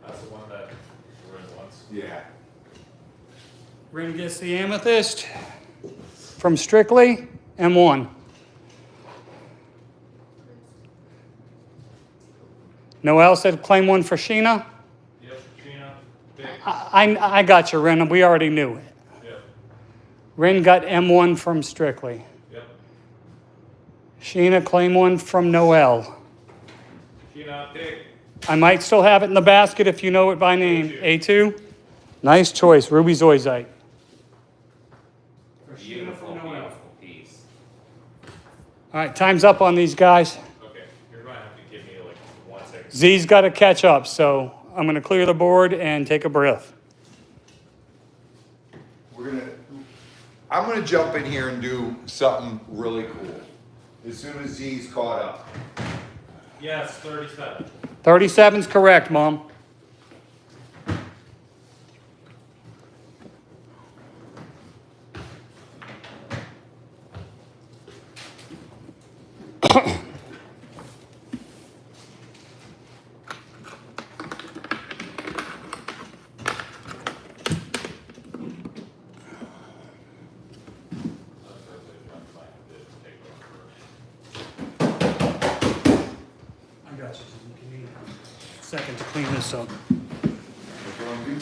That's the one that Red wants. Yeah. Ren gets the amethyst from Strictly, M1. Noel said claim one for Sheena. Yep, Gina, big, I got you, Ren. We already knew it. yep, Ren got M1 from Strictly. yep. Sheena, claim one from Noel. Gina, big. I might still have it in the basket if you know it by name. A2. Nice choice, Ruby zoisite. Beautiful, beautiful piece. All right, time's up on these guys. Okay, you're gonna have to give me like 1 second. Z's got to catch up, so I'm going to clear the board and take a breath. I'm gonna jump in here and do something really cool as soon as he's caught up. Yes, 37. 37's correct, Mom. I got you. Give me a second to clean this up. What's wrong with you?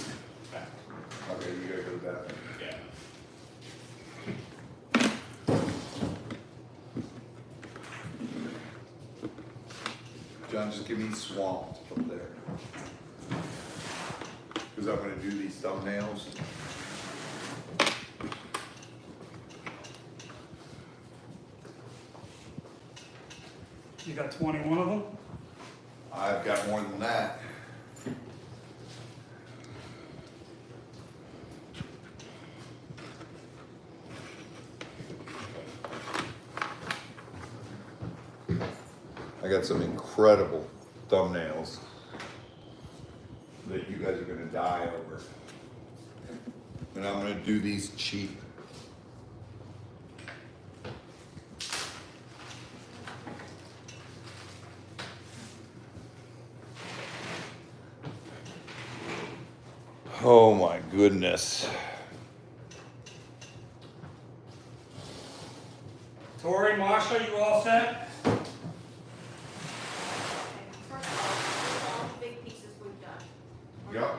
Okay, you gotta go to that. Yeah. John, just give me swamped up there. Cause I'm gonna do these thumbnails. You got 21 of them? I've got more than that. I got some incredible thumbnails that you guys are gonna die over. And I'm gonna do these cheap. Oh my goodness. Tori, Marsha, you all set? First of all the big pieces we've done. Yep.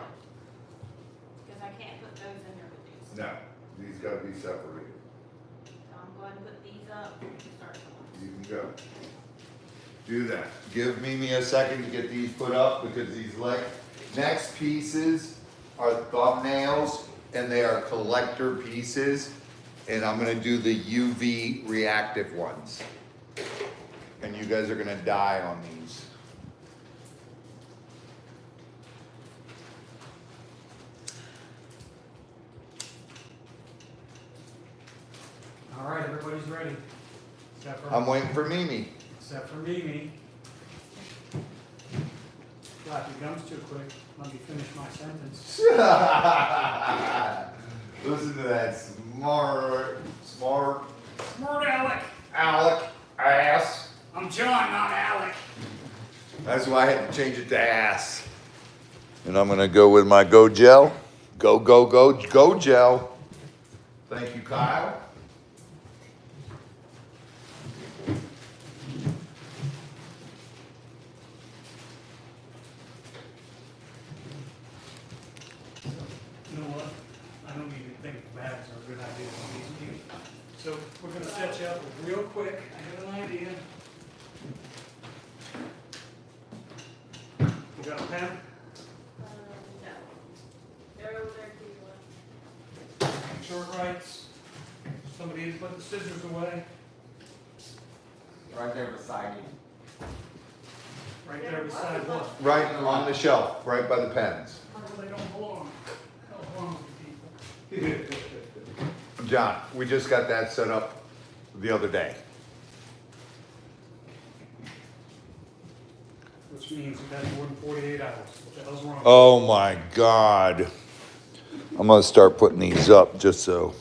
Because I can't put those in there with these. No, these gotta be separated. So I'm going to put these up and start going. You can go. Do that. Give Mimi a second to get these put up because these next pieces are thumbnails and they are collector pieces. And I'm gonna do the UV reactive ones. And you guys are gonna die on these. All right, everybody's ready. Except for, I'm waiting for Mimi. except for Mimi. Flap your gums too quick. Let me finish my sentence. Listen to that smart Smart Alec. Alec ass. I'm John, not Alec. That's why I had to change it to ass. And I'm gonna go with my Go Gel. Go Gel. Thank you, Kyle. You know what? I don't even think bags are a good idea on these people. So we're gonna set you up real quick. I got an idea. You got a pen? No. They're over there too. Short rights. Somebody needs to put the scissors away. Right there beside you. Right there beside what? Right on the shelf, right by the pens. Where they don't belong. Hell belongs to people. John, we just got that set up the other day. Which means you got more than 48 hours. What the hell's wrong? Oh my God. I'm gonna start putting these up just so.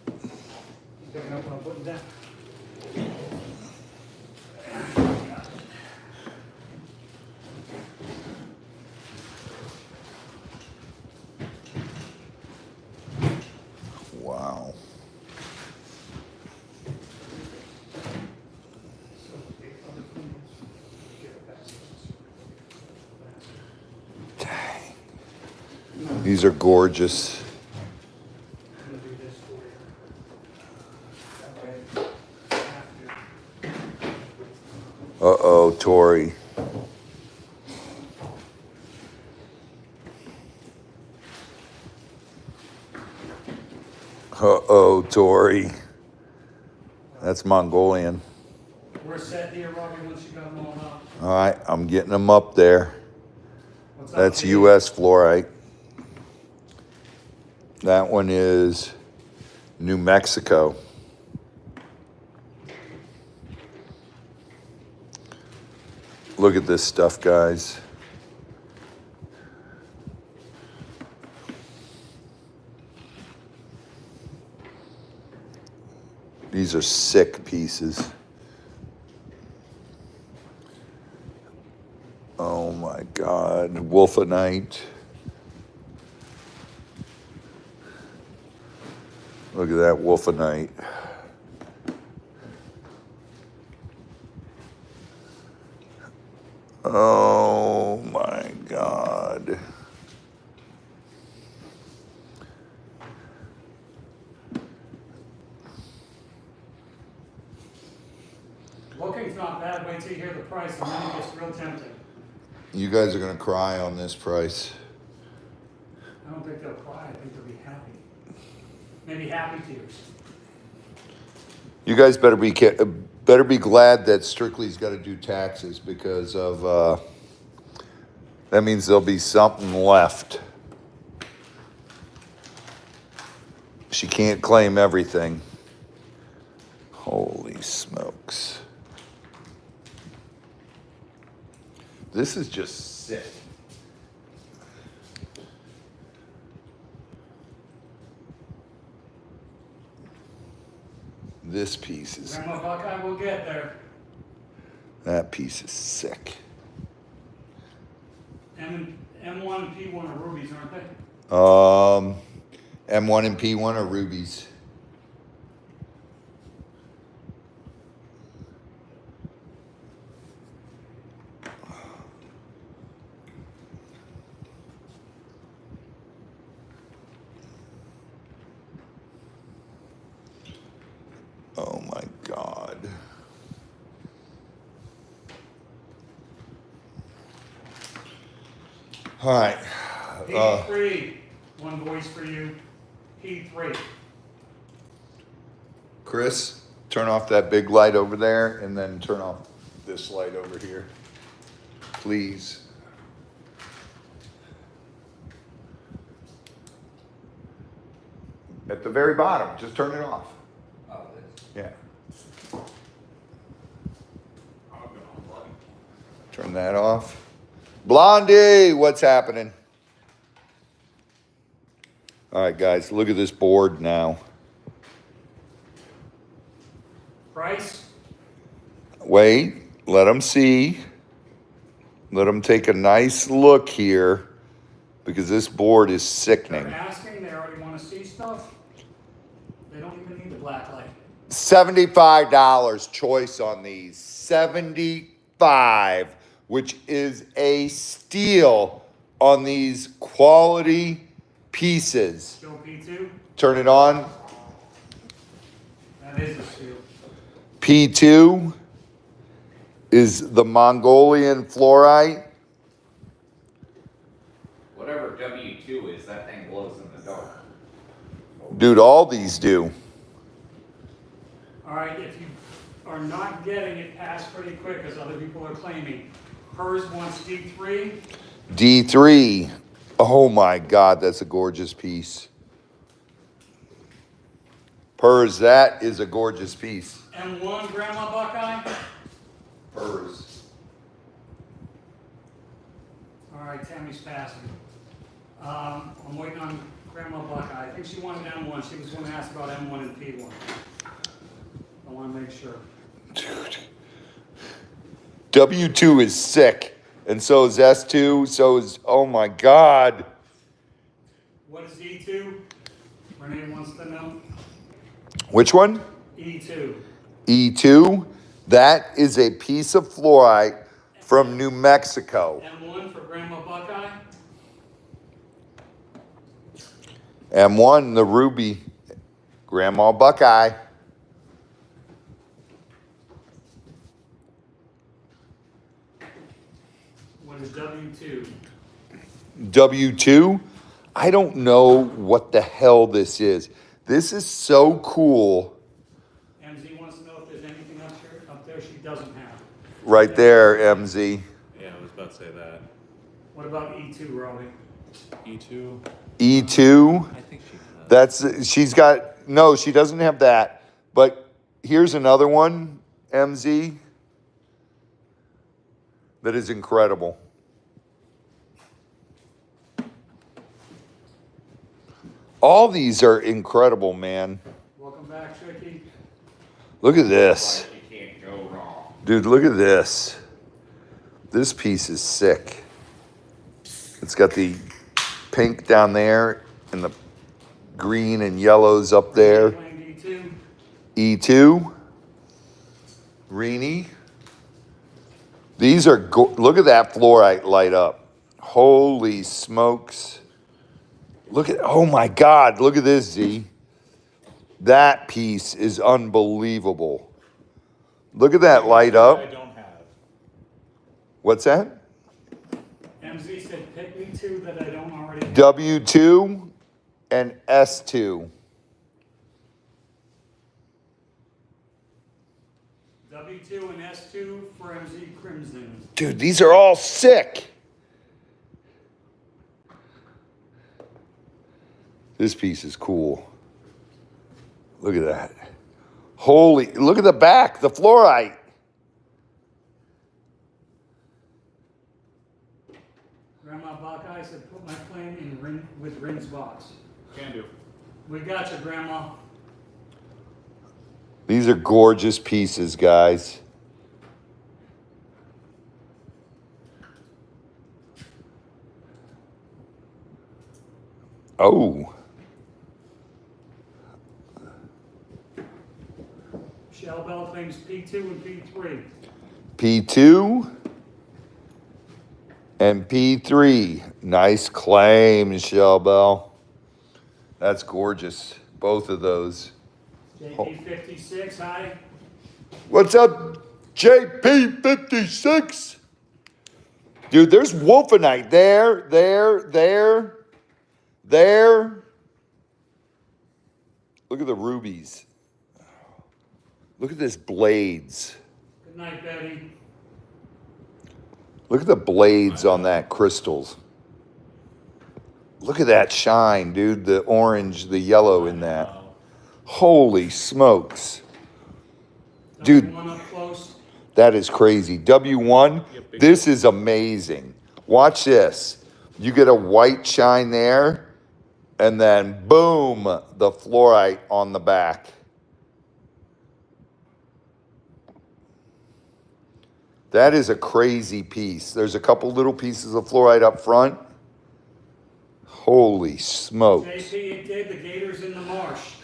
You picking up what I'm putting down? Wow. Dang. These are gorgeous. I'm gonna do this for you. That way, I have to. Uh-oh, Tori. Uh-oh, Tori. That's Mongolian. We're set here, Robbie, once you got them all up. All right, I'm getting them up there. What's up, That's Dave? U.S. fluorite. That one is New Mexico. Look at this stuff, guys. These are sick pieces. Oh my God, Wolfenite. Look at that Wolfenite. Oh my God. Looking's not bad, wait till you hear the price and then it gets real tempting. You guys are gonna cry on this price. I don't think they'll cry, I think they'll be happy. Maybe happy tears. You guys better be glad that Strictly's got to do taxes because of that means there'll be something left. She can't claim everything. Holy smokes. This is just sick. This piece is, Grandma Buckeye will get there. that piece is sick. M1 and P1 are rubies, aren't they? M1 and P1 are rubies. Oh my God. All right. P3, one voice for you. P3. Chris, turn off that big light over there and then turn off this light over here. Please. At the very bottom, just turn it off. Oh, this. Yeah. I'm gonna unplug. Turn that off. Blondie, what's happening? All right, guys, look at this board now. Price? Wait, let them see. Let them take a nice look here because this board is They're sickening. asking, they already want to see stuff. They don't even need the black light. $75 choice on these. 75, which is a steal on these quality pieces. Still P2? Turn it on. That is a steal. P2 is the Mongolian fluorite. Whatever W2 is, that thing glows in the dark. Dude, all these do. All right, if you are not getting it passed pretty quick, as other people are claiming, hers wants D3. D3. Oh my God, that's a gorgeous piece. Pers, that is a gorgeous piece. M1, Grandma Buckeye. Pers. All right, Tammy's passing. I'm waiting on Grandma Buckeye. I think she wanted M1. She was going to ask about M1 and P1. I want to make sure. Dude. W2 is sick. And so is S2. So is, oh my God. What is E2? Renee wants to know. Which one? E2. E2. That is a piece of fluorite from New Mexico. M1 for Grandma Buckeye. M1, the ruby. Grandma Buckeye. What is W2? W2. I don't know what the hell this is. This is so cool. MZ wants to know if there's anything up there she doesn't have. Right there, MZ. Yeah, I was about to say that. What about E2, Robbie? E2. E2. I think she She's got, no, she doesn't have that. But here's another one, MZ, that is incredible. All these are incredible, man. Welcome back, Tricky. Look at this. Like you can't go wrong. Dude, look at this. This piece is sick. It's got the pink down there and the green and yellows up there. Playing D2. E2. Reenie. These are, look at that fluorite light up. Holy smokes. Look at, oh my God, look at this, Z. That piece is unbelievable. Look at that light I up. don't have. What's that? MZ said pick me two that I don't already have. W2 and S2. W2 and S2 for MZ Crimson. Dude, these are all sick. This piece is cool. Look at that. Holy, look at the back, the fluorite. Grandma Buckeye said put my plane in with Rin's box. Can do. We got you, Grandma. These are gorgeous pieces, guys. Oh. Shell Bell claims P2 and P3. P2 and P3. Nice claim, Michelle Bell. That's gorgeous. Both of those. JP56, hi. What's up, JP56? Dude, there's wolfenite there. Look at the rubies. Look at this blades. Good night, Betty. Look at the blades on that crystals. Look at that shine, dude. The orange, the yellow in that. Holy smokes. Dude, One up close. that is crazy. W1, this is amazing. Watch this. You get a white shine there, and then boom, the fluorite on the back. That is a crazy piece. There's a couple little pieces of fluorite up front. Holy smokes. JP did the Gators in the marsh.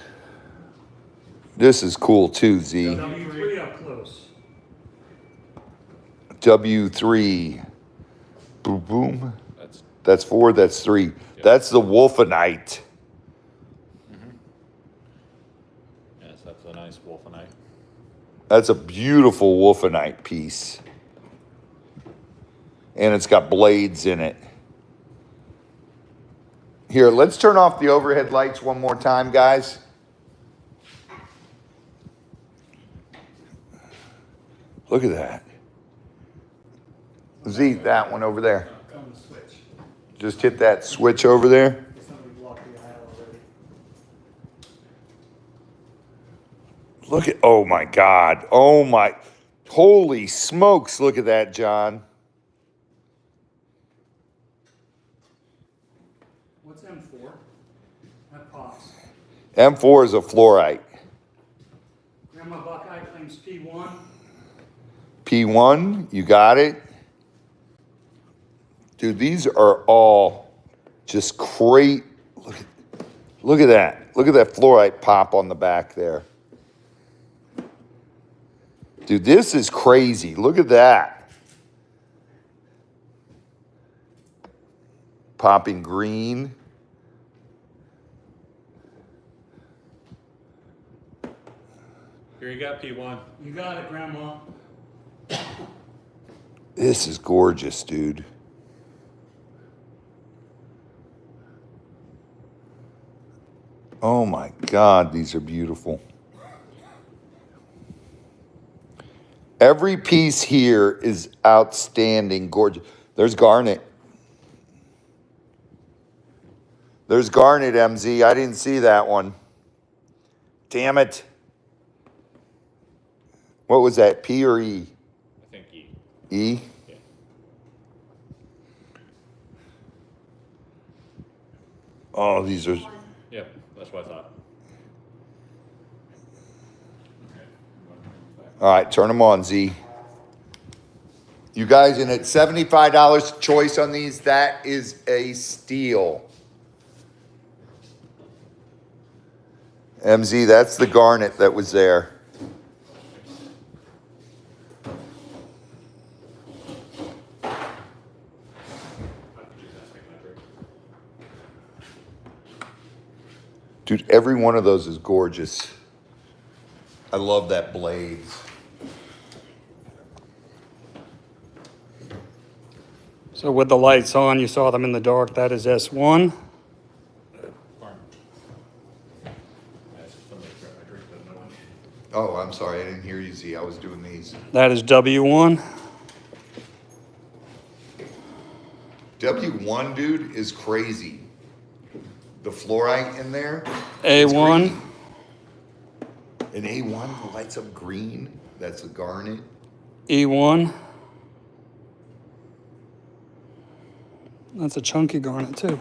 This is cool too, Z. W3 up close. W3. Boom, boom. That's 4, that's 3. That's the wolfenite. Yes, that's a nice wolfenite. That's a beautiful wolfenite piece. And it's got blades in it. Here, let's turn off the overhead lights one more time, guys. Look at that. Z, that one over there. Come the switch. Just hit that switch over there. Somebody blocked the aisle already. Look at, oh my God. Oh my, holy smokes. Look at that, John. What's M4? That pops. M4 is a fluorite. Grandma Buckeye claims P1. P1, you got it. Dude, these are all just great. Look at that. Look at that fluorite pop on the back there. Dude, this is crazy. Look at that. Popping green. Here you got P1. You got it, Grandma. This is gorgeous, dude. Oh my God, these are beautiful. Every piece here is outstanding, gorgeous. There's garnet. There's garnet, MZ. I didn't see that one. Damn it. What was that, P or E? I think E. E? Yeah. Oh, these are... Yep, that's what I thought. All right, turn them on, Z. You guys, and at $75 choice on these, that is a steal. MZ, that's the garnet that was there. Dude, every one of those is gorgeous. I love that blades. So with the lights on, you saw them in the dark. That is S1. Oh, I'm sorry, I didn't hear you, Z. I was doing these. That is W1. W1, dude, is crazy. The fluorite in there. A1. An A1 lights up green. That's a garnet. E1. That's a chunky garnet too.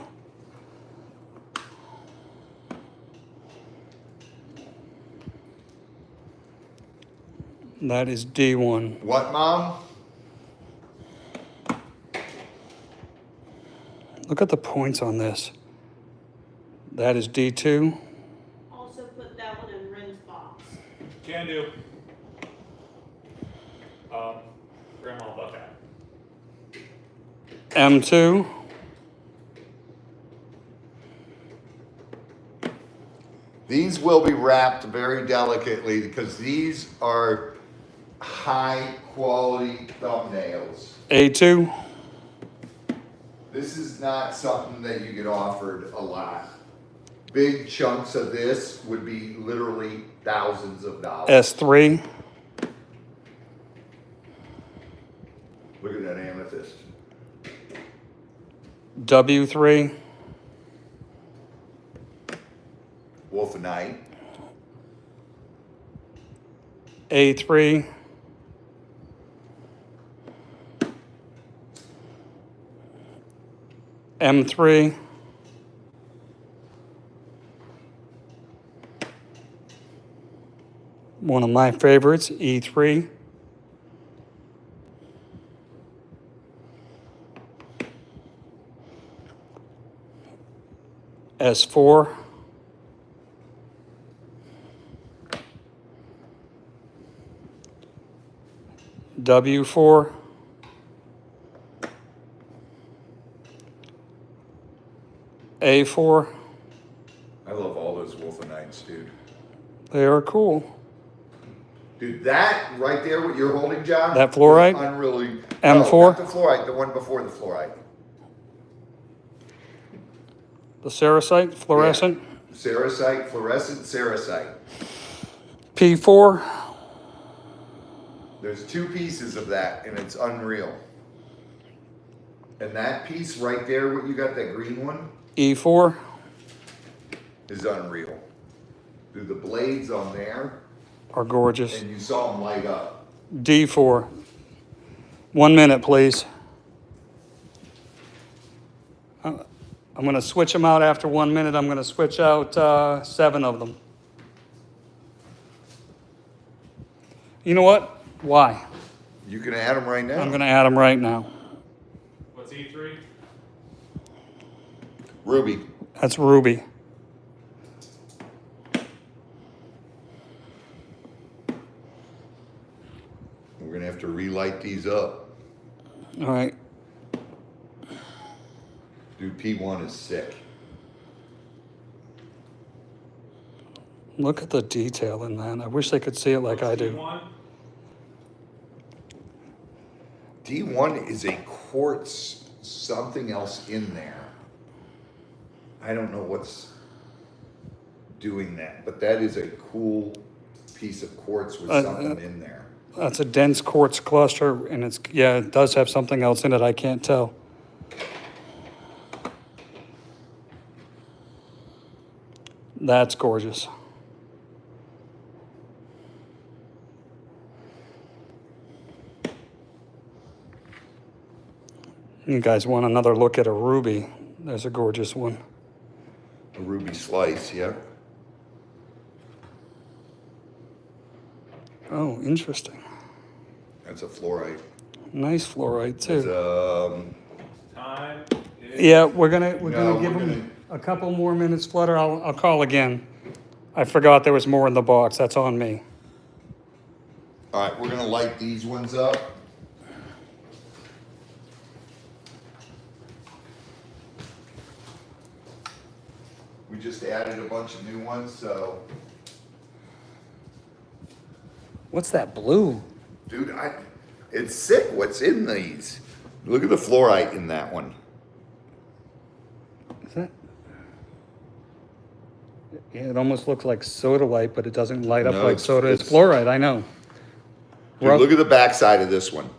That is D1. What, Mom? Look at the points on this. That is D2. Also put that one in Ren's box. Can do. Grandma will love that. M2. These will be wrapped very delicately because these are high quality thumbnails. A2. This is not something that you get offered a lot. Big chunks of this would be literally thousands of dollars. S3. Look at that amethyst. W3. Wolfenite. A3. M3. One of my favorites, E3. S4. W4. A4. I love all those Wolfenites, dude. They are cool. Dude, that right there, what you're holding, John? That fluorite? is unreally. M4? No, not the fluorite, the one before the fluorite. The cerussite, fluorescent. Yeah. Cerussite, fluorescent cerussite. P4. There's two pieces of that, and it's unreal. And that piece right there, what you got, that green one, E4. is unreal. Dude, the blades on there, Are gorgeous. and you saw them light up. D4. 1 minute, please. I'm going to switch them out after 1 minute. I'm going to switch out 7 of them. You know what? Why? You can add them right now. I'm going to add them right now. What's E3? Ruby. That's ruby. We're gonna have to relight these up. All right. Dude, P1 is sick. Look at the detail in that. I wish they could see it like I do. One. D1 is a quartz something else in there. I don't know what's doing that, but that is a cool piece of quartz with something in there. That's a dense quartz cluster, and it's, yeah, it does have something else in it. I can't tell. That's gorgeous. You guys want another look at a ruby? There's a gorgeous one. A ruby slice, yeah. Oh, interesting. That's a fluorite. Nice fluorite It's, too. Time is. Yeah, we're gonna No, give we're them a couple more minutes, Flutter. I'll call again. I forgot there was more in the box. That's on me. all right, we're gonna light these ones up. We just added a bunch of new ones, so, What's that blue? dude, it's sick what's in these. Look at the fluorite in that one. Is that? Yeah, it almost looks like soda light, but it doesn't light up No, like it's- soda. It's it's- fluoride, I know. Dude, look at the backside of this one.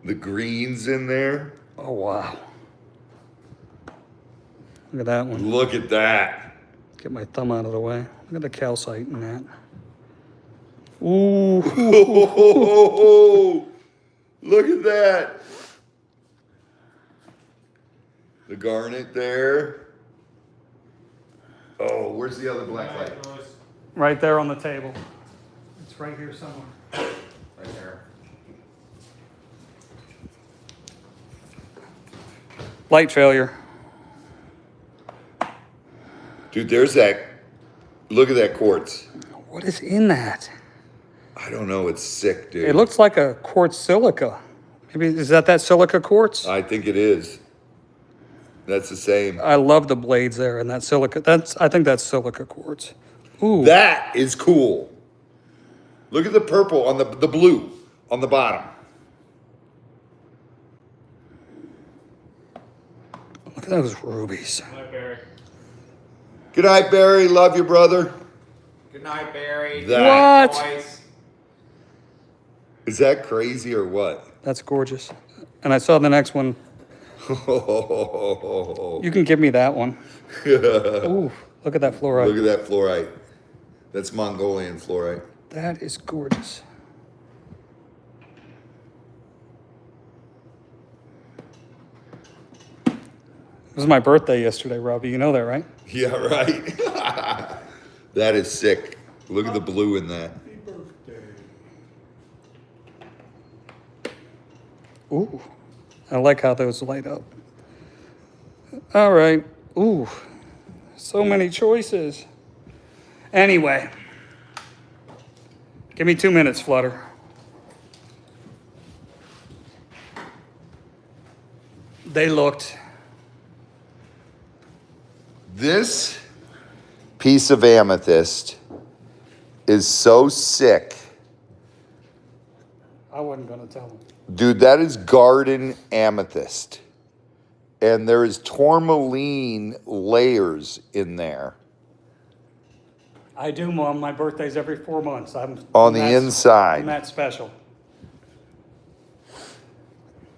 The greens in there. Oh, wow. Look at that one. Look at that. Get my thumb out of the way. Look at the calcite in that. Ooh. Look at that. The garnet there. Oh, where's the other black light? Right there on the table. It's right here somewhere. Right there. Light failure. Dude, there's that. Look at that quartz. What is in that? I don't know. It's sick, dude. It looks like a quartz silica. Maybe, is that silica quartz? I think it is. That's the same. I love the blades there and that silica. I think that's silica quartz. Ooh. That is cool. Look at the purple on the blue on the bottom. Look at those rubies. Hi, Barry. Good night, Barry. Love you, brother. Good night, Barry. That- What? Boys. Is that crazy or what? That's gorgeous. And I saw the next one. You can give me that one. Ooh, look at that fluorite. Look at that fluorite. That's Mongolian fluorite. That is gorgeous. It was my birthday yesterday, Robbie. You know that, right? Yeah, right. That is sick. Look at the blue in that. Ooh, I like how those light up. All right. Ooh, so many choices. Anyway, give me 2 minutes, Flutter. They looked. This piece of amethyst is so sick. I wasn't going to tell them. Dude, that is garden amethyst. And there is tourmaline layers in there. I do, Mom. My birthday's every 4 months. On the inside. I'm that special.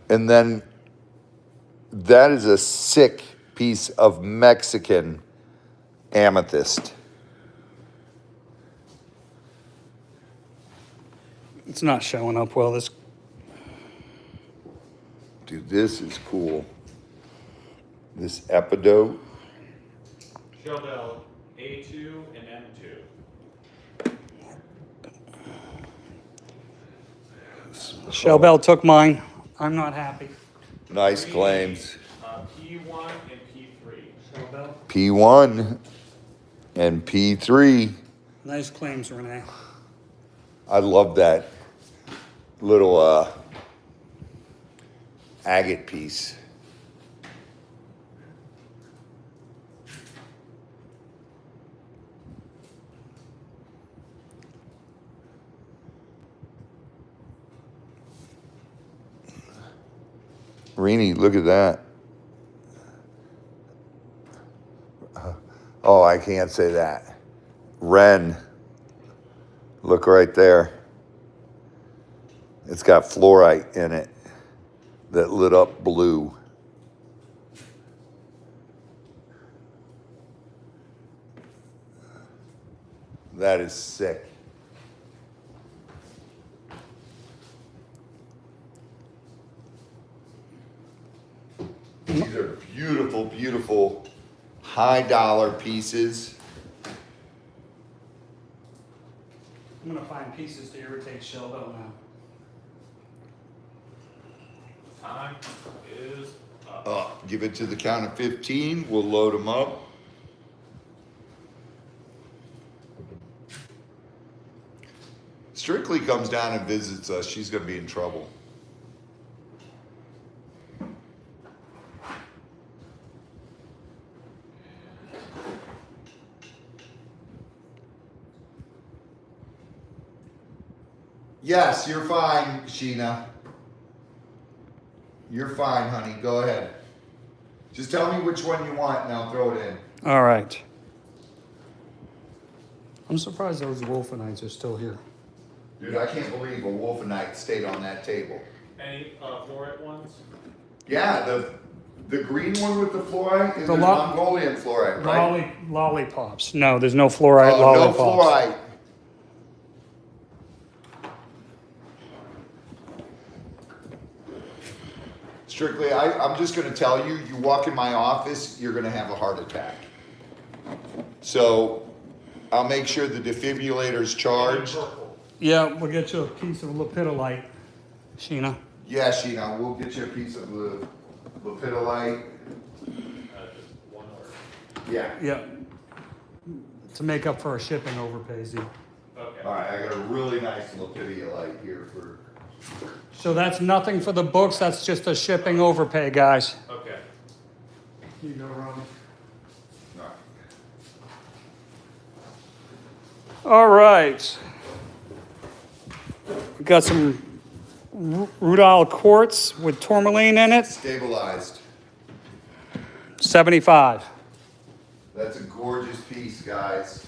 And then that is a sick piece of Mexican amethyst. It's not showing up well. This. Dude, this is cool. This epidote. Shell bell A2 and M2. Shell Bell took mine. I'm not happy. Nice claims. P1 and P3. Shell Bell. P1 and P3. Nice claims, Renee. I love that little agate piece. Rini, look at that. Oh, I can't say that. Ren. Look right there. It's got fluorite in it that lit up blue. That is sick. These are beautiful, beautiful high dollar pieces. I'm gonna find pieces to irritate shell belt now. Time is up. Give it to the count of 15. We'll load them up. Strictly comes down and visits us. She's gonna be in trouble. Yes, you're fine, Sheena. You're fine, honey. Go ahead. Just tell me which one you want and I'll throw it in. All right. I'm surprised those Wolfenites are still here. Dude, I can't believe a Wolfenite stayed on that table. Any fluorite ones? Yeah, the green one with the fluorite is The the lo- Mongolian fluorite, right? Lollipops. No, there's no fluorite Oh, no lollipops. fluorite. Strictly, I'm just gonna tell you, you walk in my office, you're gonna have a heart attack. So, I'll make sure the defibrillator's charged. Yeah, we'll get you a piece of lepidolite, Sheena. Yeah, Sheena, we'll get you a piece of the lepidolite. Just one word. Yeah. Yeah. To make up for a shipping overpay, Z. Okay. All right, I got a really nice lepidolite here for. So that's nothing for the books, that's just a shipping overpay, guys. Okay. You go, Ron. All right. We got some rudol quartz with tourmaline in it, Stabilized. 75. That's a gorgeous piece, guys.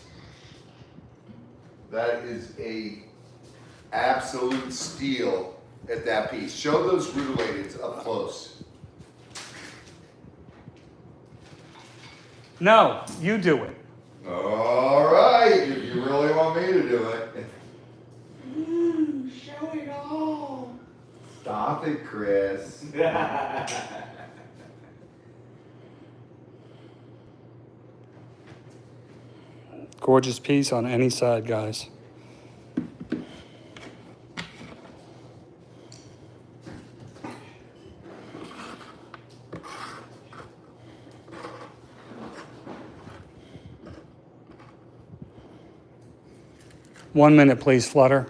That is a absolute steal at that piece. Show those rutilateds up close. No, you do it. All right, if you really want me to do it. Show it all. Stop it, Chris. Gorgeous piece on any side, guys. One minute, please, Flutter.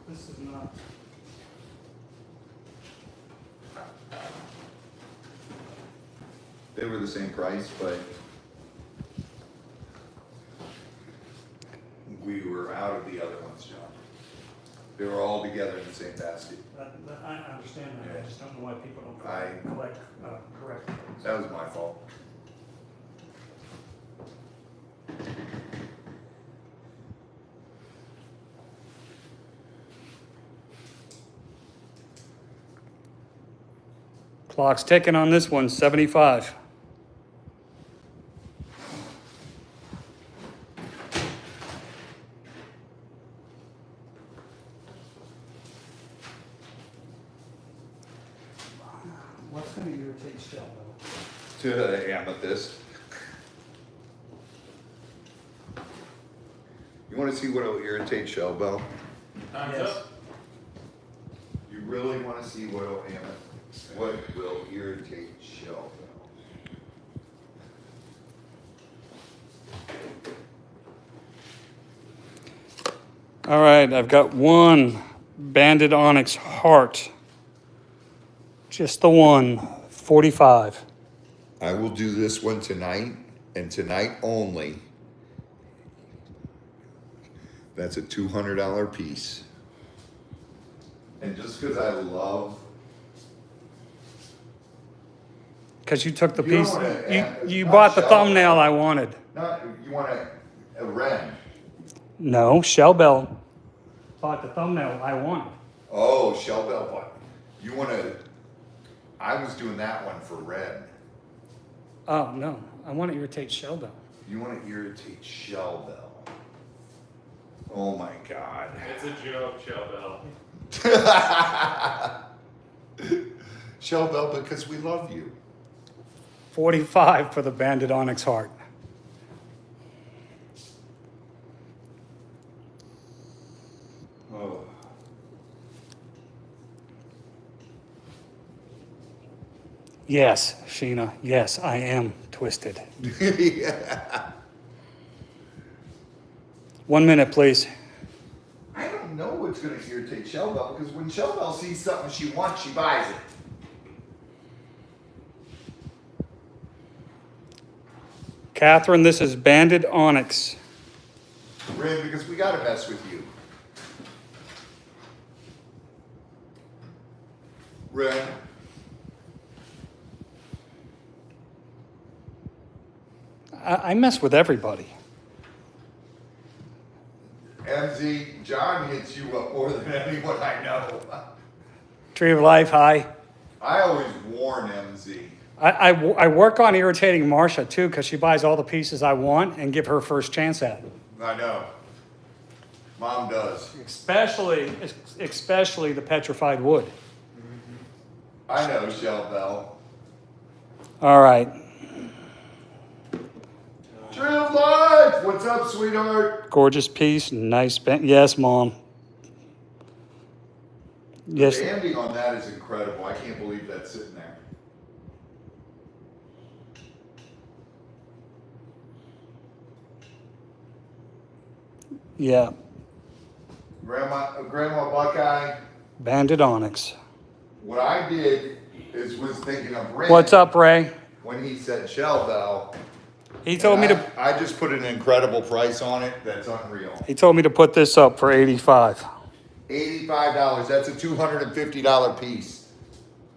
This is not. They were the same price, but we were out of the other ones, John. They were all together in the same basket. I understand that. I just don't know why people don't I- collect correct. That was my fault. Clock's ticking on this one, 75. What's going to irritate Shell, though? To the amethyst. You want to see what will irritate Shell Bell? Time's Yes. up. You really want to see what will irritate Shell Bell? All right, I've got one banded onyx heart. Just the one, 45. I will do this one tonight, and tonight only. That's a $200 piece. And just because I love Because you took the You don't piece, wanna- you not bought the shell thumbnail bell. I wanted. Not, you want a wren. No, Shell Bell bought the thumbnail I wanted. Oh, shell bell butt. You want to, I was doing that one for red. Oh, no, I want to irritate Shell Bell. You want to irritate shell bell. Oh my God. It's a joke, Shell Bell. Shell bell, because we love you. 45 for the Banded Onyx Heart. Oh. Yes, Sheena, yes, I am twisted. Yeah. 1 minute, please. I don't know what's going to irritate Shell Bell, because when Shell Bell sees something she wants, she buys it. Catherine, this is Banded Onyx. Rin, because we got to mess with you. Rin. I mess with everybody. MZ, John hits you up more than anyone I know. Tree of Life, hi. I always warn MZ. I work on irritating Marsha too, because she buys all the pieces I want and give her first chance at it. I know. Mom does. Especially the petrified wood. I know, Shell Bell. All right. Tree of Life! What's up, sweetheart? Gorgeous piece, nice band. Yes, Mom. Yes. The banding on that is incredible. I can't believe that's sitting there. Yeah. Grandma Buckeye, Banded Onyx. what I did was thinking of Rin. What's up, Ray? When he said Shell Bell. He told me to. I just put an incredible price on it. That's unreal. He told me to put this up for 85. $85. That's a $250 piece.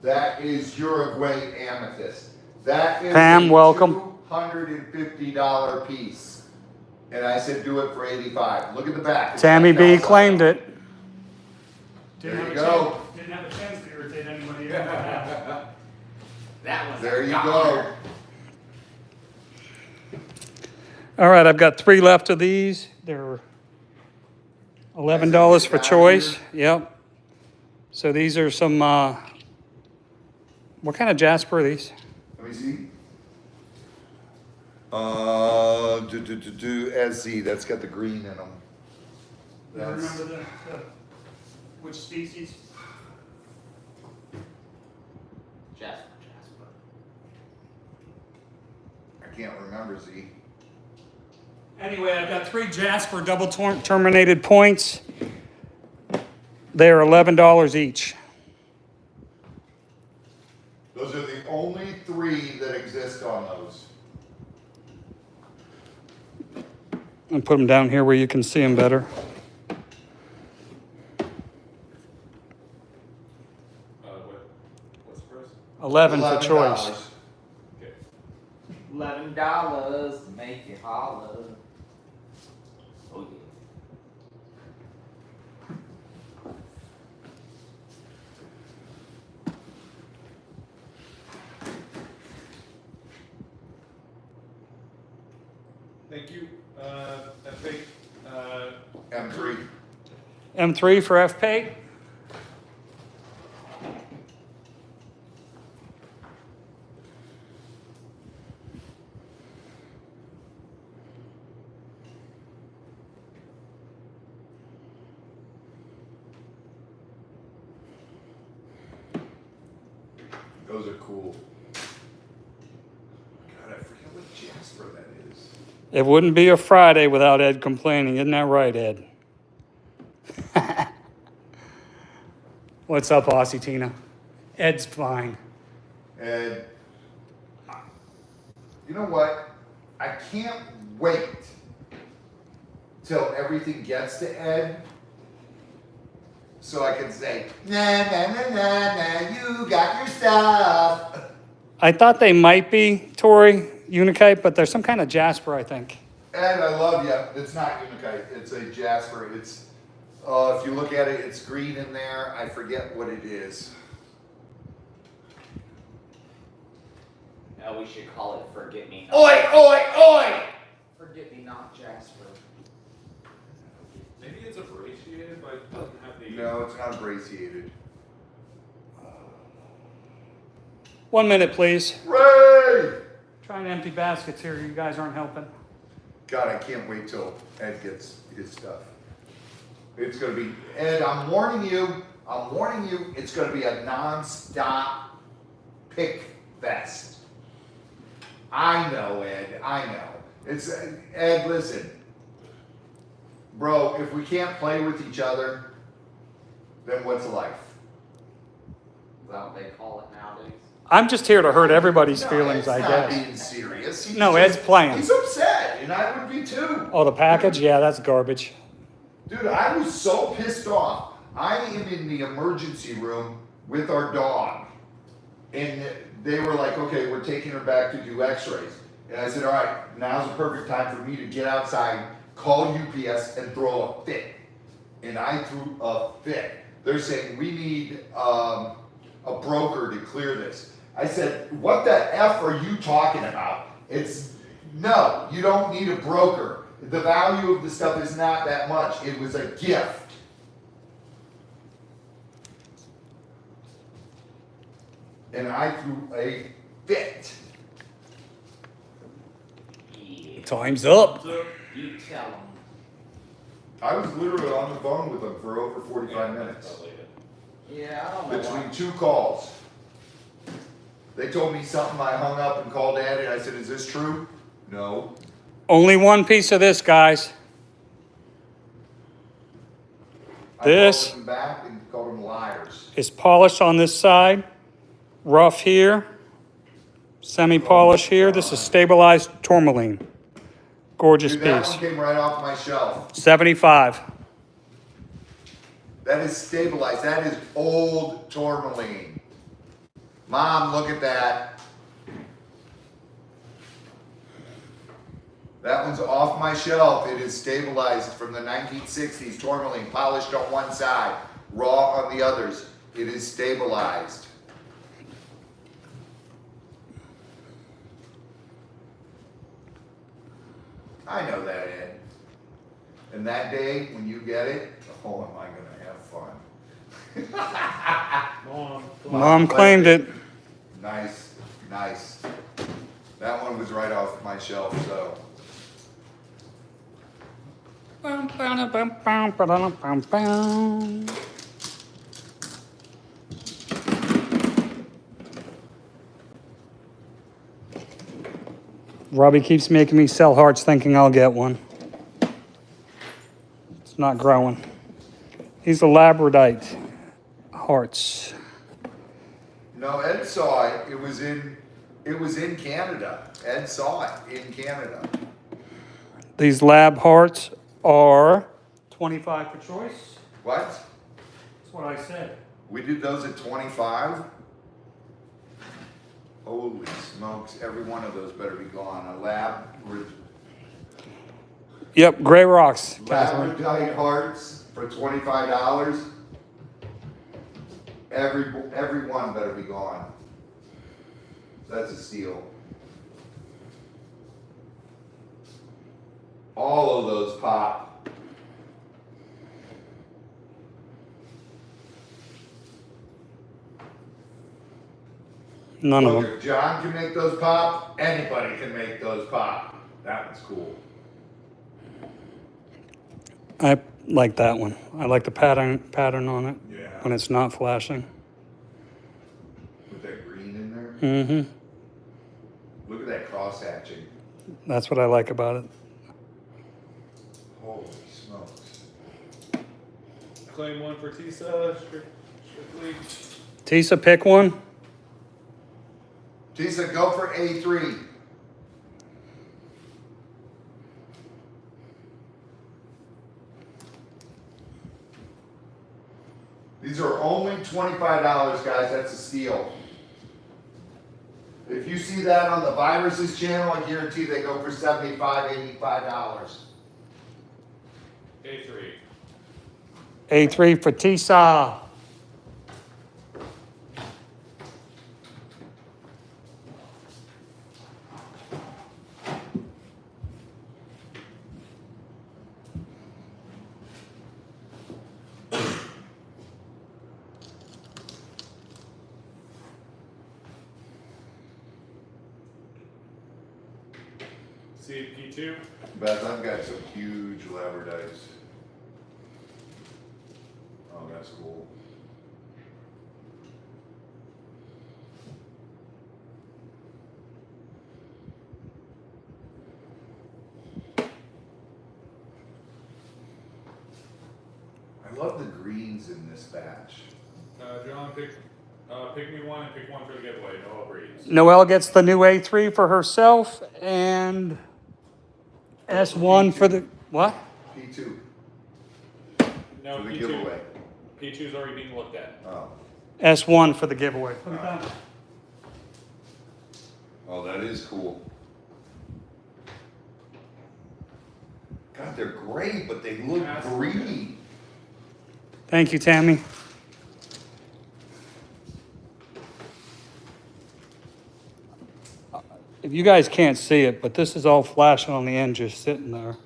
That is Uruguay amethyst. That is Pam, a welcome. $250 piece. And I said do it for 85. Look at the back. It's Tammy got B calcite. claimed it. There you go. Didn't have a chance to irritate anybody. That was There a you goner. go. All right, I've got 3 left of these. They're $11 for choice. Yep. So these are some, what kind of jasper are these? Let me see. SZ. That's got the green in them. That's, which species? Jasper. I can't remember Z. Anyway, I've got 3 jasper double terminated points. They are $11 each. Those are the only 3 that exist on those. And put them down here where you can see them better. What's the price? 11 for choice. Okay. $11 to make you holler. Oh yeah. Thank you. I think, M3. M3 for FP. Those are cool. God, I forget what jasper that is. It wouldn't be a Friday without Ed complaining. Isn't that right, Ed? What's up, Aussie Tina? Ed's fine. And you know what? I can't wait till everything gets to Ed so I can say, nah, nah, nah, nah, nah, you got your stuff. I thought they might be Tori Unikite, but there's some kind of jasper, I think. Ed, I love you. It's not Unikite. It's a jasper. It's if you look at it, it's green in there. I forget what it is. No, we should call it Forget Me Not. Oi, oi, oi! Forget Me Not Jasper. Maybe it's abrasiated, but it doesn't have the. No, it's not abrasiated. 1 minute, please. Ray! Trying to empty baskets here. You guys aren't helping. God, I can't wait till Ed gets his stuff. It's gonna be, Ed, I'm warning you, it's gonna be a non-stop pick fest. I know, Ed, I know. It's, Ed, listen. Bro, if we can't play with each other, then what's life? Is that what they call it nowadays? I'm just here to hurt everybody's No, feelings, Ed's I not guess. being serious. He's No, just- Ed's playing. He's upset, and I would be too. Oh, the package? Yeah, that's garbage. Dude, I was so pissed off. I am in the emergency room with our dog. And they were like, okay, we're taking her back to do x-rays. And I said, all right, now's the perfect time for me to get outside, call UPS, and throw a fit. And I threw a fit. They're saying, we need a broker to clear this. I said, what the F are you talking about? No, you don't need a broker. The value of the stuff is not that much. It was a gift. And I threw a fit. Yeah. Time's up. You tell them. I was literally on the phone with them for over 45 minutes. Yeah, I don't know why. Between two calls. They told me something, I hung up and called Ed, and I said, is this true? No. Only one piece of this, guys. This- I called them back and called them liars. Is polished on this side, rough here, semi-polished here. This is stabilized tourmaline. Gorgeous Dude, that piece. one came right off my shelf. 75. That is stabilized. That is old tourmaline. Mom, look at that. That one's off my shelf. It is stabilized from the 1960s. Tourmaline, polished on one side, raw on the others. It is stabilized. I know that, Ed. And that day, when you get it, oh, am I gonna have fun. Mom claimed it. Nice, nice. That one was right off my shelf, so. Robbie keeps making me sell hearts thinking I'll get one. It's not growing. These are labradorite hearts. No, Ed saw it. It was in Canada. Ed saw it in Canada. These lab hearts are 25 for choice. What? That's what I said. We did those at 25? Holy smokes, every one of those better be gone. A Yep, gray rocks, Catherine. labradorite hearts for $25. Every one better be gone. That's a steal. All of those pop. None of Look, them. if John can make those pop, anybody can make those pop. That one's cool. I like that one. I like the pattern on it Yeah. when it's not flashing. With that green in there. Mm-hmm. Look at that cross hatching. That's what I like about it. Holy smokes. Claim one for Tisa, strictly. Tisa, pick one. Tisa, go for A3. These are only $25, guys. That's a steal. If you see that on the viruses channel, I guarantee they go for $75, $85. A3. A3 for T-Saw. See P2. Beth, I've got some huge lever dice. Oh, that's cool. I love the greens in this batch. John, pick me one and pick one for the giveaway. Noel Breeze. Noelle gets the new A3 for herself and S1 for the, what? P2 No, for the P2. giveaway. P2's already being looked at. Oh. S1 for the giveaway. Oh, that is cool. God, they're great, but they look greedy. Thank you, Tammy. If you guys can't see it, but this is all flashing on the end just sitting there.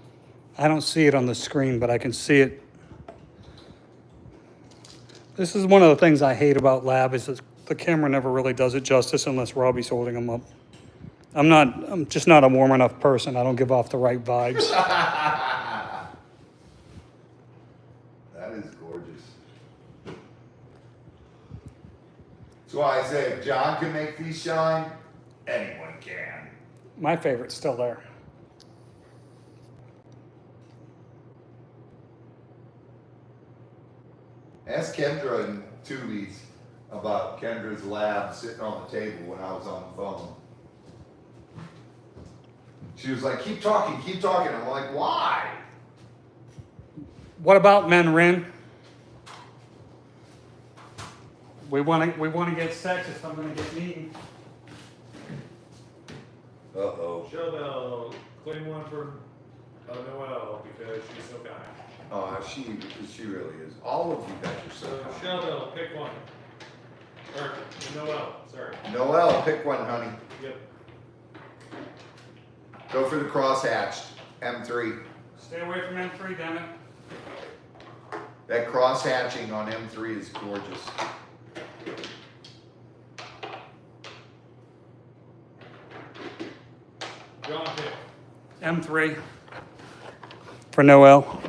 I don't see it on the screen, but I can see it. This is one of the things I hate about lab is that the camera never really does it justice unless Robbie's holding them up. I'm just not a warm enough person. I don't give off the right vibes. That is gorgeous. That's why I say if John can make these shine, anyone can. My favorite's still there. Ask Kendra and Tubies about Kendra's lab sitting on the table when I was on the phone. She was like, keep talking, keep talking. I'm like, why? What about men, Rin? We want to get sexist. I'm going to get mean. Uh-oh. Showbell, claim one for Noel because she's so kind. Oh, she really is. All of you guys are so So kind. Showbell, pick one. Or Noel, sorry. Noelle, pick one, honey. Yep. Go for the cross-hatched, M3. Stay away from M3, damn it. That cross-hatching on M3 is gorgeous. John, pick. M3 for Noel.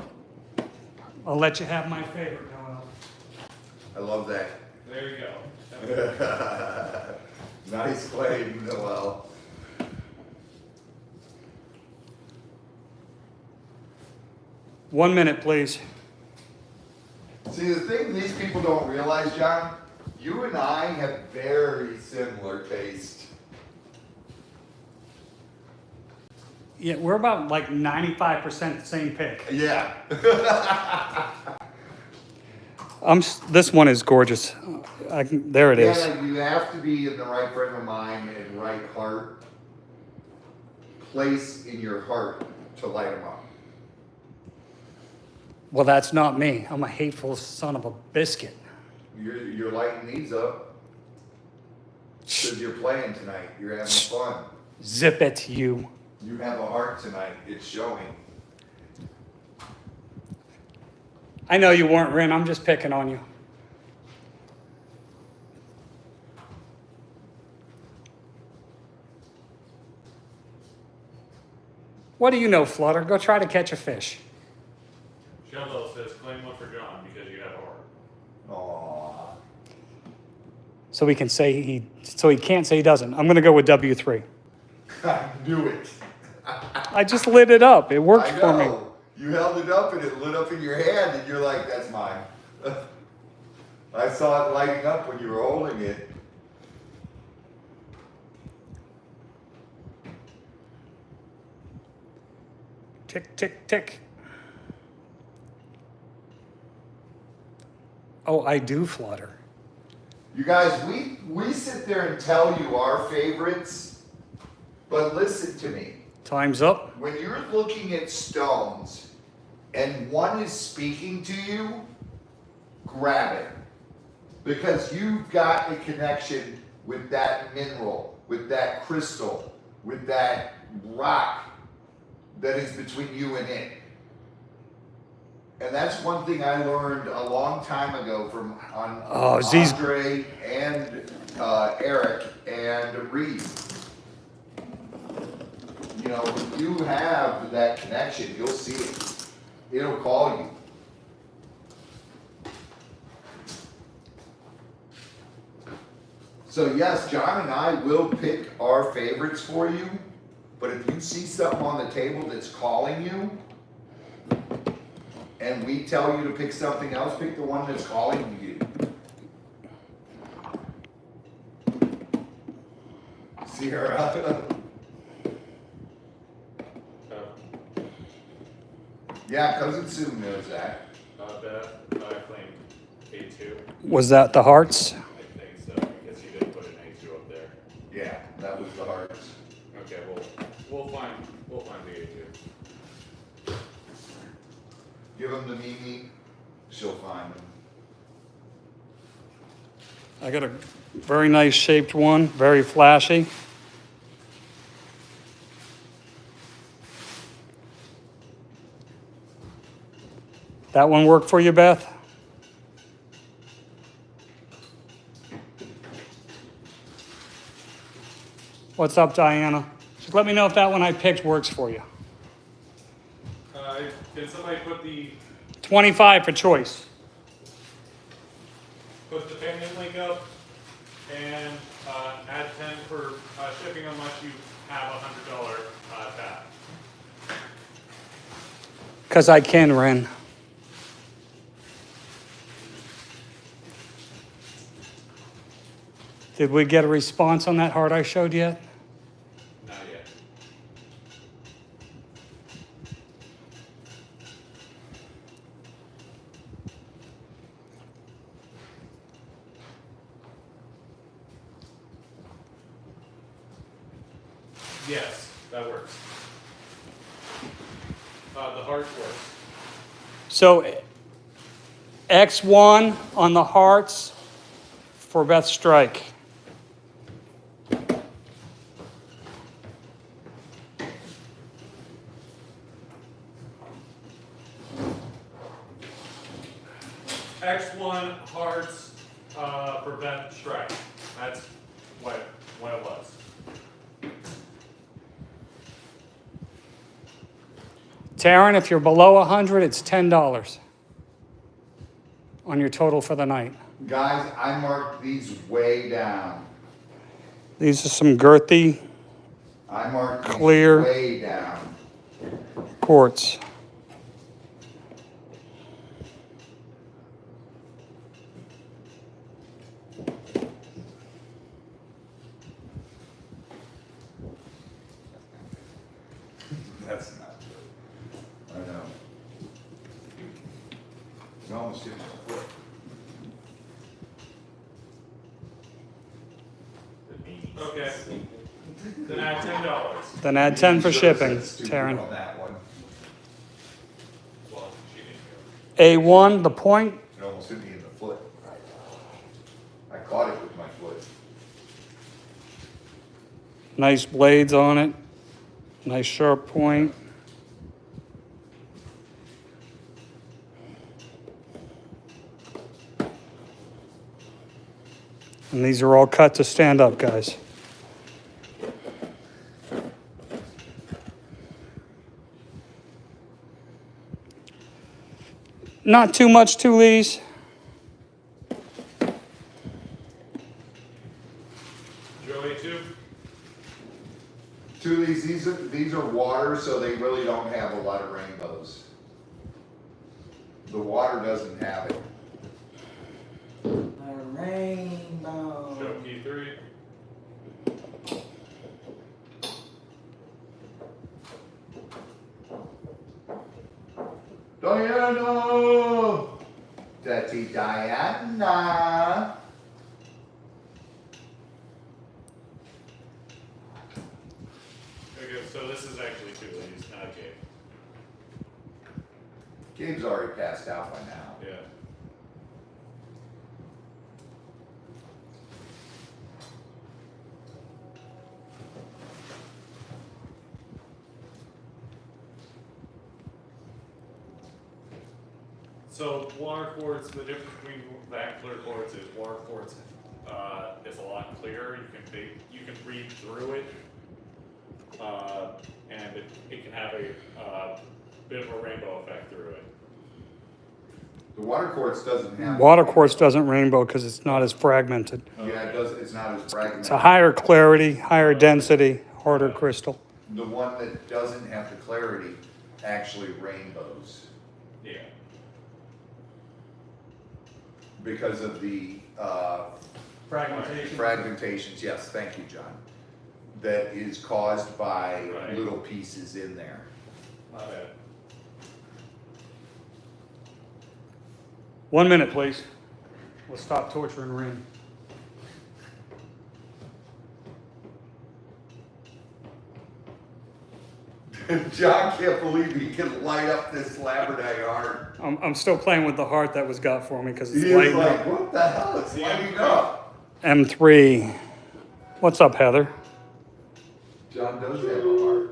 I'll let you have my favorite, Noel. I love that. There you go. Nice claim, Noelle. One minute, please. See, the thing these people don't realize, John, you and I have very similar taste. Yeah, we're about like 95% the same pick. Yeah. This one is gorgeous. There it is. Yeah, you have to be in the right frame of mind and right heart, place in your heart to light them up. Well, that's not me. I'm a hateful son of a biscuit. You're lighting these up because you're playing tonight. You're having fun. Zip it, you. You have a heart tonight. It's showing. I know you weren't, Rin. I'm just picking on you. What do you know, Flutter? Go try to catch a fish. Showbell says claim one for John because you have a heart. Aww. So he can't say he doesn't. I'm gonna go with W3. I knew it. I just lit it up. It worked I for me. know. You held it up and it lit up in your hand and you're like, that's mine. I saw it lighting up when you were holding it. Tick, tick, tick. Oh, I do flutter. You guys, we sit there and tell you our favorites, but listen to me. Time's up. When you're looking at stones and one is speaking to you, grab it. Because you've got a connection with that mineral, with that crystal, with that rock that is between you and it. And that's one thing I learned a long time ago from Andre and Eric and Reed. You know, when you have that connection, you'll see it. It'll call you. So yes, John and I will pick our favorites for you, but if you see something on the table that's calling you, and we tell you to pick something else, pick the one that's calling you. Sierra. Yeah, Cousin Sue knows that. Beth, I claimed A2. Was that the hearts? I think so, because you did put an A2 up there. Yeah, that was the hearts. Okay, we'll find the A2. Give them to Mimi, she'll find them. I got a very nice shaped one, very flashy. That one work for you, Beth? What's up, Diana? Just let me know if that one I picked works for you. Can somebody put the 25 for choice. payment link up and add 10 for shipping unless you have $100 tap? Because I can, Ren. Did we get a response on that heart I showed yet? Not yet. Yes, that works. The heart works. So X1 on the hearts for Beth Strike. X1 hearts for Beth Strike. That's what it was. Taryn, if you're below 100, it's $10 on your total for the night. Guys, I marked these way down. These are some girthy I marked these Clear. way down. quartz. That's not true. I know. You almost hit my foot. Okay. Then add $10. Then add 10 for You should've shipping, said stupid Taryn. on that one. Well, she didn't go. A1, the point. It almost hit me in the foot. I caught it with my foot. Nice blades on it. Nice sharp point. And these are all cut to stand up, guys. Not too much, two Lees. Joey too? Two of these are water, so they really don't have a lot of rainbows. The water doesn't have it. A rainbow. Show key 3. Diana! Daddy Diana! So this is actually two leads, not Gabe. Gabe's already passed out by now. Yeah. So water quartz, the difference between that clear quartz is water quartz is a lot clearer. You can read through it, and it can have a bit of a rainbow effect through it. The water quartz doesn't have. Water quartz doesn't rainbow because it's not as fragmented. Yeah, it does. It's not as fragmented. It's a higher clarity, higher density, harder crystal. The one that doesn't have the clarity actually rainbows Yeah. because of the Fragmentation. fragmentations. Yes, thank you, John. That is caused by Right. little pieces in there. Not bad. 1 minute, please. We'll stop torturing Rin. John can't believe he can light up this labradorite heart. I'm still playing with the heart that was got for me because it's He is lighting like, up. what the hell? It's lighting up. M3. What's up, Heather? John does have a heart.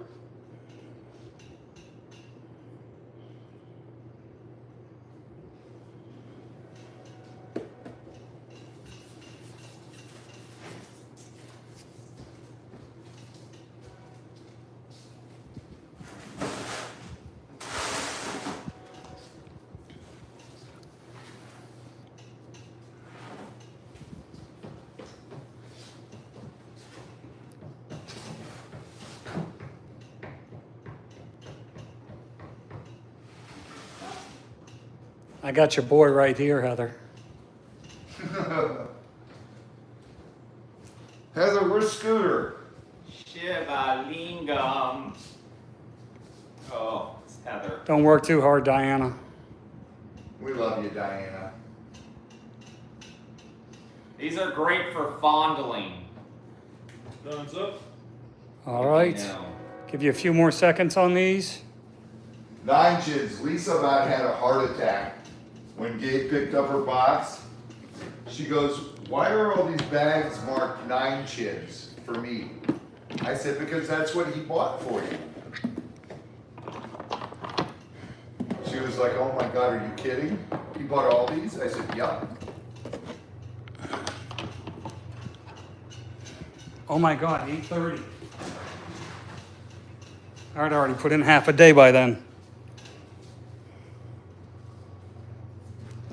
I got your boy right here, Heather. Heather, where's Scooter? Shivalingam. Oh, it's Heather. Don't work too hard, Diana. We love you, Diana. These are great for fondling. Thumbs up. All right. You know. Give you a few more seconds on these. 9 chins. Lisa about had a heart attack when Gabe picked up her box. She goes, why are all these bags marked 9 chins for me? I said, because that's what he bought for you. She was like, oh my God, are you kidding? He bought all these? I said, yup. Oh my God, 8:30. I'd already put in half a day by then.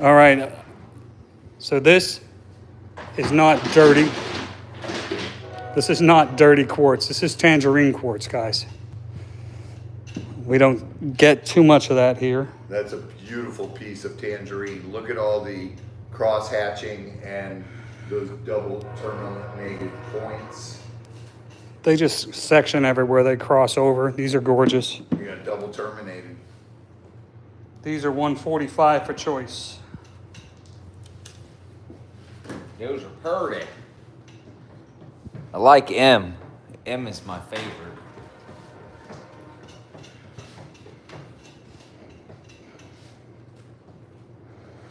All right. So this is not dirty. This is not dirty quartz. This is tangerine quartz, guys. We don't get too much of that here. That's a beautiful piece of tangerine. Look at all the cross hatching and those double terminated points. They just section everywhere they cross over. These are gorgeous. You got double terminated. These are 145 for choice. Those are pretty. I like M. M is my favorite.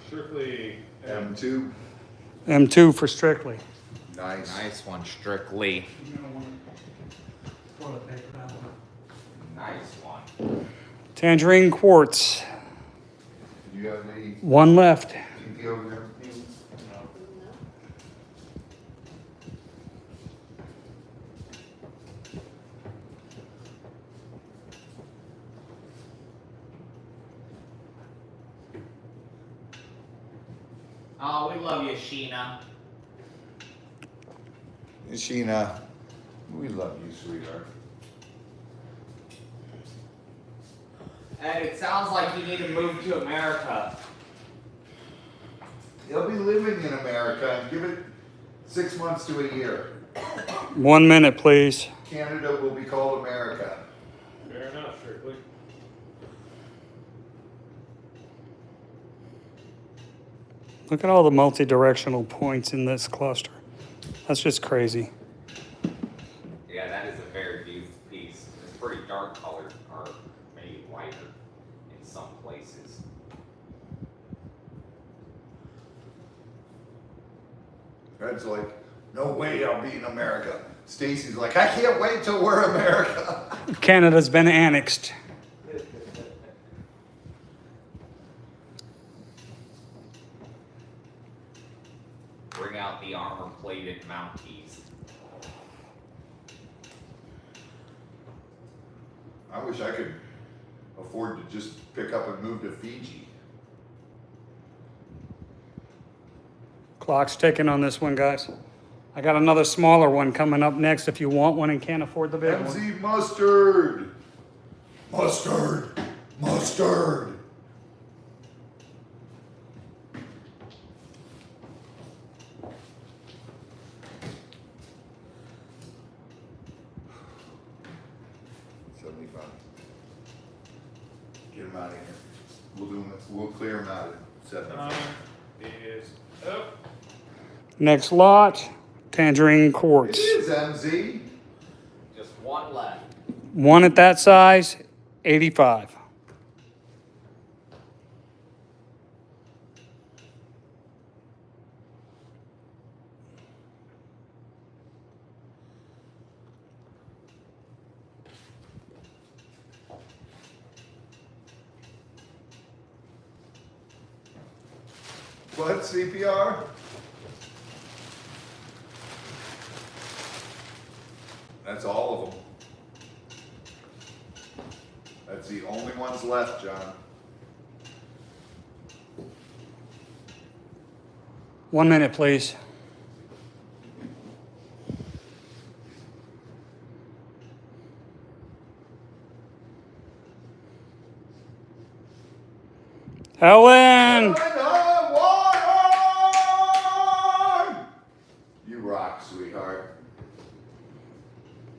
Strictly. M2. M2 for strictly. Nice. Nice one, Strictly. Nice one. Tangerine quartz. Do you have the One left. TP over there? Oh, we love you, Sheena. Sheena, we love you, sweetheart. And it sounds like you need to move to America. He'll be living in America and give it 6 months to a year. 1 minute, please. Canada will be called America. Fair enough, Strictly. Look at all the multi-directional points in this cluster. That's just crazy. Yeah, that is a very beautiful piece. pretty dark colored, or maybe whiter in some places. Fred's like, no way I'll be in America. Stacy's like, I can't wait till we're America. Canada's been annexed. Bring out the armor-plated Mounties. I wish I could afford to just pick up and move to Fiji. Clock's ticking on this one, guys. I got another smaller one coming up next if you want one and can't afford the big one. MC Mustard. Mustard. Mustard. Get him out of here. We'll clear him out at 7. Time is up. Next lot, tangerine It quartz. is MZ. Just one left. One at that size, 85. What, CPR? That's all of them. That's the only ones left, John. 1 minute, please. Helen! You rock, sweetheart.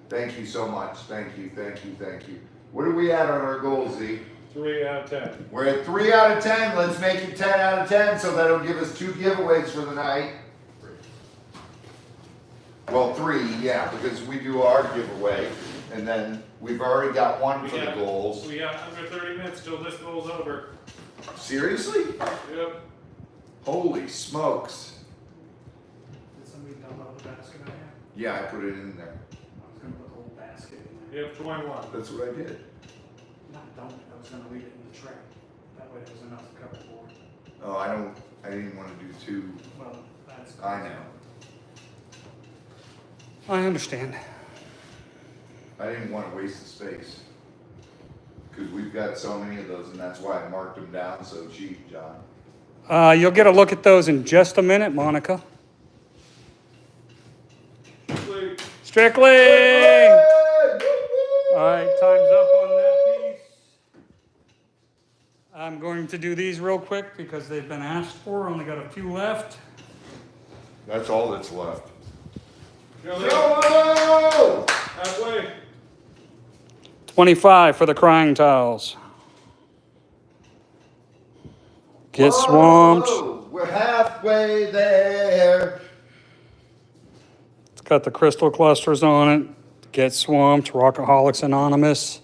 Thank you so much. Thank you, thank you, thank you. What are we at on our goals, Z? 3 out of 10. We're at 3 out of 10. Let's make it 10 out of 10, so that'll give us 2 giveaways for the night. Well, 3, yeah, because we do our giveaway, and then we've already got 1 for the goals. We got under 30 minutes till this goal's over. Seriously? Yep. Holy smokes. Did somebody dump out the basket I had? Yeah, I put it in there. I was gonna put the whole basket in there. Yep, 21. That's what I did. Not dump it, I was gonna leave it in the tray. That way there was enough to cover the board. Oh, I didn't want to do 2. Well, that's. I know. I understand. I didn't want to waste the space. Because we've got so many of those, and that's why I marked them down so cheap, John. You'll get a look at those in just a minute, Monica. Wait. Strictly! All right, time's up on that piece. I'm going to do these real quick because they've been asked for. Only got a few left. That's all that's left. Go! Go! Halfway. 25 for the crying towels. Get swamped. Whoa, we're halfway there. It's got the crystal clusters on it. Get swamped. Rockaholics Anonymous.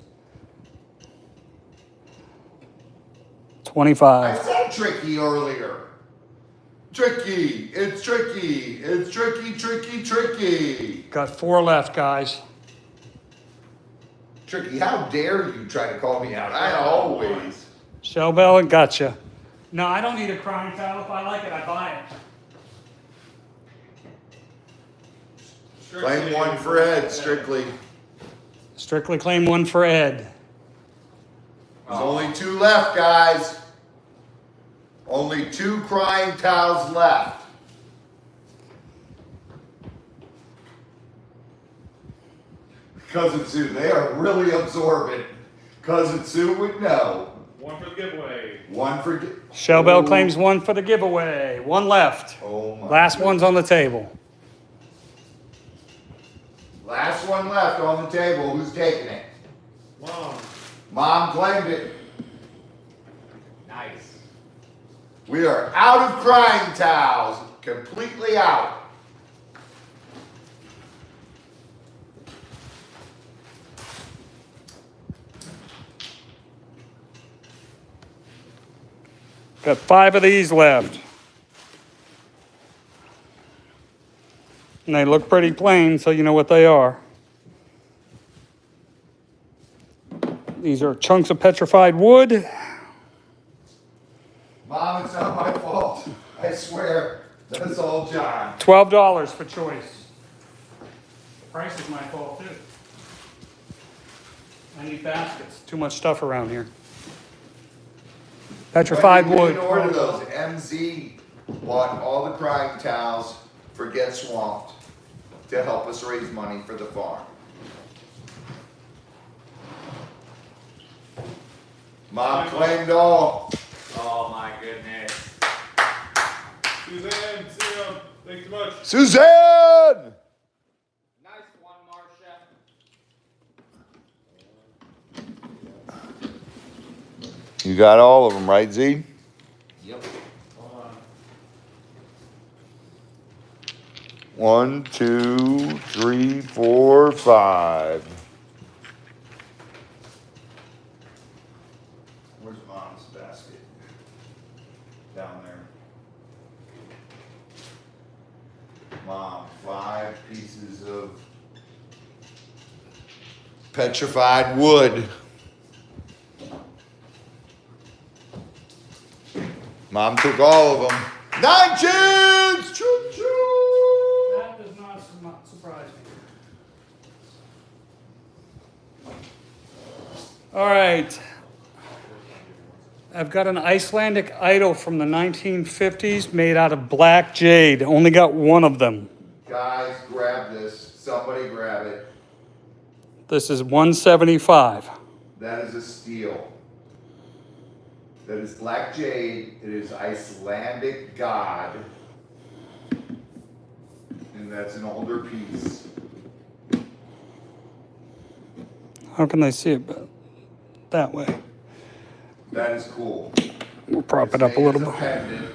I 25. said tricky earlier. Tricky. It's tricky. It's tricky, tricky, tricky. Got 4 left, guys. Tricky, how dare you try to call me out? I always. Shell Bell, gotcha. No, I don't need a crying towel. If I like it, I buy it. Claim 1 for Ed, strictly. Strictly claim 1 for Ed. There's only 2 left, guys. Only 2 crying towels left. Cousin Sue, they are really absorbent. Cousin Sue would know. 1 for the giveaway. 1 for. Shell Bell claims 1 for the giveaway. 1 left. Oh my. Last one's on the table. Last one left on the table. Who's taking it? Mom. Mom claimed it. Nice. We are out of crying towels. Completely out. Got 5 of these left. And they look pretty plain, so you know what they are. These are chunks of petrified wood. Mom, it's not my fault. I swear. That's all John. $12 for choice. Price is my fault too. I need baskets. Too much stuff around here. Petrified When wood. you can order those. MZ bought all the crying towels for Get Swamped to help us raise money for the farm. Mom claimed all. Oh my goodness. Suzanne, Sam, thanks so much. Suzanne! Nice one, Marcia. You got all of them, right, Z? Yep. Hold on. 1, 2, 3, 4, 5. Where's Mom's basket? Down there. Mom, 5 pieces of petrified wood. Mom took all of them. 9 chins! Choo choo! That does not surprise me. All right. I've got an Icelandic idol from the 1950s made out of black jade. Only got 1 of them. Guys, grab this. Somebody grab it. This is $175. That is a steal. That is black jade. It is Icelandic god. And that's an older piece. How can they see it that way? That is cool. We'll prop it It's up a made little as bit. pendant.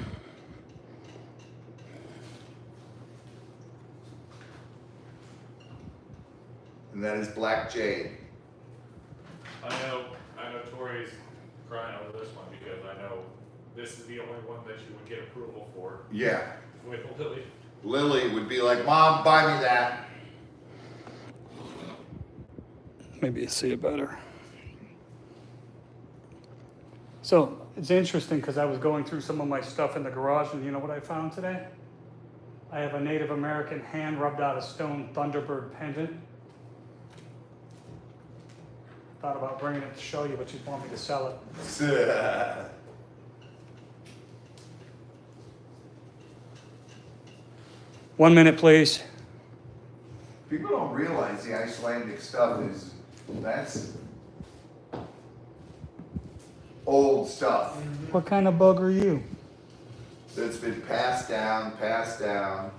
And that is black jade. I know Tori's crying over this one because I know this is the only one that you would get approval for Yeah. with Lily. Lily would be like, Mom, buy me that. Maybe you see it better. So it's interesting because I was going through some of my stuff in the garage, and you know what I found today? I have a Native American hand rubbed out of stone Thunderbird pendant. Thought about bringing it to show you, but you want me to sell it. One minute, please. People don't realize the Icelandic stuff that's old stuff What kind of bug are you? that's been passed down, passed down.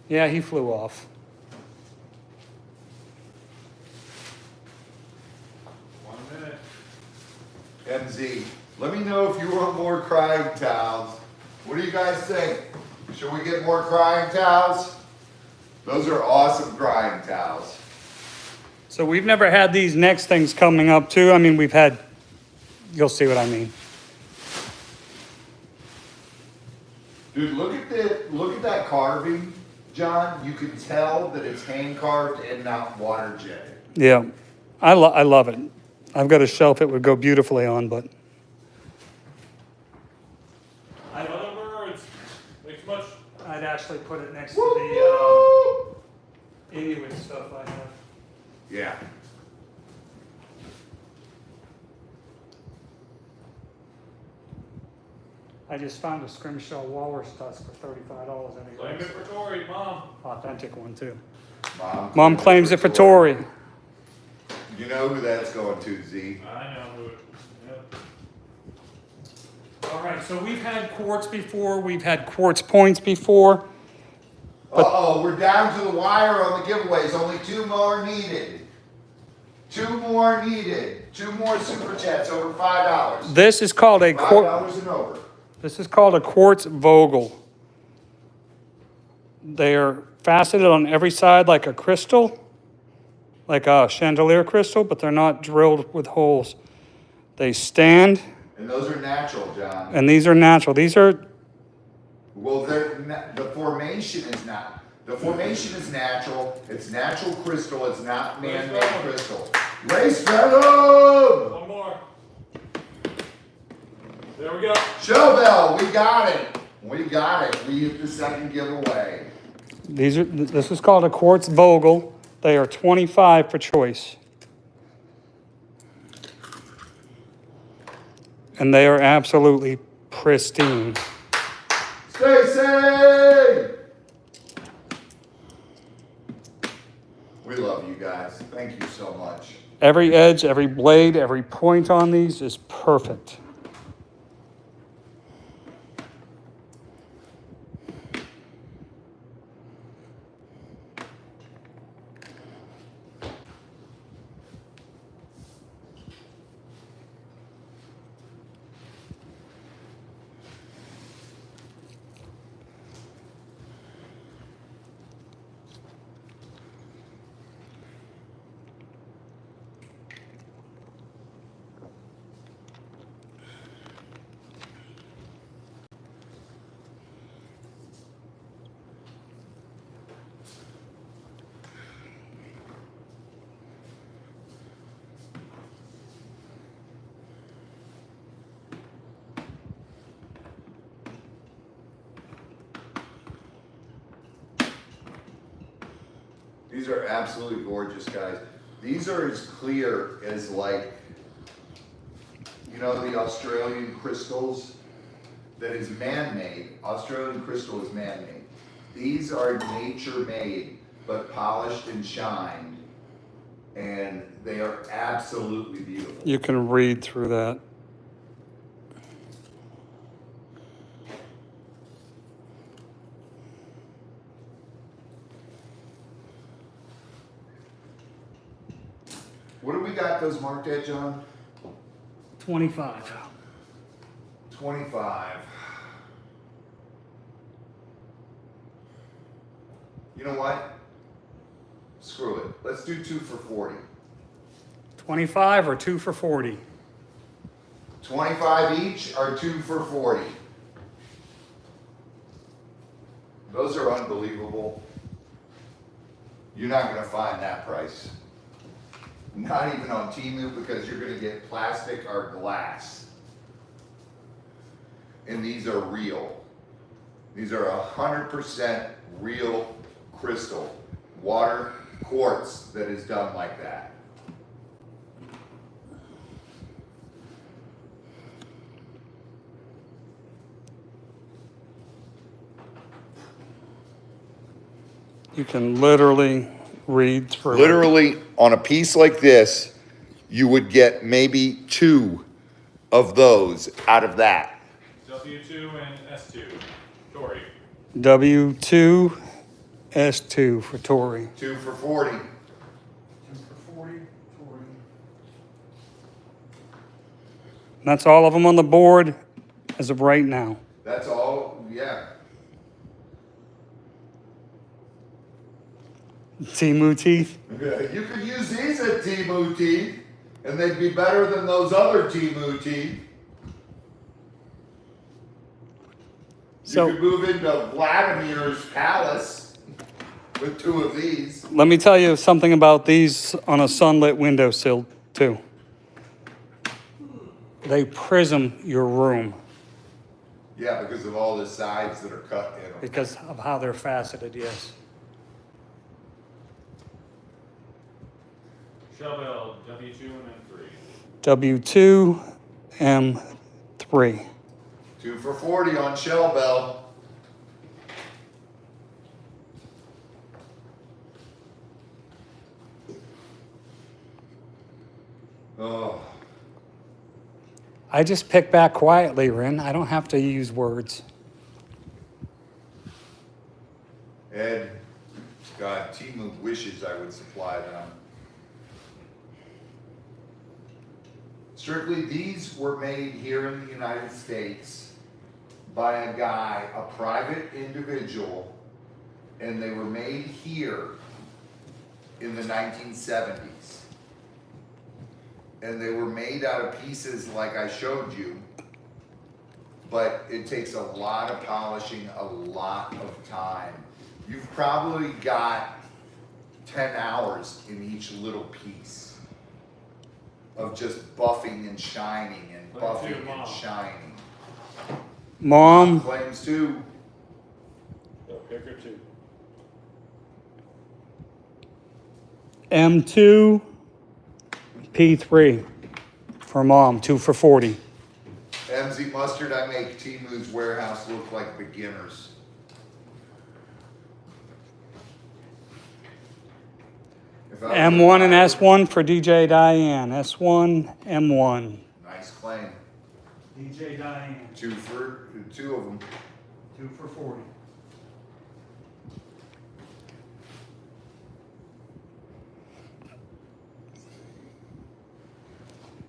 Yeah, he flew off. 1 minute. MZ, let me know if you want more crying towels. What do you guys think? Should we get more crying towels? Those are awesome crying towels. So we've never had these next things coming up too. I mean, we've had, you'll see what I mean. Dude, look at that carving, John. You can tell that it's hand carved and not water jetted. Yeah, I love it. I've got a shelf it would go beautifully on, but. Other words, thanks so much. I'd actually put it next Woo! to the Inuit stuff I have. Yeah. I just found a scrimshaw walrus tusk for $35 Claim it anyway. for Tori, Mom. Authentic one too. Mom, Mom claims it for Tori. You know who that's going to, Z. I know who it. Yep. All right, so we've had quartz before. We've had quartz points before. Uh-oh, we're down to the wire on the giveaways. Only 2 more needed. 2 more needed. 2 more super chats over $5. This is called a quartz. $5 and over. This is called a quartz vogel. They are faceted on every side like a crystal. like a chandelier crystal, but they're not drilled with holes. They stand, And those are natural, John. and these are natural. These are, Well, the formation is not. The formation is natural. It's natural crystal. It's not man-made crystal. Race fellow! One more. There we go. Show bell, we got it. We got it. We hit the second giveaway. this is called a quartz Vogel. They are 25 for choice. And they are absolutely pristine. Stacy! We love you guys. Thank you so much. Every edge, every blade, every point on these is perfect. These are absolutely gorgeous, guys. These are as clear as, like, you know, the Australian crystals that is man-made. Australian crystal is man-made. These are nature-made, but polished and shined, and they are absolutely beautiful. You can read through that. What do we got those marked at, John? 25. 25. You know what? Screw it. Let's do 2 for 40. 25 or 2 for 40? 25 each or 2 for 40. Those are unbelievable. You're not going to find that price. Not even on Temu, because you're going to get plastic or glass. And these are real. These are 100% real crystal. Water, quartz that is done like that. You can literally read through. Literally, on a piece like this, you would get maybe 2 of those out of that. W2 and S2. Tori. W2, S2 for Tori. 2 for 40. 2 for 40, 40. That's all of them on the board as of right now. That's all, yeah. Temu teeth. You could use these at Temu teeth, and they'd be better than those other Temu teeth. So- you could move into Vladimir's palace with 2 of these. Let me tell you something about these on a sunlit windowsill too. They prism your room Yeah, because of all the sides that are cut in them. because of how they're faceted, yes. Shovel W2 and M3. W2, M3. 2 for 40 on Shell Bell. Oh, I just pick back quietly, Rin. I don't have to use words. Ed, God, Temu wishes I would supply them. Strictly, these were made here in the United States by a guy, a private individual, and they were made here. in the 1970s. And they were made out of pieces like I showed you, but it takes a lot of polishing, a lot of time. You've probably got 10 hours in each little piece of just buffing and shining and buffing and shining. Mom, Claims too. Pick or two. M2, P3 for mom, 2 for 40. MZ Mustard, I make Timu's warehouse look like beginners. If I was M1 and a- S1 for DJ Diane. S1, M1. Nice claim. DJ Diane, Two of them. 2 for 40.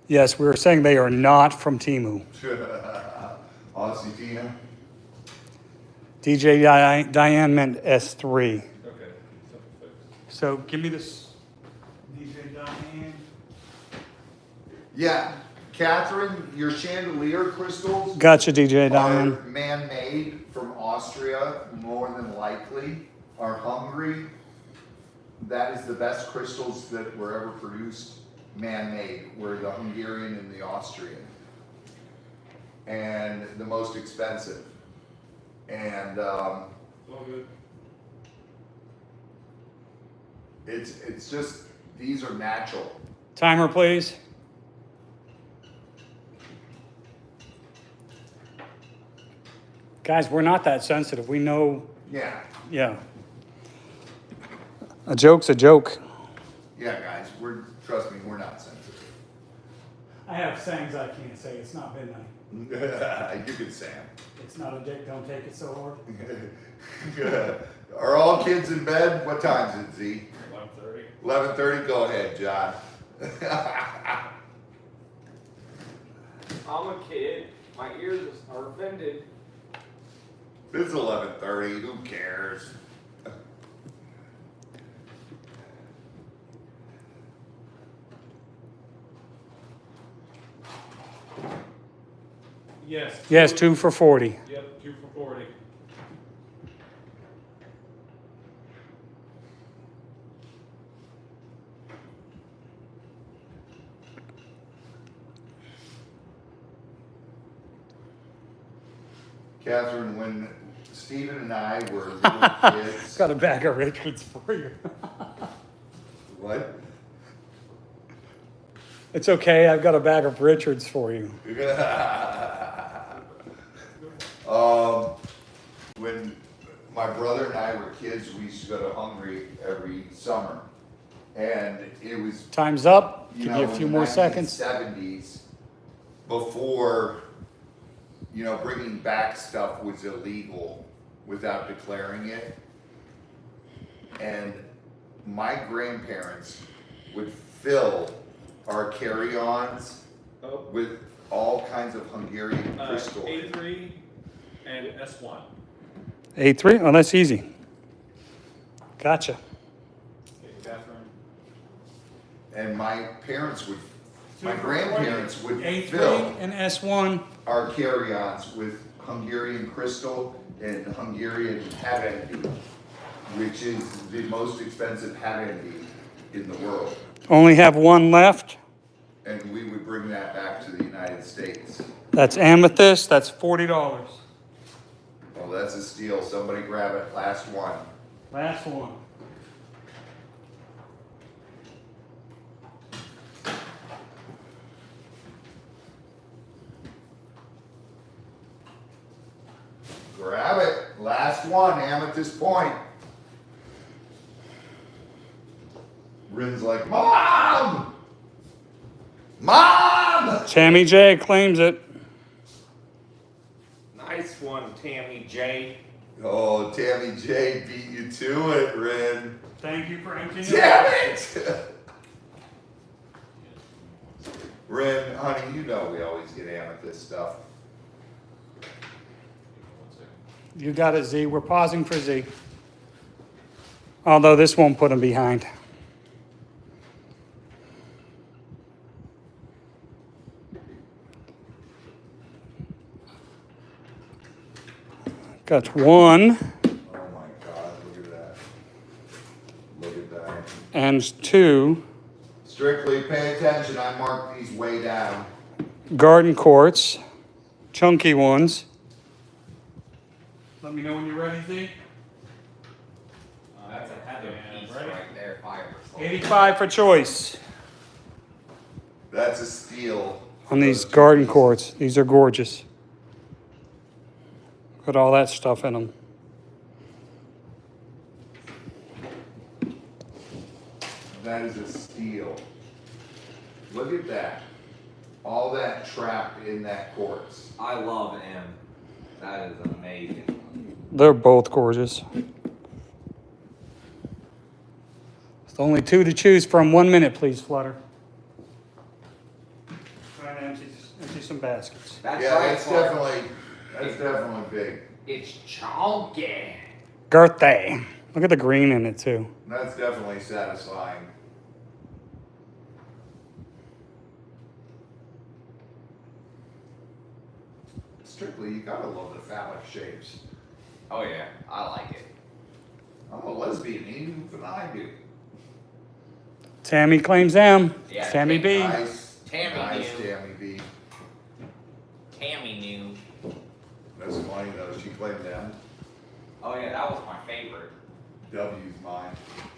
Yes, we were saying they are not from Timu. Aussie Tina. DJ Diane meant S3. Okay. Simple fix. So give me this. DJ Diane. Yeah, Catherine, your chandelier crystals Gotcha, DJ Diane. are man-made from Austria, more than likely, are Hungary. That is the best crystals that were ever produced, man-made, were the Hungarian and the Austrian. And the most expensive. And All good. it's just, these are natural. Timer, please. Guys, we're not that sensitive. We know, Yeah, yeah. A joke's a joke. yeah, guys, trust me, we're not sensitive. I have sayings I can't say. It's not midnight. You can say 'em. It's not a dick. Don't take it so hard. Are all kids in bed? What time is it, Z? 11:30. 11:30? Go ahead, John. I'm a kid. My ears are offended. It's 11:30. Who cares? Yes. Yes, 2 for 40. Yep, 2 for 40. Catherine, when Stephen and I were little kids. Got a bag of Richards for you. What? It's okay. I've got a bag of Richards for you. When my brother and I were kids, we used to go to Hungary every summer. And it was, Time's up. you Give know, you a few more seconds. 70s, before, you know, bringing back stuff was illegal without declaring it. And my grandparents would fill our carry-ons Oh. with all kinds of Hungarian crystal. A3 and S1. A3? Oh, that's easy. Gotcha. Okay, Catherine. And my grandparents would A3 fill and S1. our carry-ons with Hungarian crystal and Hungarian havendi, which is the most expensive havendi in the world. Only have one left. And we would bring that back to the United States. That's amethyst. That's $40. Well, that's a steal. Somebody grab it. Last one. Last one. Grab it. Last one. Amethyst point. Rin's like, Mom! Mom! Tammy J claims it. Nice one, Tammy J. Oh, Tammy J beat you to it, Rin. Thank you for emptying it. Damn it! Rin, honey, you know we always get amethyst stuff. You got it, Z. We're pausing for Z. Although this won't put him behind. Got one Oh my God, look at that. Look at that. and two Strictly pay attention, I marked these way down. garden quartz, chunky ones. Let me know when you're ready, Z. That's a heather piece Ready? right there, fiber. 85 for choice That's a steal. on these garden quartz. These are gorgeous. Got all that stuff in them. That is a steal. Look at that. All that trapped in that quartz. I love M. That is amazing. They're both gorgeous. There's only two to choose from. 1 minute, please, Flutter. Trying to empty some baskets. That's Yeah, right, that's Clark. definitely big. It's chunky. Girthday. Look at the green in it, too. That's definitely satisfying. Strictly, you gotta love the phallic shapes. Oh yeah, I like it. I'm a lesbian, even if I do. Tammy claims them. Yeah, Tammy B. Nice. Tammy nice, knew. Tammy B. Tammy knew. That's funny though, she claimed them. Oh yeah, that was my favorite. W's mine.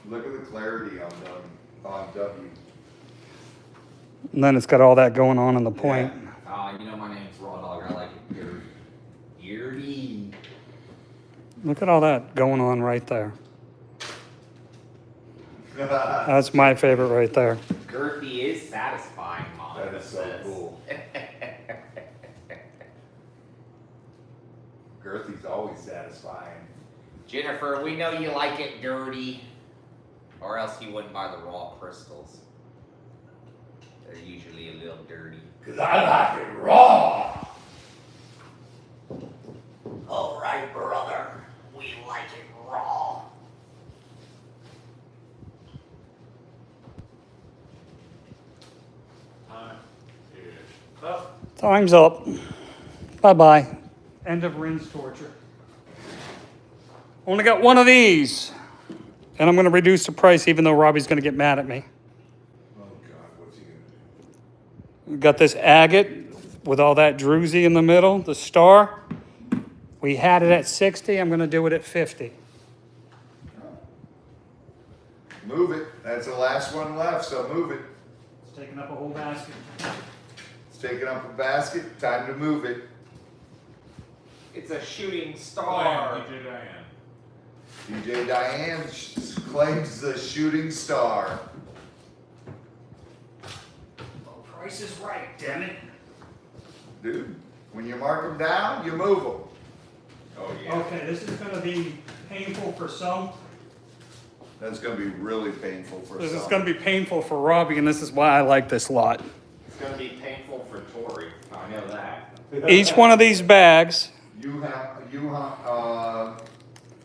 Look at the clarity on W. And then it's got all that going on in the point. You know my name's Raw Dog. I like it weird. Weirdy. Look at all that going on right there. That's my favorite right there. Girthy is satisfying, Mom. That is so cool. Girthy's always satisfying. Jennifer, we know you like it dirty, or else you wouldn't buy the raw crystals. They're usually a little dirty. 'Cause I like it raw. All right, brother. We like it raw. Time is up. Time's up. Bye-bye. End of rinse torture. Only got one of these. And I'm going to reduce the price even though Robbie's going to get mad at me. Oh God, what's he gonna do? We got this agate with all that druzy in the middle, the star. We had it at 60. I'm going to do it at 50. Move it. That's the last one left, so move it. It's taking up a whole basket. It's taking up a basket. Time to move it. It's a shooting Oh, star. DJ Diane. DJ Diane claims the shooting star. Oh, price is right, damn it. Dude, when you mark them down, you move them. Oh yeah. Okay, this is going to be painful for some. That's gonna be really painful for This is some. going to be painful for Robbie, and this is why I like this lot. It's gonna be painful for Tori. I know that. Each one of these bags You have,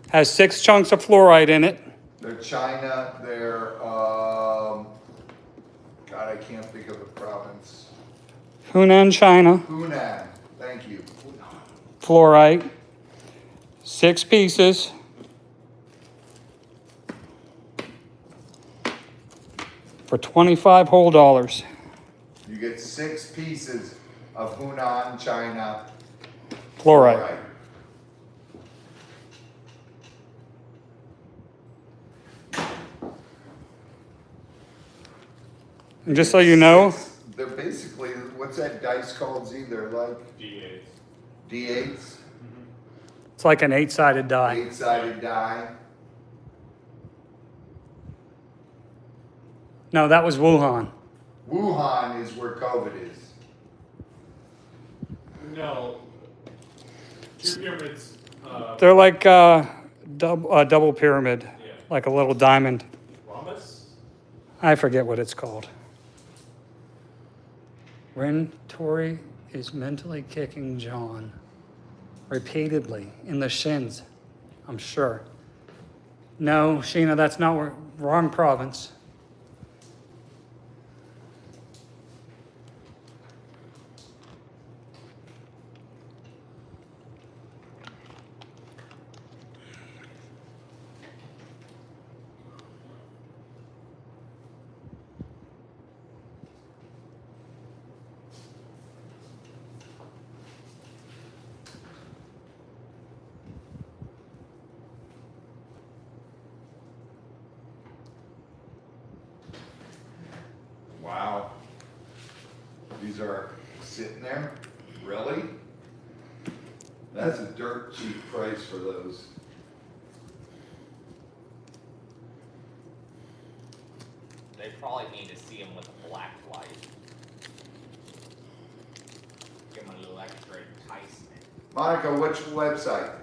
has 6 chunks of fluoride in it. they're China, they're, God, I can't think of the province. Hunan, China, Hunan, thank you. fluoride. 6 pieces. For 25 whole dollars. You get 6 pieces of Hunan, China Fluoride. And just so you know, They're basically, what's that dice called, Z? They're like D8. D8s, it's like an 8-sided die. 8-sided die. No, that was Wuhan. Wuhan is where COVID is. No. Two pyramids. They're like a double pyramid, Yeah. like a little diamond. Rhombus? I forget what it's called. Ren Tori is mentally kicking John repeatedly in the shins, I'm sure. No, Sheena, that's not wrong province. these are sitting there? Really? That's a dirt cheap price for those. They probably need to see them with a black light. Give them a little extra enticement. Monica, which website?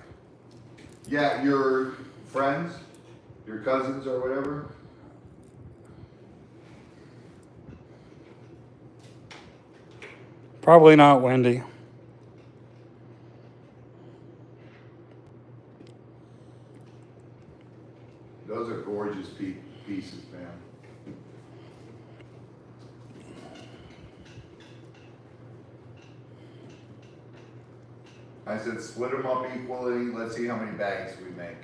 Yeah, your friends, your cousins or whatever? Probably not, Wendy. Those are gorgeous pieces, man. I said split them up equally. Let's see how many bags we make.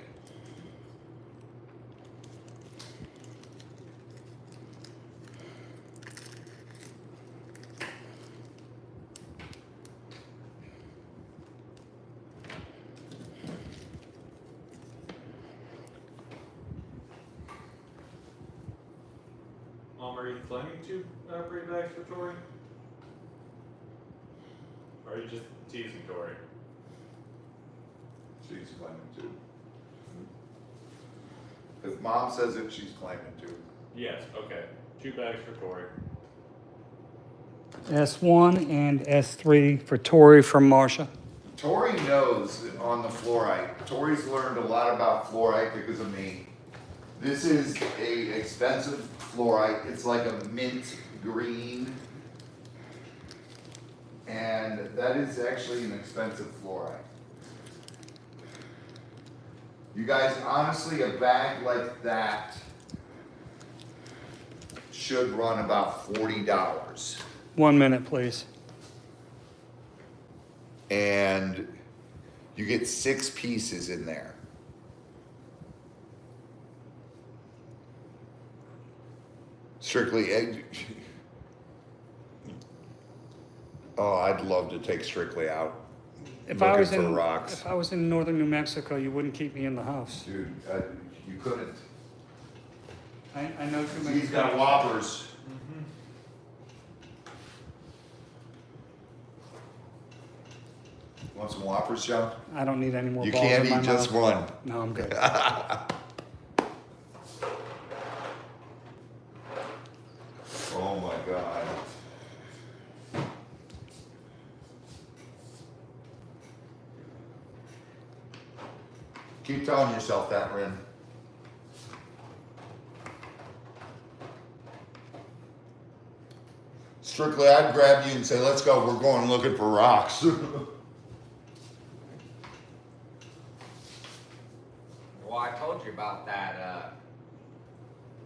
Mom, are you planning to bring bags for Tori? Or are you just teasing Tori? She's claiming to. If mom says it, she's claiming to. Yes, okay. 2 bags for Tori. S1 and S3 for Tori from Marsha. Tori knows on the fluorite. Tori's learned a lot about fluorite because of me. This is a expensive fluorite. It's like a mint green. And that is actually an expensive fluorite. You guys, honestly, a bag like that should run about $40. 1 minute, please. And you get 6 pieces in there. Strictly egg. Oh, I'd love to take Strictly out. If I was Looking in for rocks. if I was in northern New Mexico, you wouldn't keep me in the house. Dude, you couldn't. I know too many. He's got whoppers. Want some whoppers, Joe? I don't need any more You balls can't in my eat just mouth. one. No, I'm good. Oh my God. Keep telling yourself that, Rin. Strictly, I'd grab you and say, let's go, we're going looking for rocks. Well, I told you about that,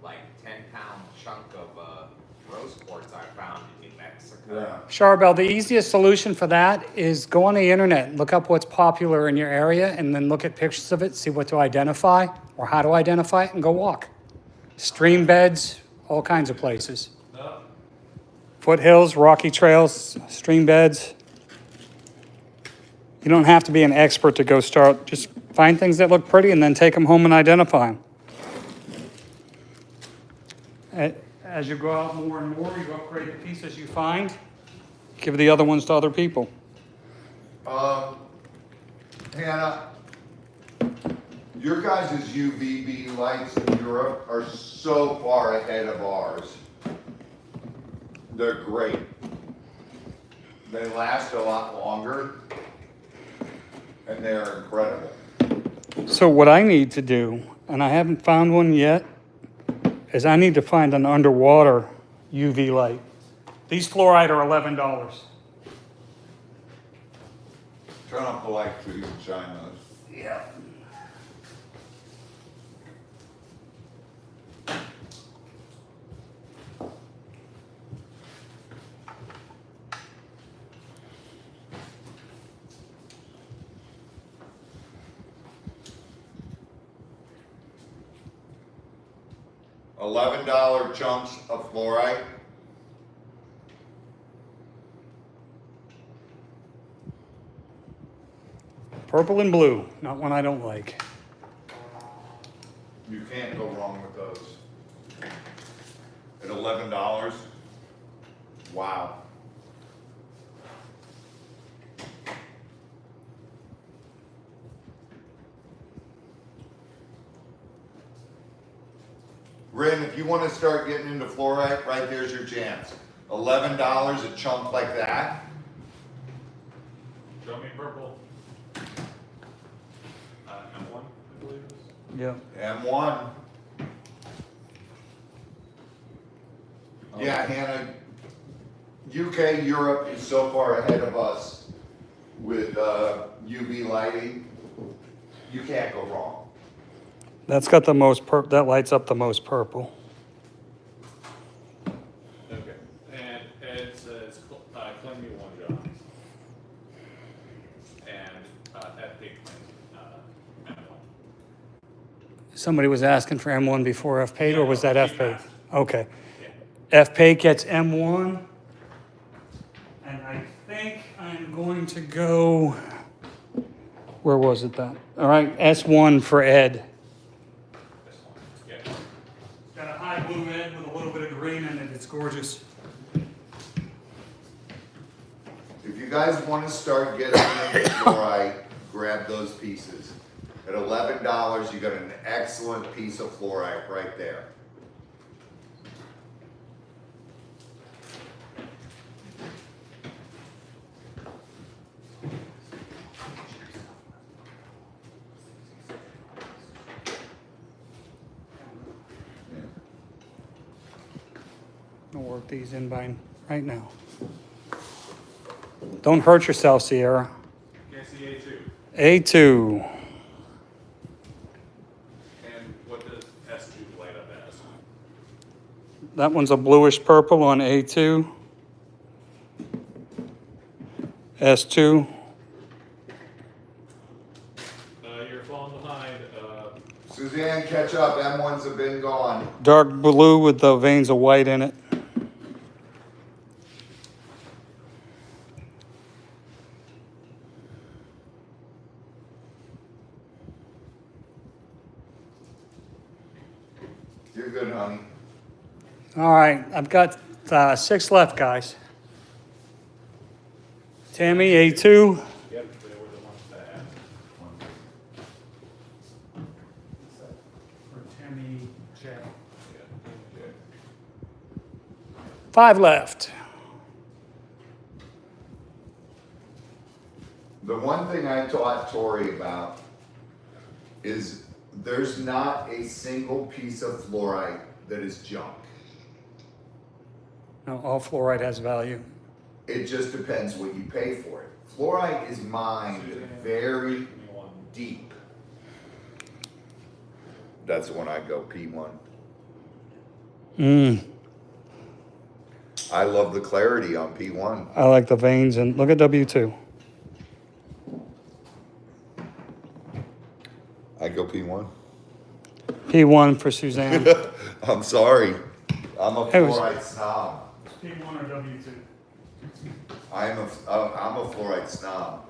like 10-pound chunk of rose quartz I found in New Mexico. Yeah. Charbel, the easiest solution for that is go on the internet, look up what's popular in your area, and then look at pictures of it, see what to identify or how to identify it, and go walk. Stream beds, all kinds of places. No? Foothills, rocky trails, stream beds. You don't have to be an expert to go start. Just find things that look pretty and then take them home and identify them. As you go out more and more, you upgrade the pieces you find, give the other ones to other people. Hannah, your guys' UVB lights in Europe are so far ahead of ours. They're great. They last a lot longer, and they're incredible. So what I need to do, and I haven't found one yet, is I need to find an underwater UV light. These fluoride are $11. Turn off the light so you can shine those. Yeah. $11 chunks of fluorite. Purple and blue, not one I don't like. You can't go wrong with those. At $11, wow. Rin, if you want to start getting into fluorite, right there's your chance. $11 a chunk like that. Show me purple. M1, I believe it is. Yeah. M1. Yeah, Hannah, UK, Europe is so far ahead of us with UV lighting. You can't go wrong. That's got the most that lights up the most purple. Okay, and Ed says, claim me one, John. And FP claims M1. Somebody was asking for M1 before F-Paid, or was that Yeah, F-Paid? asked. Okay. Yeah. F-Paid gets M1. And I think I'm going to go, where was it then? All right, S1 for Ed. This one. Yeah. It's got a high blue Ed with a little bit of green in it. It's gorgeous. If you guys want to start getting into fluorite, grab those pieces. At $11, you got an excellent piece of fluorite right there. I'll work these in by right now. Don't hurt yourself, Sierra. Can't see A2. A2. And what does S2 light up as? That one's a bluish purple on A2. S2. You're falling behind. Suzanne, catch up. M1s have been gone. Dark blue with the veins of white in it. You're good, honey. All right, I've got 6 left, guys. Tammy, A2. Yep, they were the ones that had. For Tammy, J. Yeah. 5 left. The one thing I taught Tori about is there's not a single piece of fluorite that is junk. No, all fluoride has value. It just depends what you pay for it. Fluorite is mined very deep. That's when I go P1. I love the clarity on P1. I like the veins, and look at W2. I go P1. P1 for Suzanne. I'm sorry. I'm a Hey, was- fluorite snob. P1 or W2? I'm a fluorite snob.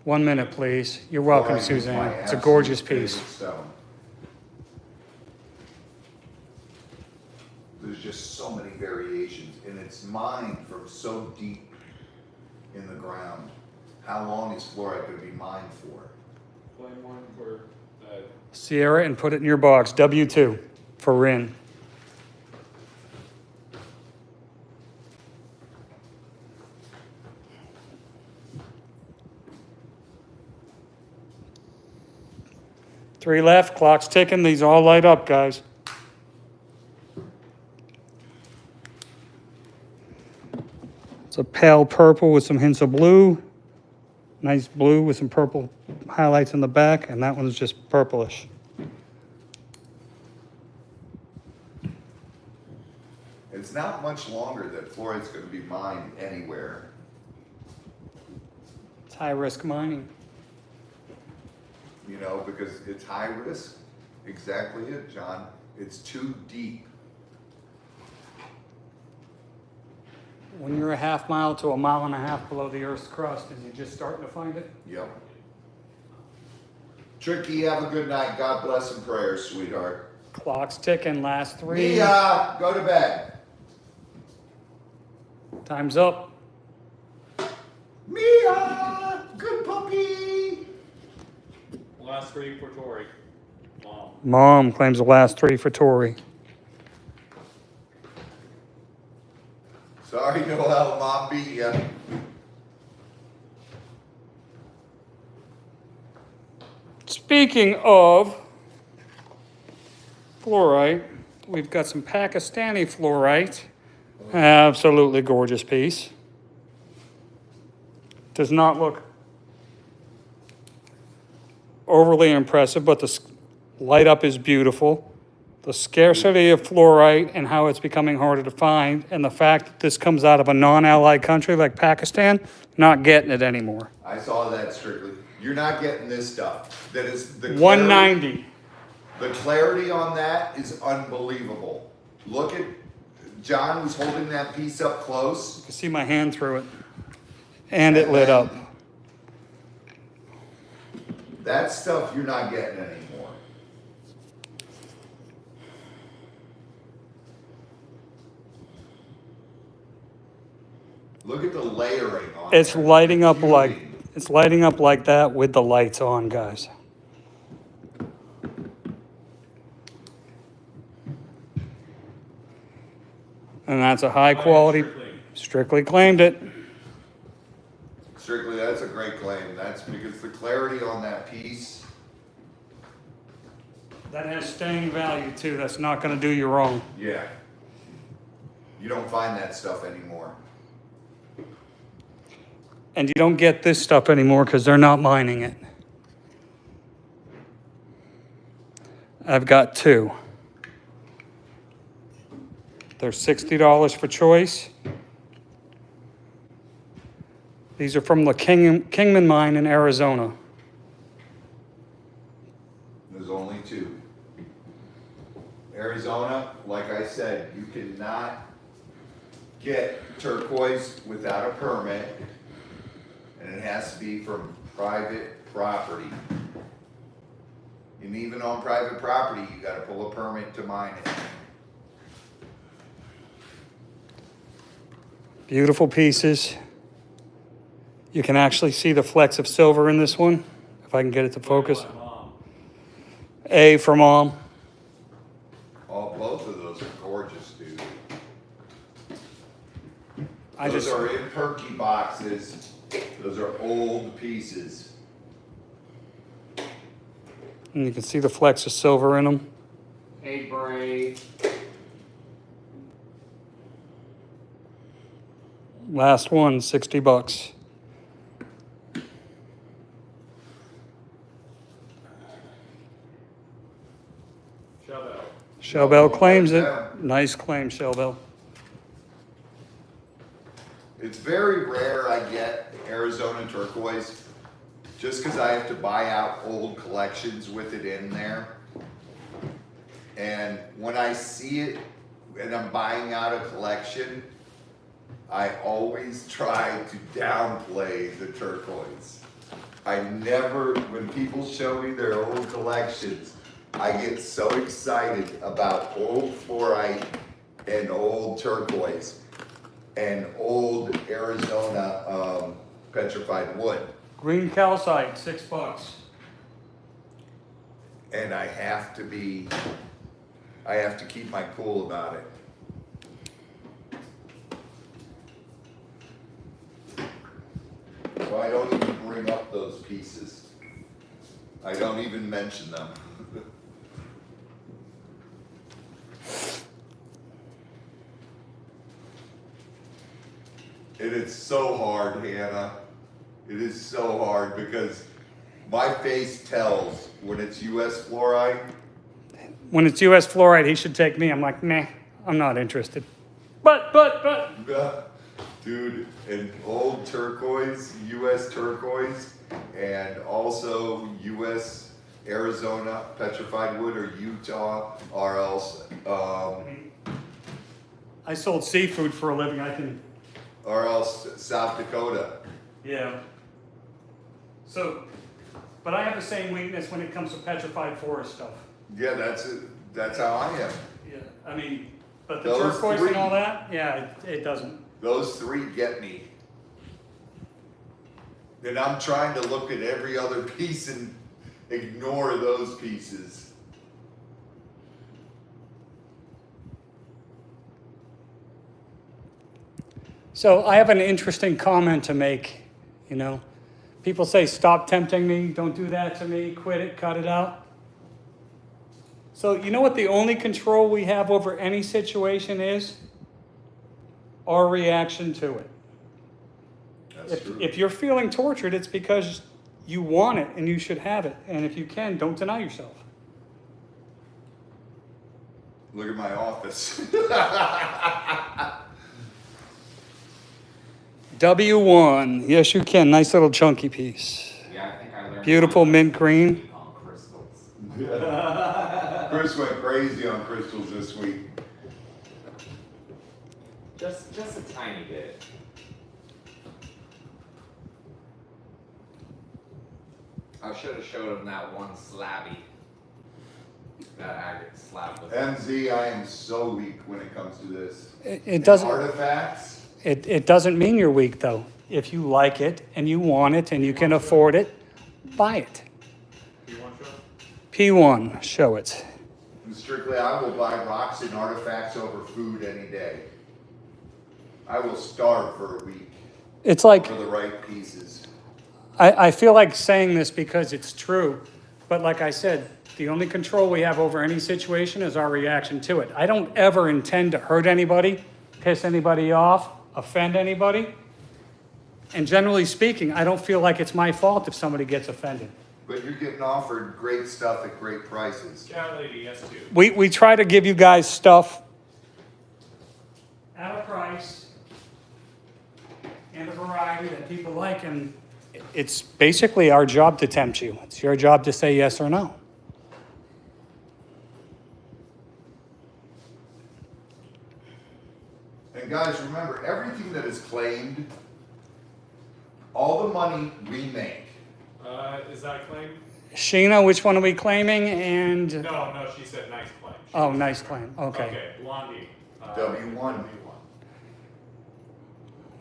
One minute, please. You're welcome, Fluorite is my Suzanne. It's a absolute gorgeous favorite piece. stone. There's just so many variations, and it's mined from so deep in the ground. How long is fluorite going to be mined for? Claim one for Sierra, and put it in your box. W2 for Rin. Three left, clock's ticking. These all light up, guys. It's a pale purple with some hints of blue. Nice blue with some purple highlights in the back, and that one's just purplish. It's not much longer that fluorite's going to be mined anywhere. It's high risk mining. You know, because it's high risk. Exactly it, John. It's too deep. When you're a half mile to a mile and a half below the Earth's crust, and you're just starting to find it. Yep. Tricky, have a good night. God bless and prayers, sweetheart. Clock's ticking, last 3. Mia, go to bed. Time's up. Mia! Good puppy! Last 3 for Tori. Mom. Mom claims the last 3 for Tori. Sorry, Noel, Mom beat ya. Speaking of fluorite, we've got some Pakistani fluorite. Absolutely gorgeous piece. Does not look overly impressive, but the light up is beautiful. The scarcity of fluorite and how it's becoming harder to find, and the fact that this comes out of a non-allied country like Pakistan, not getting it anymore. I saw that strictly. You're not getting this stuff. That is the clarity, 190. the clarity on that is unbelievable. Look at, John was holding that piece up close. You can see my hand through it. And it lit up. That stuff you're not getting anymore. Look at the layering on It's there. lighting up Beauty. like that with the lights on, guys. And that's a high quality, strictly claimed it. Strictly, that's a great claim. That's because the clarity on that piece. That has staying value too. That's not gonna do you wrong. Yeah. You don't find that stuff anymore. And you don't get this stuff anymore because they're not mining it. I've got 2. They're $60 for choice. These are from the Kingman mine in Arizona. There's only 2. Arizona, like I said, you cannot get turquoise without a permit, and it has to be from private property. And even on private property, you gotta pull a permit to mine it. Beautiful pieces. You can actually see the flecks of silver in this one, if I can get it to focus. Mom. A for Mom. Oh, both of those are gorgeous, dude. I Those just, are in perky boxes. Those are old pieces. and you can see the flecks of silver in them. Hey, Bray. Last one, $60. Shove Shellbell claims it. Nice claim, Shellbell. It's very rare I get Arizona turquoise, just because I have to buy out old collections with it in there. And when I see it and I'm buying out a collection, I always try to downplay the turquoise. I never, when people show me their old collections, I get so excited about old fluorite and old turquoise and old Arizona petrified wood. Green calcite, $6. And I have to keep my cool about it. So I don't even bring up those pieces. I don't even mention them. It is so hard, Hannah. It is so hard because my face tells when it's US fluoride. When it's US fluoride, he should take me. I'm like, nah, I'm not interested. But. Dude, and old turquoise, US turquoise, and also US Arizona petrified wood or Utah or else, I sold seafood for a living. or else South Dakota. Yeah. So, but I have the same weakness when it comes to petrified forest stuff. Yeah, that's it. That's how I am. Yeah, I mean, but the Those turquoise three. and all that, yeah, it doesn't. Those 3 get me. And I'm trying to look at every other piece and ignore those pieces. So I have an interesting comment to make, you know. People say, stop tempting me, don't do that to me, quit it, cut it out. So you know what the only control we have over any situation is? Our reaction to it. That's true. If you're feeling tortured, it's because you want it and you should have it. And if you can, don't deny yourself. Look at my office. W1, yes you can, nice little chunky piece. Yeah, I think I learned. Beautiful mint green. On crystals. Chris went crazy on crystals this week. Just a tiny bit. I should have showed him that one slabby. That agate slab was. MZ, I am so weak when it comes to this. It doesn't. Artifacts. It doesn't mean you're weak, though. If you like it and you want it and you can afford it, buy it. P1, show it. And strictly, I will buy rocks and artifacts over food any day. I will starve for a week It's like, for the right pieces. I feel like saying this because it's true, but like I said, the only control we have over any situation is our reaction to it. I don't ever intend to hurt anybody, piss anybody off, offend anybody. And generally speaking, I don't feel like it's my fault if somebody gets offended. But you're getting offered great stuff at great prices. Cat lady, yes, too. We try to give you guys stuff at a price and a variety that people like, and it's basically our job to tempt you. It's your job to say yes or no. And guys, remember, everything that is claimed, all the money we make. Is that a claim? Sheena, which one are we claiming? And, No, she said nice claim. oh, nice claim, okay. Okay, Blondie. W1.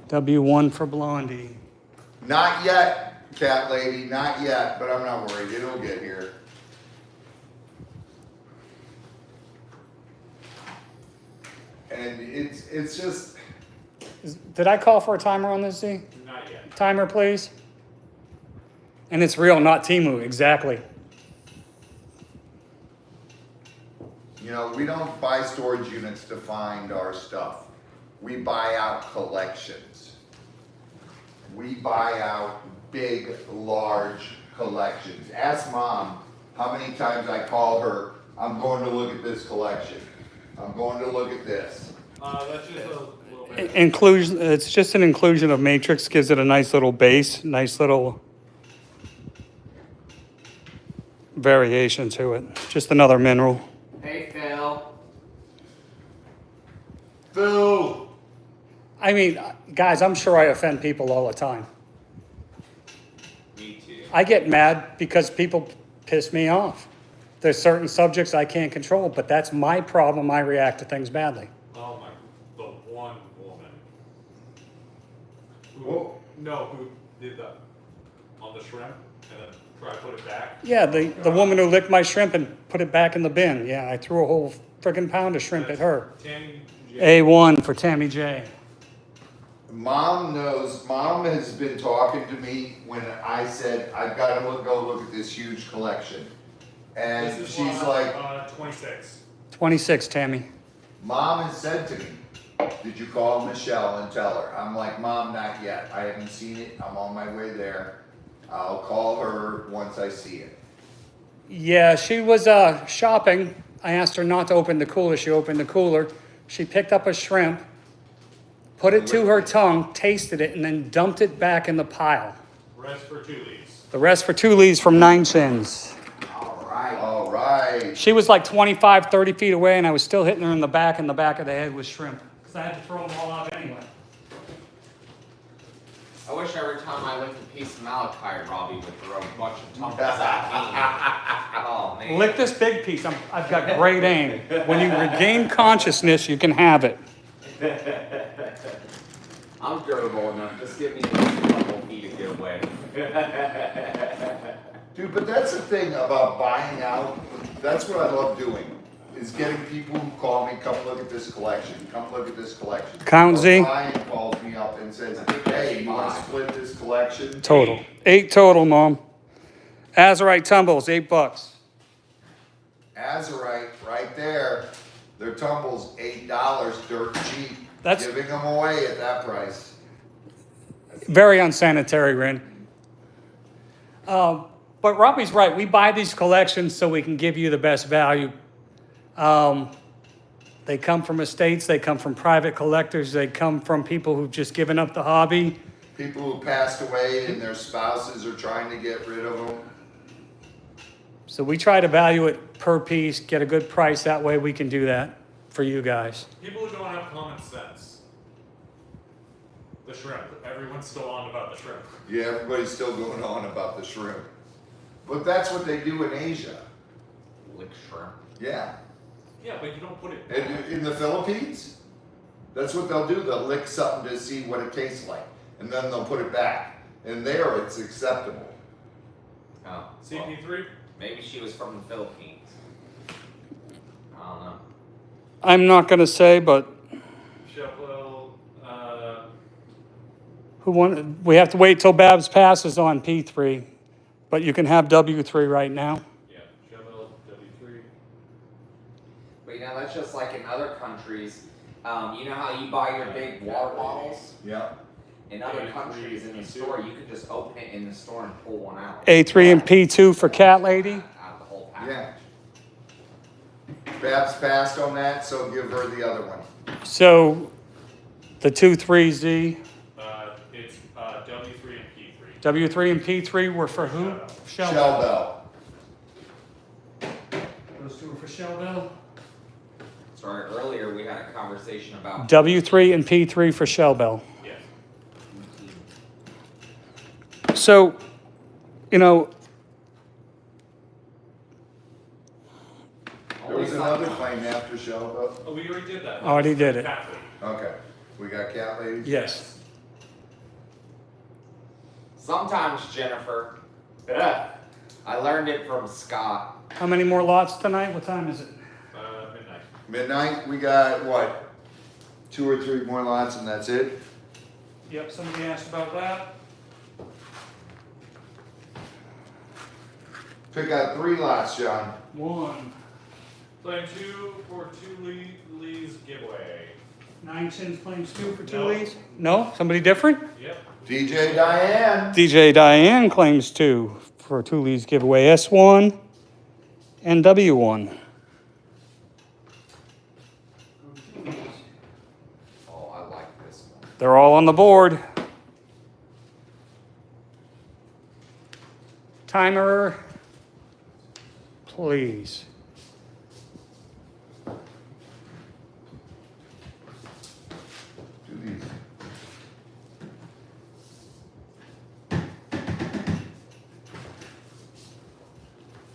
W1 for Blondie. Not yet, cat lady, not yet, but I'm not worried, it'll get here. And it's just, Did I call for a timer on this, Z? Not yet. Timer, please. And it's real, not Temu, exactly. you know, we don't buy storage units to find our stuff. We buy out collections. We buy out big, large collections. Ask Mom how many times I call her, I'm going to look at this collection. I'm going to look at this. That's just a little bit. Inclusion, it's just an inclusion of matrix, gives it a nice little base, nice little variation to it. Just another mineral. Hey, Phil. Phil! I mean, guys, I'm sure I offend people all the time. Me too. I get mad because people piss me off. There's certain subjects I can't control, but that's my problem. I react to things badly. Oh my, the one woman. Who, Whoa. no, who did that on the shrimp and then tried to put it back? Yeah, the woman who licked my shrimp and put it back in the bin. Yeah, I threw a whole friggin' pound of shrimp at her. Tammy J. A1 for Tammy J. Mom knows, Mom has been talking to me when I said, I've got to go look at this huge collection. And This is she's one, like, 26. 26, Tammy. Mom has said to me, did you call Michelle and tell her? I'm like, Mom, not yet. I haven't seen it. I'm on my way there. I'll call her once I see it. Yeah, she was shopping. I asked her not to open the cooler. She opened the cooler. She picked up a shrimp, put it to her tongue, tasted it, and then dumped it back in the pile. Rest for 2 leaves. The rest for 2 leaves from 9 chins. All right. All right. She was like 25, 30 feet away, and I was still hitting her in the back of the head with shrimp. Because I had to throw them all out anyway. I wish every time I licked a piece of malachite, Robbie would throw a bunch of tumbles at me. Oh, man. Lick this big piece. I've got great aim. When you regain consciousness, you can have it. I'm durable enough. Just give me a couple feet to get away. Dude, but that's the thing about buying out. That's what I love doing. Is getting people who call me, come look at this collection, come look at this collection. Count Or Z. Brian calls me up and says, hey, you want to split this collection? Total. 8 total, Mom. Azurite tumbles, $8. Azurite, right there, their tumble's $8, dirt cheap. That's- Giving them away at that price. Very unsanitary, Ren. But Robbie's right. We buy these collections so we can give you the best value. They come from estates. They come from private collectors. They come from people who've just given up the hobby. People who passed away and their spouses are trying to get rid of them. So we try to value it per piece, get a good price. That way we can do that for you guys. People who don't have common sense. The shrimp. Everyone's still on about the shrimp. Yeah, everybody's still going on about the shrimp. But that's what they do in Asia. Lick shrimp. Yeah. Yeah, but you don't put it In the Philippines, that's what they'll do. They'll lick something to see what it tastes like. And then they'll put it back. And there it's acceptable. Oh. CP3? Maybe she was from the Philippines. I don't know. I'm not going to say, but Sheffield, who won? We have to wait till Babs passes on P3, but you can have W3 right now. yeah, Sheffield, W3. But you know, that's just like in other countries. You know how you buy your big water bottles? Yeah. In other countries, in the store, you can just open it in the store and pull one out. A3 and P2 for Cat Lady. Out of the whole package. Yeah. Babs passed on that, so give her the other one. So the 2-3Z, It's W3 and P3. W3 and P3 were for who? Shell Bell. Those two are for Shellville. Sorry, earlier we had a conversation about W3 and P3 for Shell Bell. Yes. So, you know, There was another claim after Shell Bell. Oh, we already did that. Already did it. Cat food. Okay. We got cat ladies? yes. Sometimes, Jennifer, I learned it from Scott. How many more lots tonight? What time is it? Midnight. Midnight, we got what? 2 or 3 more lots and that's it? Yep, somebody asked about that. Pick out 3 lots, John. 1. Claim 2 for 2 Lee's giveaway. 9 Chins claims 2 for 2 No. leads? No? Somebody different? Yep. DJ Diane. DJ Diane claims 2 for 2 leads giveaway. S1 and W1. Oh, I like this one. They're all on the board. Timer, please. Do these.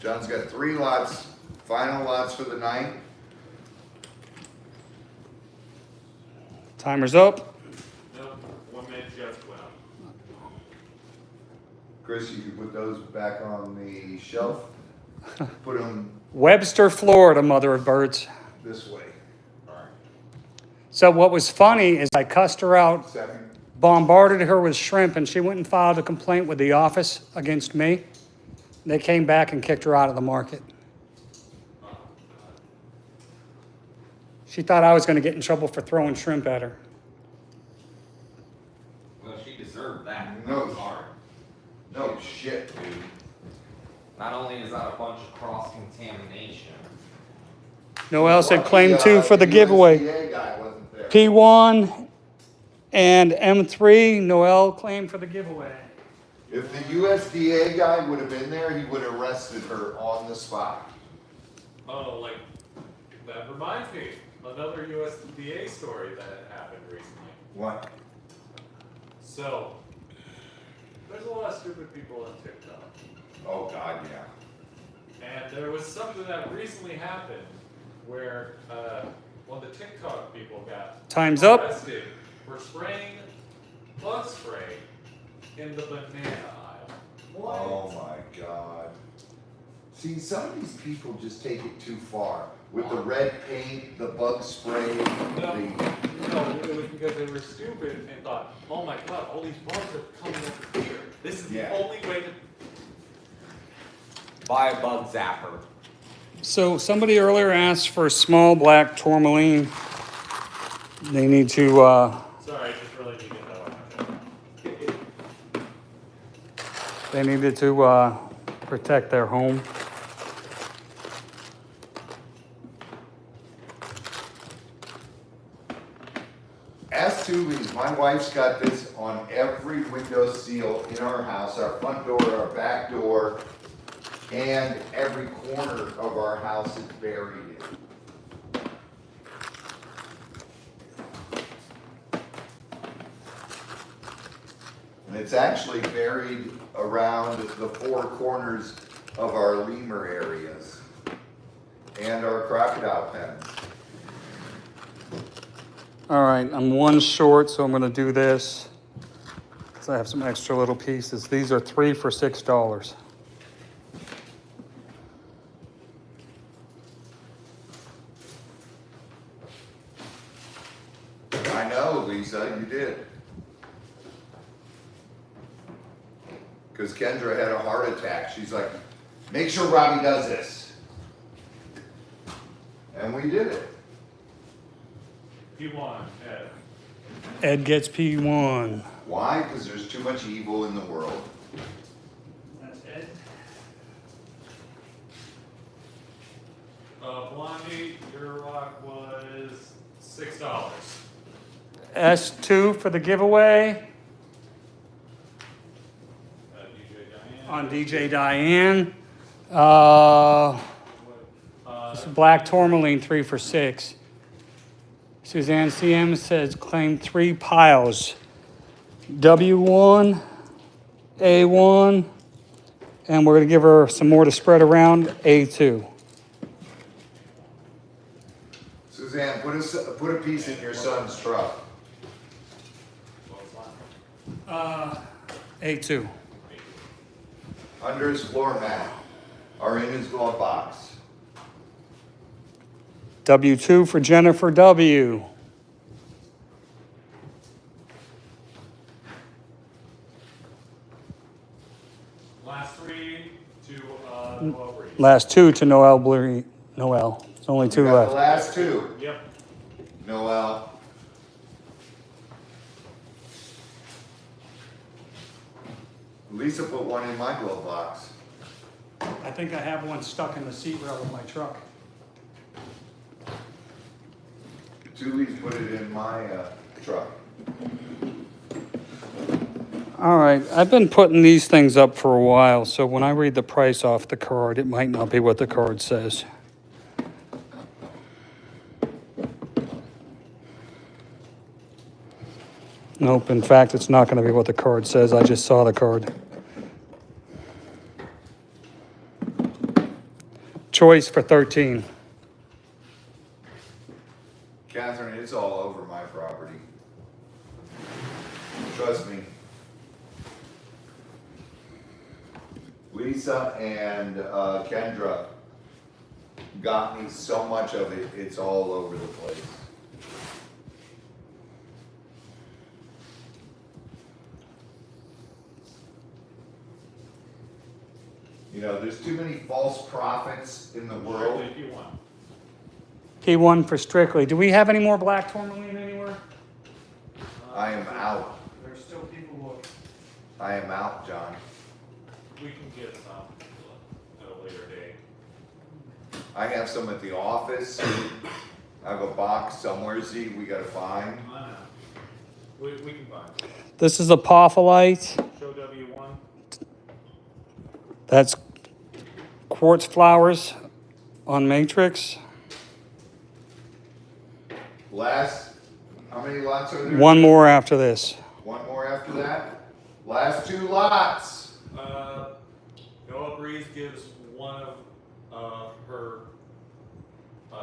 John's got 3 lots, final lots for the night. Timer's up. Nope. 1 minute just went up. Chris, you can put those back on the shelf. Put them Webster, Florida, mother of birds. this way. All right. So what was funny is I cussed her out, Second. bombarded her with shrimp, and she went and filed a complaint with the office against me. They came back and kicked her out of the market. She thought I was going to get in trouble for throwing shrimp at her. Well, she deserved that. No. That was hard. No shit, dude. Not only is that a bunch of cross-contamination, Noel said Lucky, claim 2 for the giveaway. USDA guy wasn't there. P1 and M3, Noel claimed for the giveaway. If the USDA guy would have been there, he would have arrested her on the spot. Oh, like, that reminds me, another USDA story that happened recently. What? So, there's a lot of stupid people on TikTok. Oh God, yeah. And there was something that recently happened where one of the TikTok people got Time's up. arrested for spraying bug spray in the banana aisle. Oh my God. See, some of these people just take it too far. With the red paint, the bug spray, No, the... no, it was because they were stupid and thought, oh my god, all these bugs are coming over here. This is Yeah. the only way to. Buy a bug zapper. So somebody earlier asked for small black tourmaline. They need to, Sorry, I just really need to get that one. they needed to, protect their home. As to me, my wife's got this on every window seal in our house, our front door, our back door, and every corner of our house is buried in. And it's actually buried around the four corners of our lemur areas and our crocodile pens. All right, I'm one short, so I'm gonna do this. So I have some extra little pieces. These are 3 for $6. I know, Lisa, you did. Because Kendra had a heart attack. She's like, make sure Robbie does this. And we did it. P1, Ed. Ed gets P1. Why? Because there's too much evil in the world. That's it. Blondie, your rock was $6. S2 for the giveaway DJ Diane. on DJ Diane. This is black tourmaline, 3 for $6. Suzanne CM says claim 3 piles. W1, A1, and we're gonna give her some more to spread around, A2. Suzanne, put a piece in your son's truck. A2. Under his floor mat. Or in his glove box. W2 for Jennifer W. Last 3 to Noel Reed. Last 2 to Noel Blurry. Noel. There's only 2 We got left. the last 2. Yep. Noel. Lisa put one in my glove box. I think I have one stuck in the seat rail of my truck. Julie's put it in my truck. All right, I've been putting these things up for a while, so when I read the price off the card, it might not be what the card says. Nope, in fact, it's not going to be what the card says. I just saw the card. Choice for 13. Catherine, it's all over my property. Trust me. Lisa and Kendra got me so much of it, it's all over the place. You know, there's too many false prophets in the world. Strictly P1. P1 for Strictly. Do we have any more black tourmaline anywhere? I am out. There's still people looking. I am out, John. We can get some at a later date. I have some at the office. I have a box somewhere, Z, we gotta find. I know. We can find. This is a Apophyllite. Show W1. That's quartz flowers on matrix. Last, how many lots are there? One more after this. One more after that? Last 2 lots. Noah Breeze gives one of her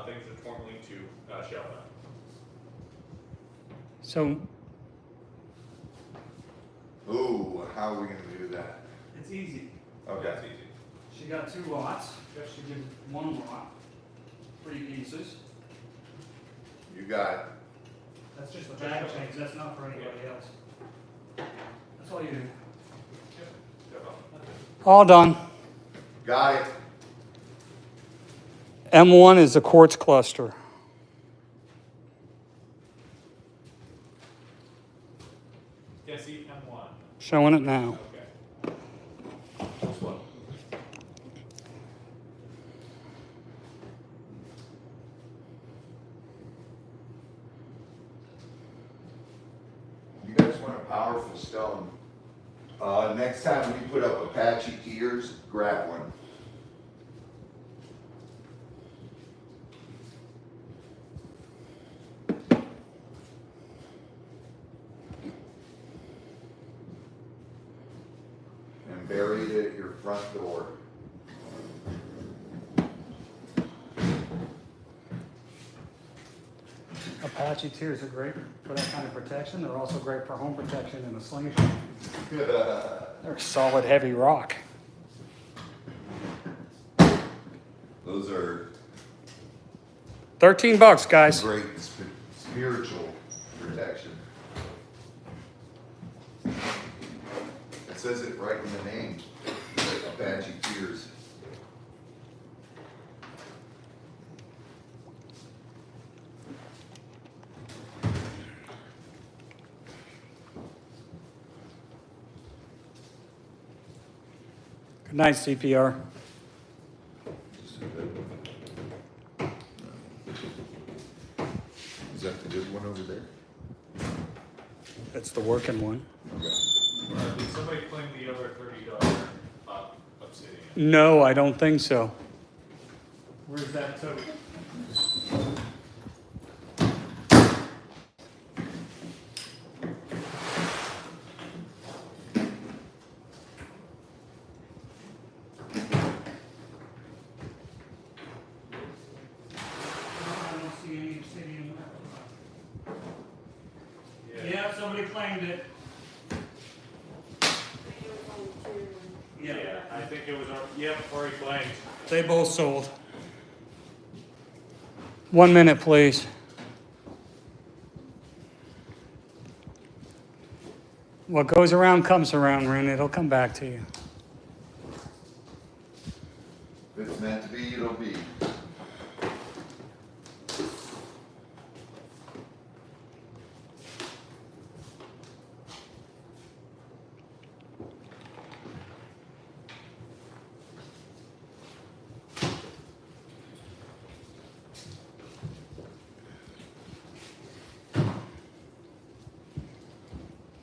things of tourmaline to Shelby. So Ooh, how are we gonna do that? It's easy. Okay. That's easy. She got 2 lots. She gives 1 lot, 3 pieces. You got it. That's just a bag change. That's not for anybody else. That's all you do. All done. Got it. M1 is the quartz cluster. Yes, M1. Showing it now. Okay. This one. You guys want a powerful stone. Next time we put up Apache tiers, grab one. And bury it at your front door. Apache tiers are great for that kind of protection. They're also great for home protection in a slingshot. They're solid, heavy rock. Those are $13, guys. great spiritual protection. It says it right in the name, Apache tiers. Good night, CPR. Is that the good one over there? That's the working one. Did somebody claim the other $30 obsidian? No, I don't think so. Where's that tote? I don't see any obsidian left. Yeah, somebody claimed it. Yeah, I think it was, already claimed. They both sold. 1 minute, please. What goes around comes around, Ren. It'll come back to you. If it's meant to be, it'll be.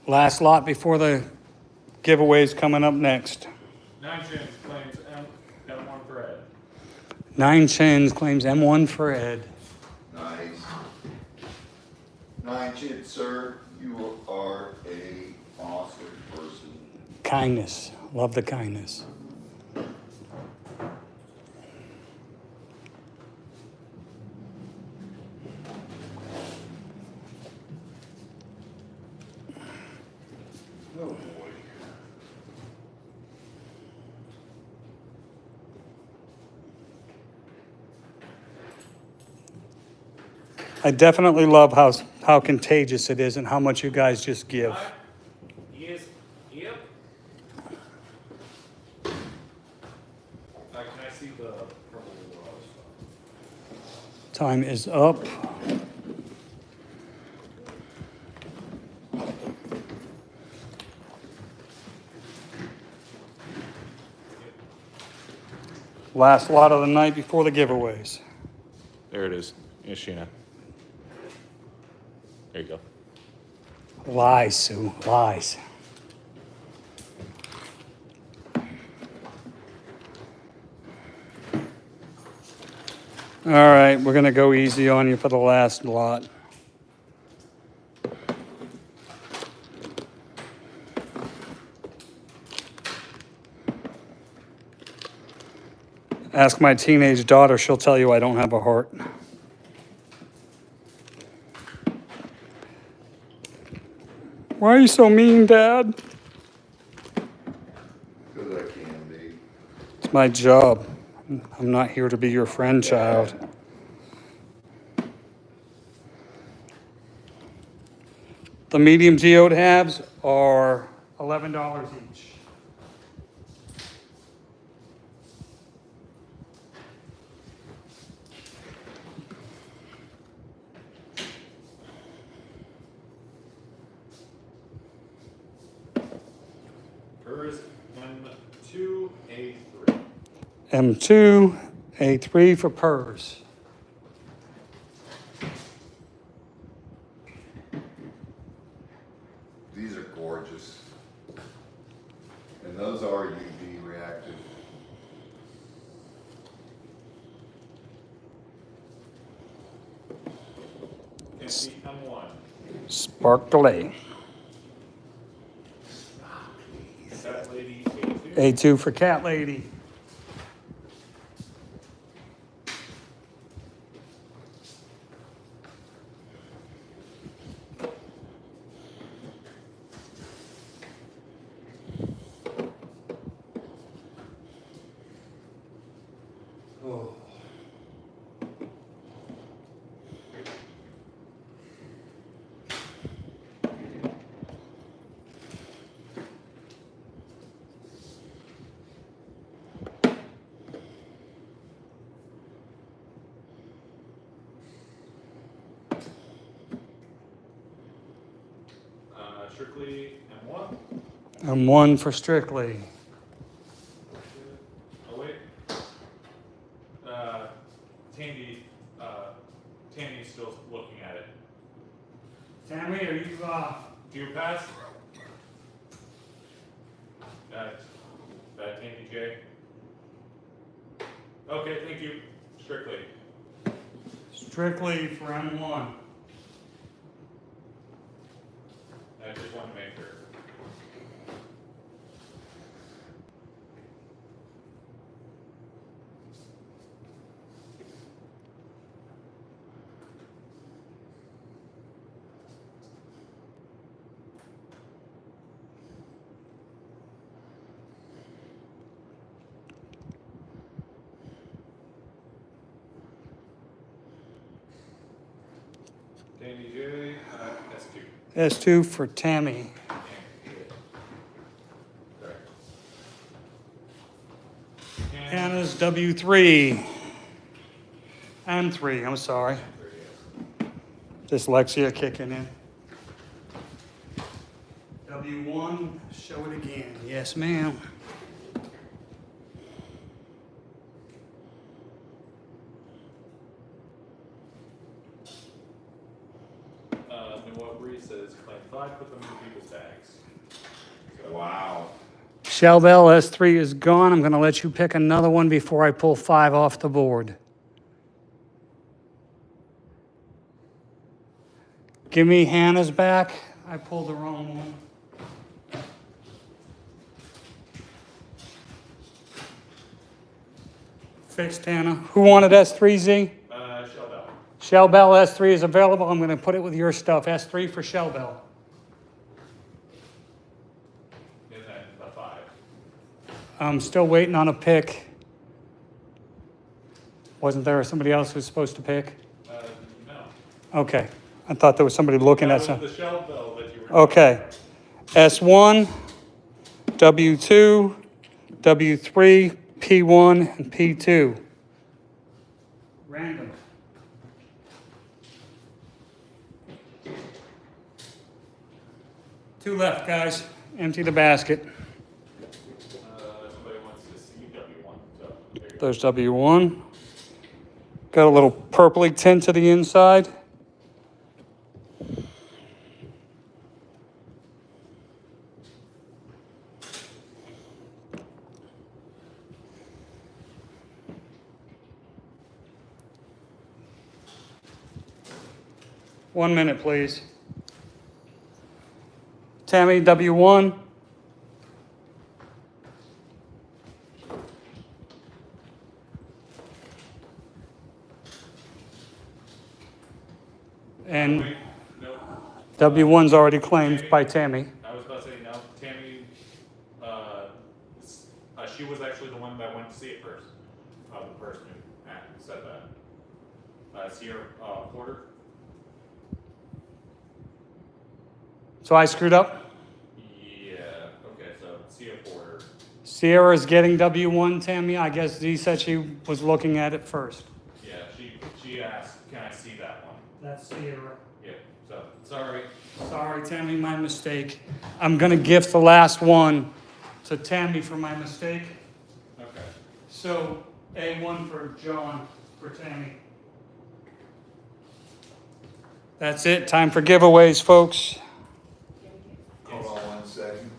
Last lot before the giveaways coming up next. 9 Chins claims M1 for Ed. 9 Chins claims M1 for Ed. Nice. 9 Chid, sir, you are a awesome person. Kindness. Love the kindness. Oh boy. I definitely love how contagious it is and how much you guys just give. Yes. Yep. Can I see the purple stuff? Time is up. Last lot of the night before the giveaways. There it is. Yes, Sheena. There you go. Lies, Sue. Lies. All right, we're going to go easy on you for the last lot. Ask my teenage daughter, she'll tell you I don't have a heart. Why are you so mean, Dad? It's my job. I'm not here to be your friend, child. The medium geode halves are $11 each. Hers M2, A3. M2, A3 for PERS. These are gorgeous. And those are UV reactive. M1. Sparkly. Cat Lady, A2. A2 for Cat Lady. Oh. Strictly M1. M1 for Strictly. Oh wait. Tandy's still looking at it. Tammy, are you, Do you pass? That Tandy J. Okay, thank you. Strictly. Strictly for M1? I just want to make sure. Tandy J, S2. S2 for Tammy. Hannah's W3. M3, I'm sorry. Dyslexia kicking in. W1, show it again. Yes, ma'am. Noah Bree says, claim 5, put them in people's bags. So, Wow. Shell Bell S3 is gone. I'm going to let you pick another one before I pull 5 off the board. Give me Hannah's back. I pulled the wrong one. Fixed Hannah. Who wanted S3Z? Shell Bell. Shell Bell S3 is available. I'm going to put it with your stuff. S3 for Shell Bell. And then the 5. I'm still waiting on a pick. Wasn't there somebody else who was supposed to pick? No. Okay. I thought there was somebody looking That at was some. the Shell Bell that you were. Okay. S1, W2, W3, P1, and P2. Random. Two left, guys. Empty the basket. Somebody wants to see W1. So there you go. There's W1. Got a little purpley tint to the inside. One minute, please. Tammy, W1. And Wait, no. W1's already claimed by Tammy. I was about to say, no, Tammy, she was actually the one that went to see it first. The person who said that. Sierra Porter. So I screwed up? Yeah, okay, so Sierra Porter. Sierra's getting W1, Tammy. I guess Dee said she was looking at it first. Yeah, she asked, can I see that one? That's Sierra. Yeah, so, sorry. Sorry, Tammy, my mistake. I'm gonna gift the last one to Tammy for my mistake. Okay. So, A1 for John, for Tammy. That's it. Time for giveaways, folks. Hold on 1 second.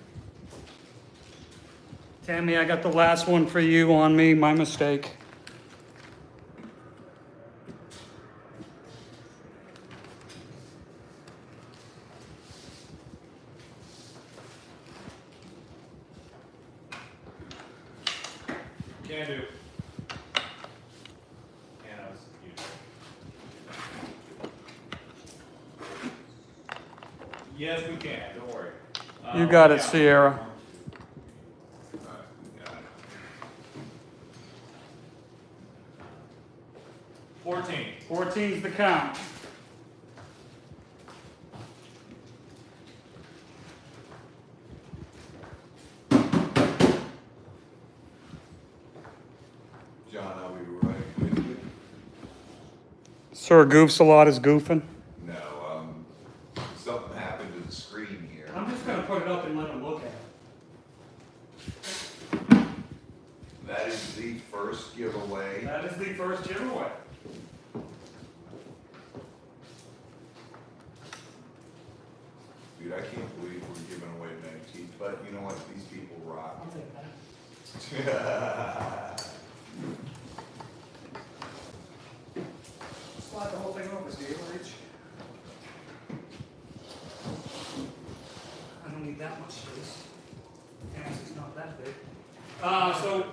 Tammy, I got the last one for you on me. My mistake. Can do. Anna's usually. Yes, we can, don't worry. You got it, yeah. Sierra. Alright, we got it. 14. 14's the count. John, I'll be right with you. Sir Goofs a lot is goofing. No, something happened to the screen here. I'm just gonna put it up and let him look at it. That is the first giveaway. That is the first giveaway. Dude, I can't believe we're giving away many teeth, but you know what? These people rock. I'll take that. Slide the whole thing over, so you reach. I don't need that much space. And it's not that big. So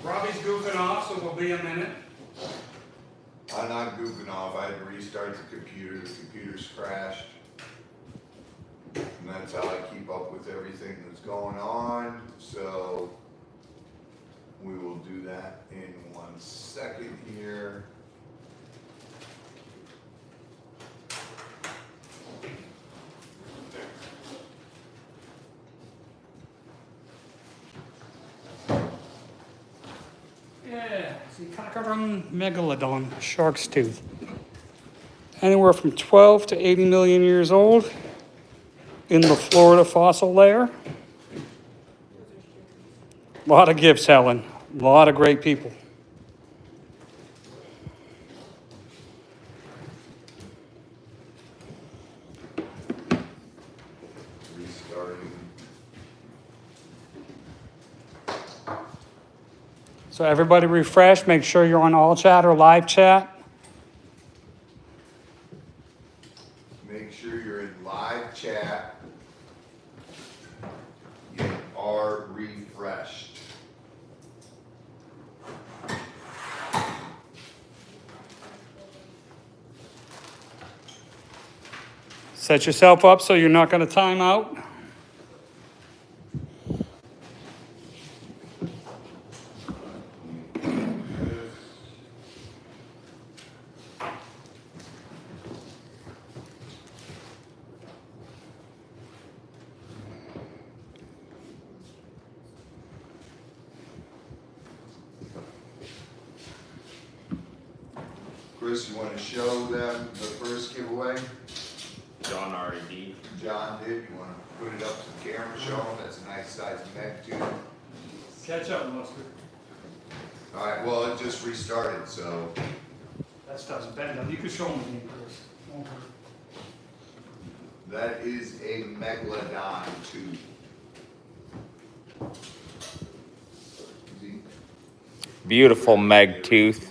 Robbie's goofing off, so we'll be a minute. I'm not goofing off. I had to restart the computer. The computer's crashed. And that's how I keep up with everything that's going on. So we will do that in 1 second here. Yeah, see, Cockadon megalodon, shark's tooth. Anywhere from 12 to 80 million years old in the Florida fossil layer. A lot of gifts, Helen. A lot of great people. Restarting. So everybody refresh, make sure you're on all chat or live chat. Make sure you're in live chat. You are refreshed. Set yourself up so you're not going to time out. Chris, you want to show them the first giveaway? John already did. John did. You want to put it up to the camera, show them? That's a nice size meg too. Catch up, Mustard. All right. Well, it just restarted, so That stuff's bent up. You can show them again, Chris. Won't hurt. that is a megalodon tooth. See? Beautiful meg tooth.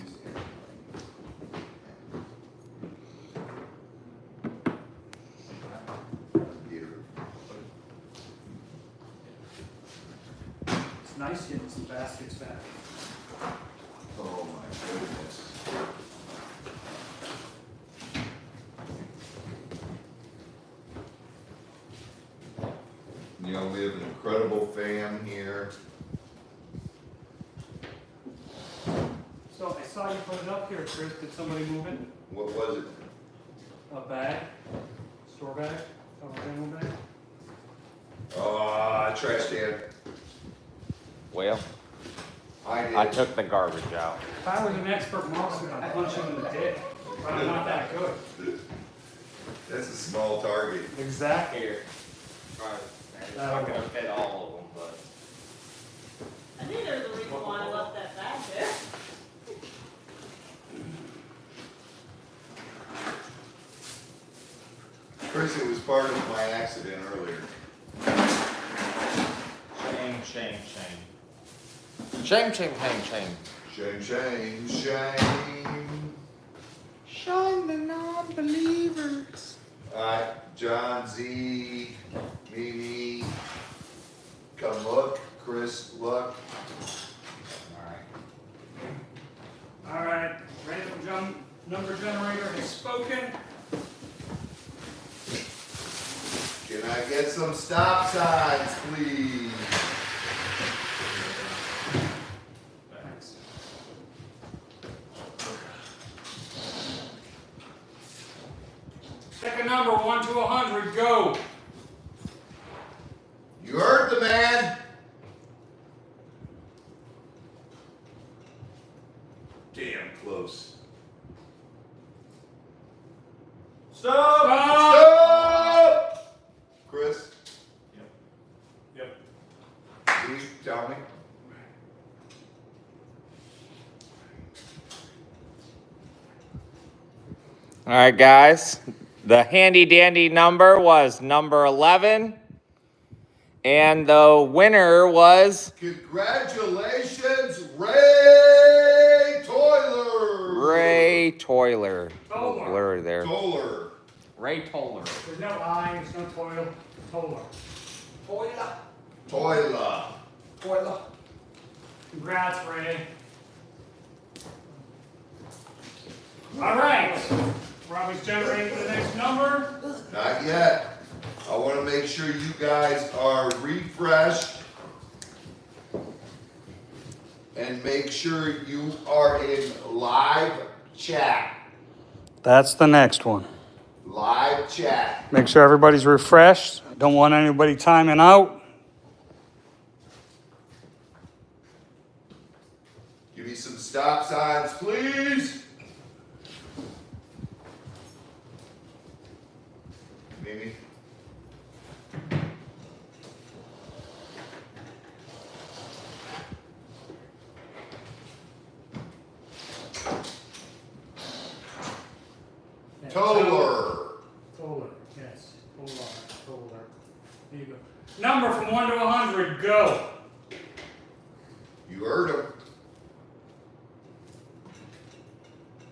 It's nice getting some baskets back. Oh my goodness. You know, we have an incredible fam here. saw you put it up here, Chris. Did somebody move it? What was it? A bag? Store bag? A animal bag? Trash can. Well, I did. I took the garbage out. If I was an expert marksman, I'd punch him in the dick. But I'm not that good. That's a small target. Exactly. Here. Alright, it's not gonna fit all of them, but. I think there's a reason why I left that bag there. Chris, it was part of my accident earlier. Shame. Shame, shame, shame, shame. Shame, shame, shame. Shine the non-believers. Alright, John, Z, Mimi, come look. Chris, look. All right. Random number generator has spoken. Can I get some stop signs, please? Thanks. Second number, 1 to 100, go. You heard the man. Damn close. Stop! Stop! Chris, Yep. please tell me. All right, guys. The handy dandy number was number 11. And the winner was Congratulations, Ray Toiler. Ray Toiler. Toller. Blur there. Toller. Ray Toller. There's no I, there's no toil. Toller. Toiler. Congrats, Ray. All right. Robbie's generating the next number. Not yet. I want to make sure you guys are refreshed and make sure you are in live chat. That's the next one. Live chat. Make sure everybody's refreshed. Don't want anybody timing out. Give me some stop signs, please. Mimi. Toller. Toller, yes. Toller. There you go. Number from 1 to 100, go. You heard him.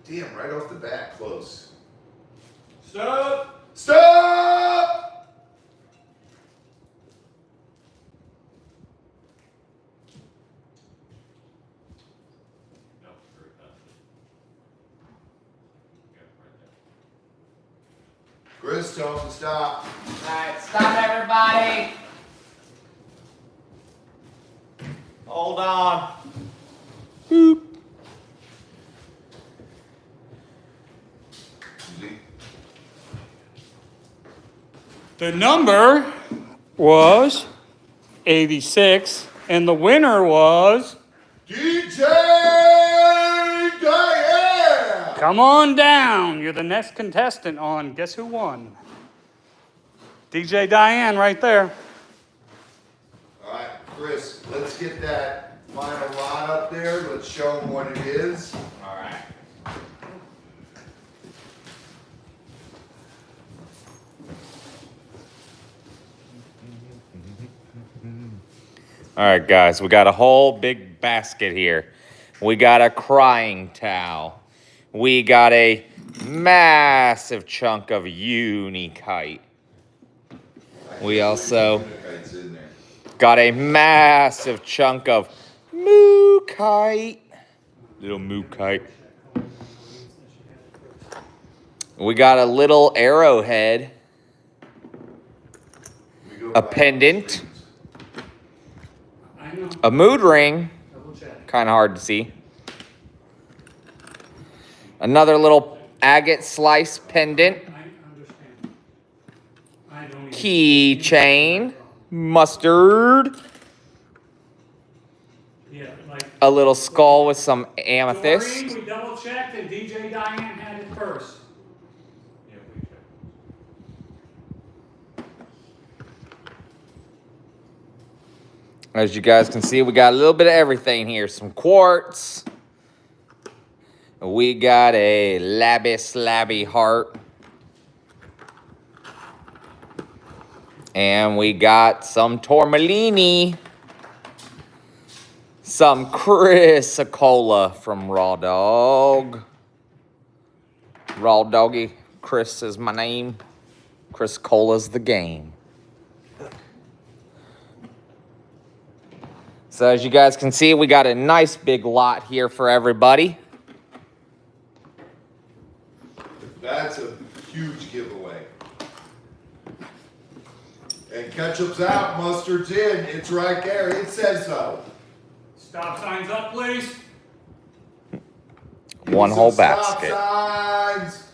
Damn, right off the bat, close. Stop! Stop! No, very fast. Yeah, right there. Chris, tell him to stop. Alright, stop everybody. Hold on. The number was 86, and the winner was. DJ Diane! Come on down. You're the next contestant on Guess Who Won? DJ Diane right there. All right, Chris, let's get that final lot up there. Let's show them what it is. All right. All right, guys, we got a whole big basket here. We got a crying towel. We got a massive chunk of unikite. We also Unikite's in there. got a massive chunk of mookite. Little mookite. We got a little arrowhead. We go A by pendant. those things. I know. A mood ring. Double check. Kind of hard to see. Another little agate slice pendant. I understand. I don't even. Keychain. Mustard. Yeah, like. A little skull with some Doreen, amethyst. we double checked and DJ Diane had it first. Yeah, we checked. As you guys can see, we got a little bit of everything here. Some quartz. We got a labby slabby heart. And we got some tourmaline. Some Chris-a-cola from Raw Dog. Raw Doggy. Chris is my name. Chris-Cola's the game. So as you guys can see, we got a nice big lot here for everybody. That's a huge giveaway. And ketchup's out, mustard's in. It's right there. It says so. Stop signs up, please. One Give me whole some stop basket. signs.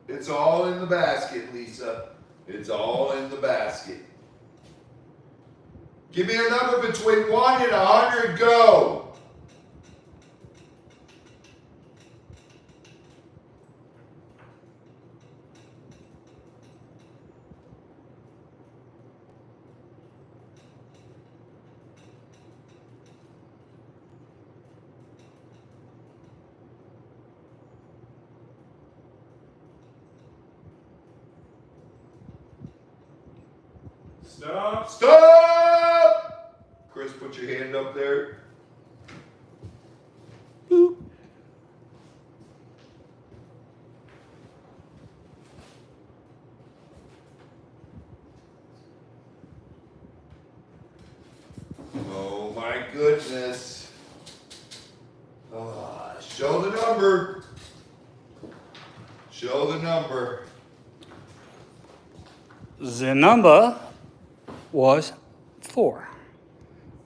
It's all in the basket, Lisa. It's all in the basket. Give me a number between 1 and 100. Go. Stop. Stop! Chris, put your hand up there. Boop. Oh my goodness. Show the number. Show the number. The number was 4.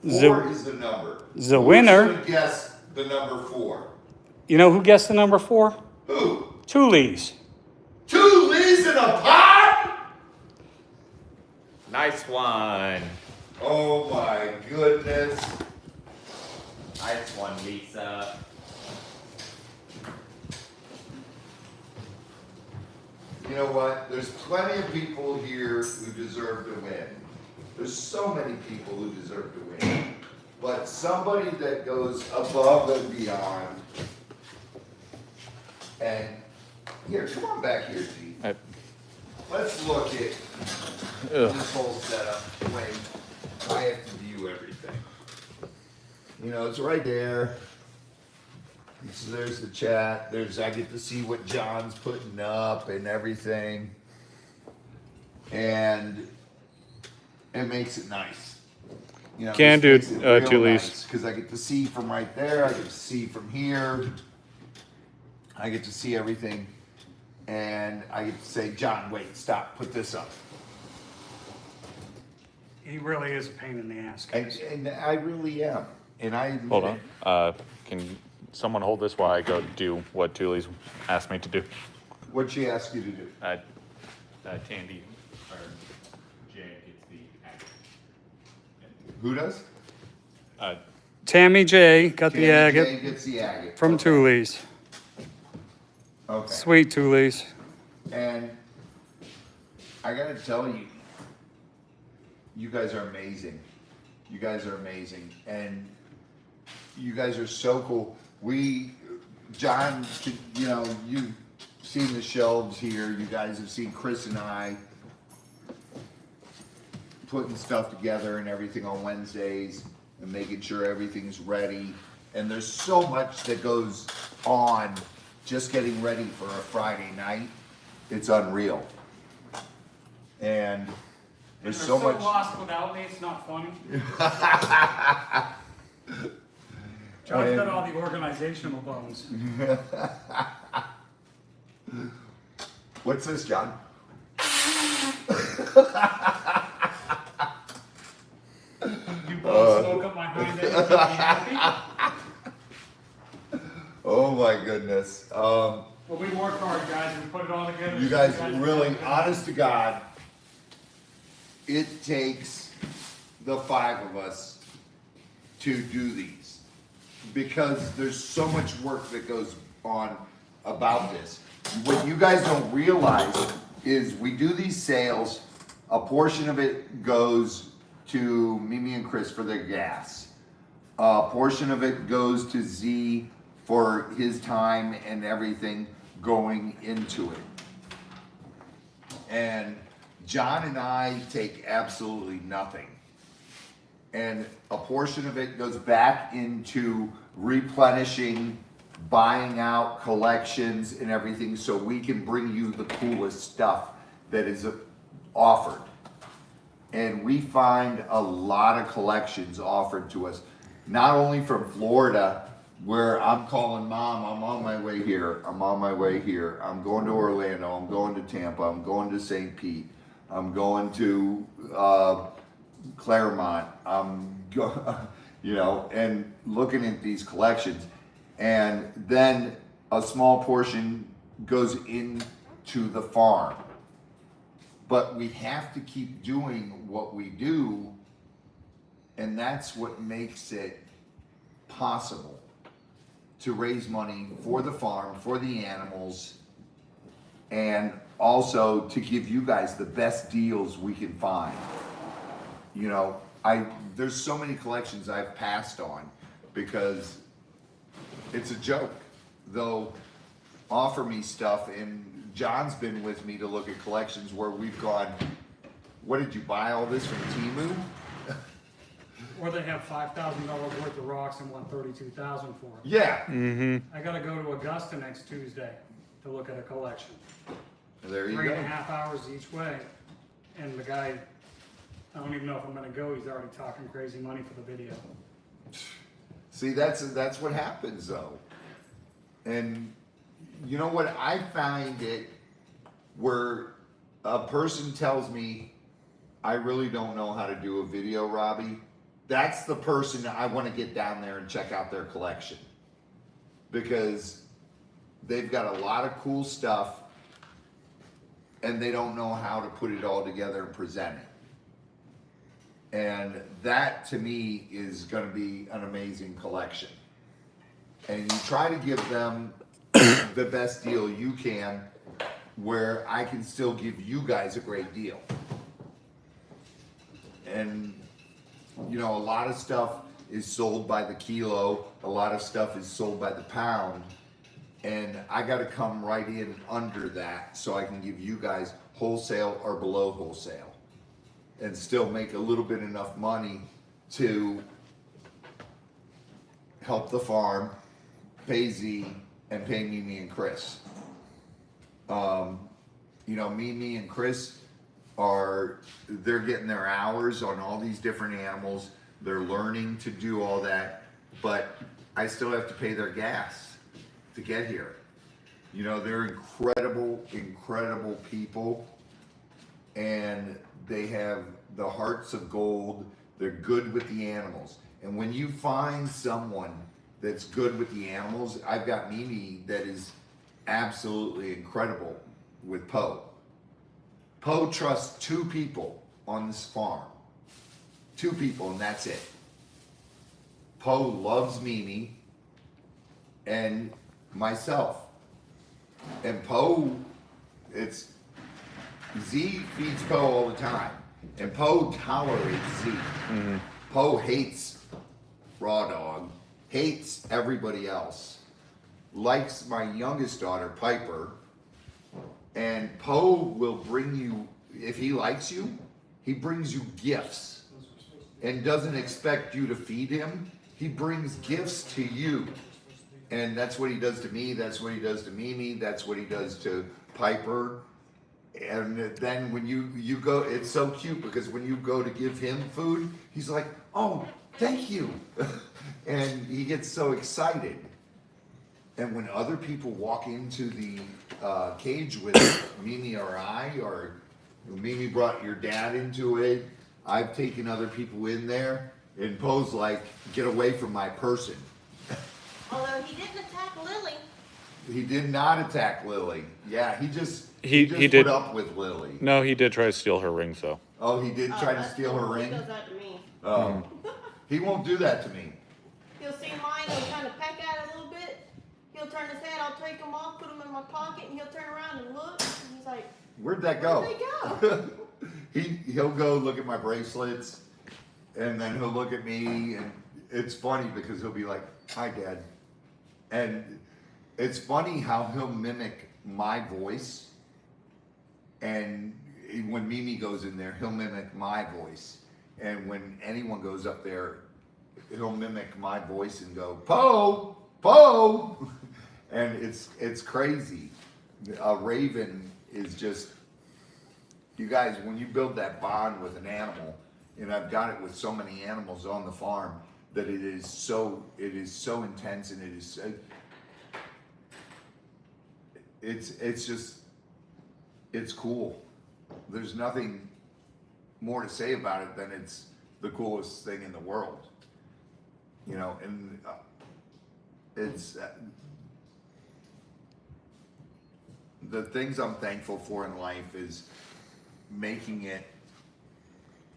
4 is the number. The winner- Who guess the number 4? You know who guessed the number 4? Who? Tulis. 2 leaves in a pot? Nice one. Oh my goodness. Nice one, Lisa. You know what? There's plenty of people here who deserve to win. There's so many people who deserve to win. But somebody that goes above and beyond. And here, come on back here, G. Let's look at this whole setup. Wait, I have to view everything. You know, it's right there. So there's the chat. I get to see what John's putting up and everything. And it makes it nice. You know, Can do, Tulis. because I get to see from right there. I get to see from here. I get to see everything. And I get to say, John, wait, stop, put this up. He really is a pain in the ass, And, guys. and I really am. And I admit Hold it. on. Can someone hold this while I go do what Tuli's asked me to do? What'd she ask you to do? Tandy or Jay gets the act. Who does? Tammy J got the Jay agate gets the agate. from Okay. Tulis. Okay. Sweet Tulis. And I gotta tell you, you guys are amazing. You guys are amazing. And you guys are so cool. John, you know, you've seen the shelves here. You guys have seen Chris and I putting stuff together and everything on Wednesdays and making sure everything's ready. And there's so much that goes on just getting ready for a Friday night. It's unreal. And there's They're so much. lost without me, it's not funny. John's got all the organizational bones. What's this, John? You both smoke up my hind end. happy. Oh my goodness. Well, we worked hard, guys. We put it all together. You guys really, honest to God, it takes the 5 of us to do these because there's so much work that goes on about this. What you guys don't realize is we do these sales, a portion of it goes to Mimi and Chris for their gas. A portion of it goes to Z for his time and everything going into it. And John and I take absolutely nothing. And a portion of it goes back into replenishing, buying out collections and everything so we can bring you the coolest stuff that is offered. And we find a lot of collections offered to us, not only from Florida, where I'm calling Mom, I'm on my way here, I'm on my way here, I'm going to Orlando, I'm going to Tampa, I'm going to St. Pete, I'm going to Claremont, you know, and looking at these collections. And then a small portion goes into the farm. But we have to keep doing what we do, and that's what makes it possible to raise money for the farm, for the animals, and also to give you guys the best deals we can find. You know, there's so many collections I've passed on because it's a joke. They'll offer me stuff, and John's been with me to look at collections where we've gone, what did you buy all this from Temu? Or they have $5,000 worth of rocks and want $32,000 for them. Yeah. I gotta go to Augusta next Tuesday to look at a collection. There you 3.5 hours each way. And the guy, I don't even know if I'm gonna go, he's already talking crazy money for the video. See, that's what happens though. And you know what? I find it where a person tells me, I really don't know how to do a video, Robbie. That's the person I want to get down there and check out their collection. Because they've got a lot of cool stuff and they don't know how to put it all together and present it. And that to me is going to be an amazing collection. And you try to give them the best deal you can where I can still give you guys a great deal. And you know, a lot of stuff is sold by the kilo, a lot of stuff is sold by the pound, and I got to come right in under that so I can give you guys wholesale or below wholesale and still make a little bit enough money to help the farm, pay Z, and pay Mimi and Chris. You know, Mimi and Chris they're getting their hours on all these different animals. They're learning to do all that, but I still have to pay their gas to get here. You know, they're incredible, incredible people, and they have the hearts of gold. They're good with the animals. And when you find someone that's good with the animals, I've got Mimi that is absolutely incredible with Poe. Poe trusts 2 people on this farm. 2 people, and that's it. Poe loves Mimi and myself. And Poe, Z feeds Poe all the time. And Poe tolerates Z. Mm-hmm. Poe hates Raw Dog, hates everybody else, likes my youngest daughter, Piper. And Poe will bring you, if he likes you, he brings you gifts and doesn't expect you to feed him. He brings gifts to you. And that's what he does to me, that's what he does to Mimi, that's what he does to Piper. And then when you go, it's so cute because when you go to give him food, he's like, oh, thank you. And he gets so excited. And when other people walk into the cage with Mimi or I, or Mimi brought your dad into it, I've taken other people in there, And Poe's like, get away from my person. Although he didn't attack Lily. He did not attack Lily. Yeah, he just He put did- up with Lily. No, he did try to steal her ring, though. Oh, he did try to that's steal her cool. ring? He does that to me. Oh. He won't do that to me. He'll see mine, he'll kind of peck at it a little bit. He'll turn his head, I'll take them off, put them in my pocket, and he'll turn around and look. And he's like, Where'd that go? where'd they go? He'll go look at my bracelets, and then he'll look at me, and it's funny because he'll be like, "Hi, Dad," and it's funny how he'll mimic my voice, and when Mimi goes in there, he'll mimic my voice, and when anyone goes up there, he'll mimic my voice and go, "Poe, Poe," and it's crazy. A raven is just. You guys, when you build that bond with an animal, and I've got it with so many animals on the farm, that it is so intense, and it is it's cool. There's nothing more to say about it than it's the coolest thing in the world, you know. And it's the things I'm thankful for in life is making it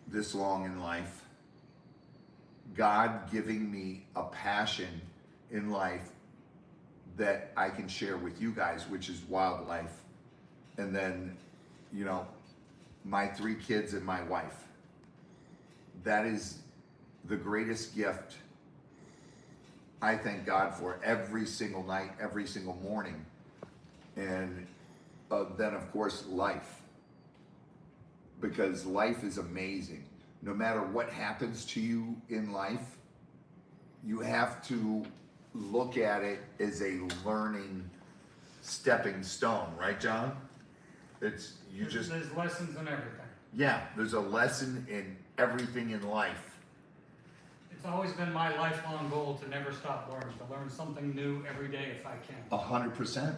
this long in life, God giving me a passion in life that I can share with you guys, which is wildlife, and then, you know, my 3 kids and my wife. That is the greatest gift I thank God for every single night, every single morning, and then of course life. Because life is amazing. No matter what happens to you in life, you have to look at it as a learning stepping stone, right, John? There's lessons in everything. Yeah, there's a lesson in everything in life. It's always been my lifelong goal to never stop learning, to learn something new every day if I can. 100%.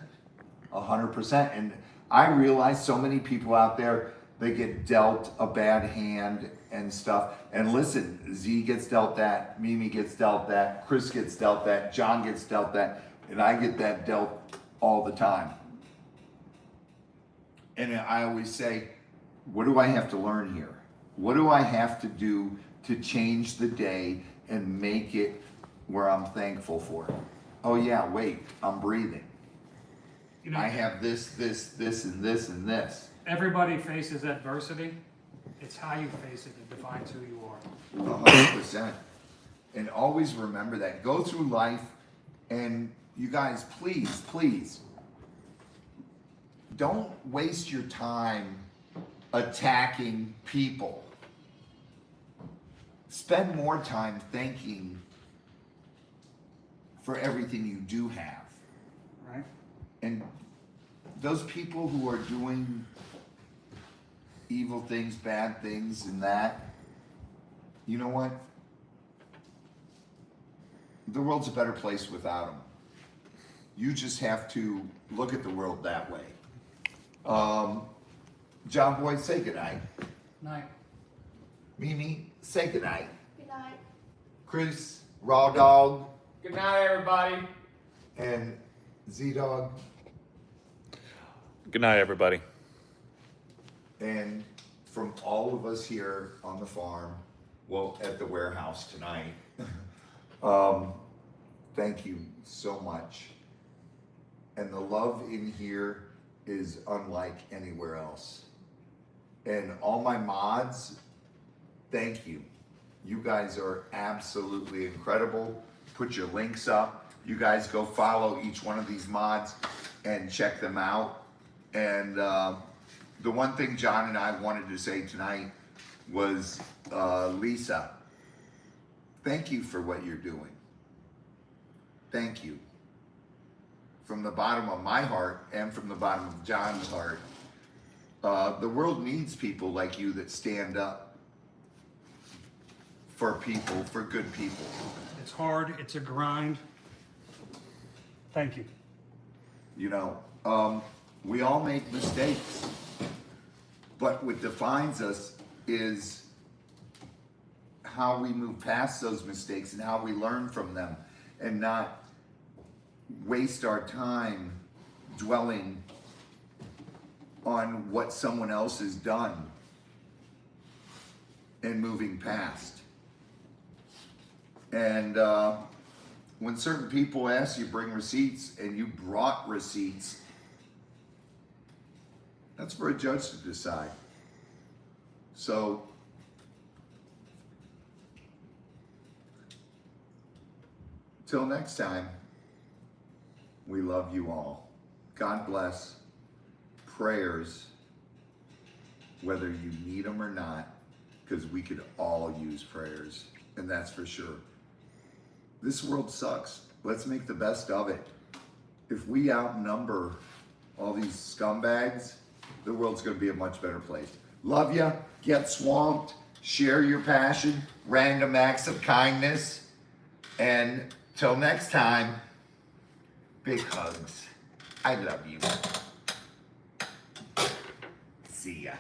100%. And I realize so many people out there, they get dealt a bad hand and stuff. And listen, Z gets dealt that, Mimi gets dealt that, Chris gets dealt that, John gets dealt that, and I get that dealt all the time. And I always say, what do I have to learn here? What do I have to do to change the day and make it where I'm thankful for it? Oh yeah, wait, I'm breathing. You know, I have this, and this, and this. everybody faces adversity. It's how you face it that defines who you are. 100%. And always remember that. Go through life, and you guys, please, don't waste your time attacking people. Spend more time thanking for everything you do have. Right? And those people who are doing evil things, bad things, and that, you know what? The world's a better place without them. You just have to look at the world that way. John Boy, say goodnight. Night. Mimi, say goodnight. Good night. Chris, Raw Dog, Good night, everybody. and Z Dog, Good night, everybody. and from all of us here on the farm, well, at the warehouse tonight, thank you so much. And the love in here is unlike anywhere else. And all my mods, thank you. You guys are absolutely incredible. Put your links up. You guys go follow each one of these mods and check them out. And the one thing John and I wanted to say tonight was, Lisa, thank you for what you're doing. Thank you. From the bottom of my heart and from the bottom of John's heart. The world needs people like you that stand up for people, for good people. It's hard. It's a grind. Thank you. You know, we all make mistakes, but what defines us is how we move past those mistakes and how we learn from them and not waste our time dwelling on what someone else has done and moving past. And when certain people ask you to bring receipts and you brought receipts, that's for a judge to decide. So, till next time, we love you all. God bless. Prayers, whether you need them or not, because we could all use prayers, and that's for sure. This world sucks. Let's make the best of it. If we outnumber all these scumbags, the world's going to be a much better place. Love ya. Get swamped. Share your passion. Random acts of kindness. And till next time, big hugs. I love you. See ya.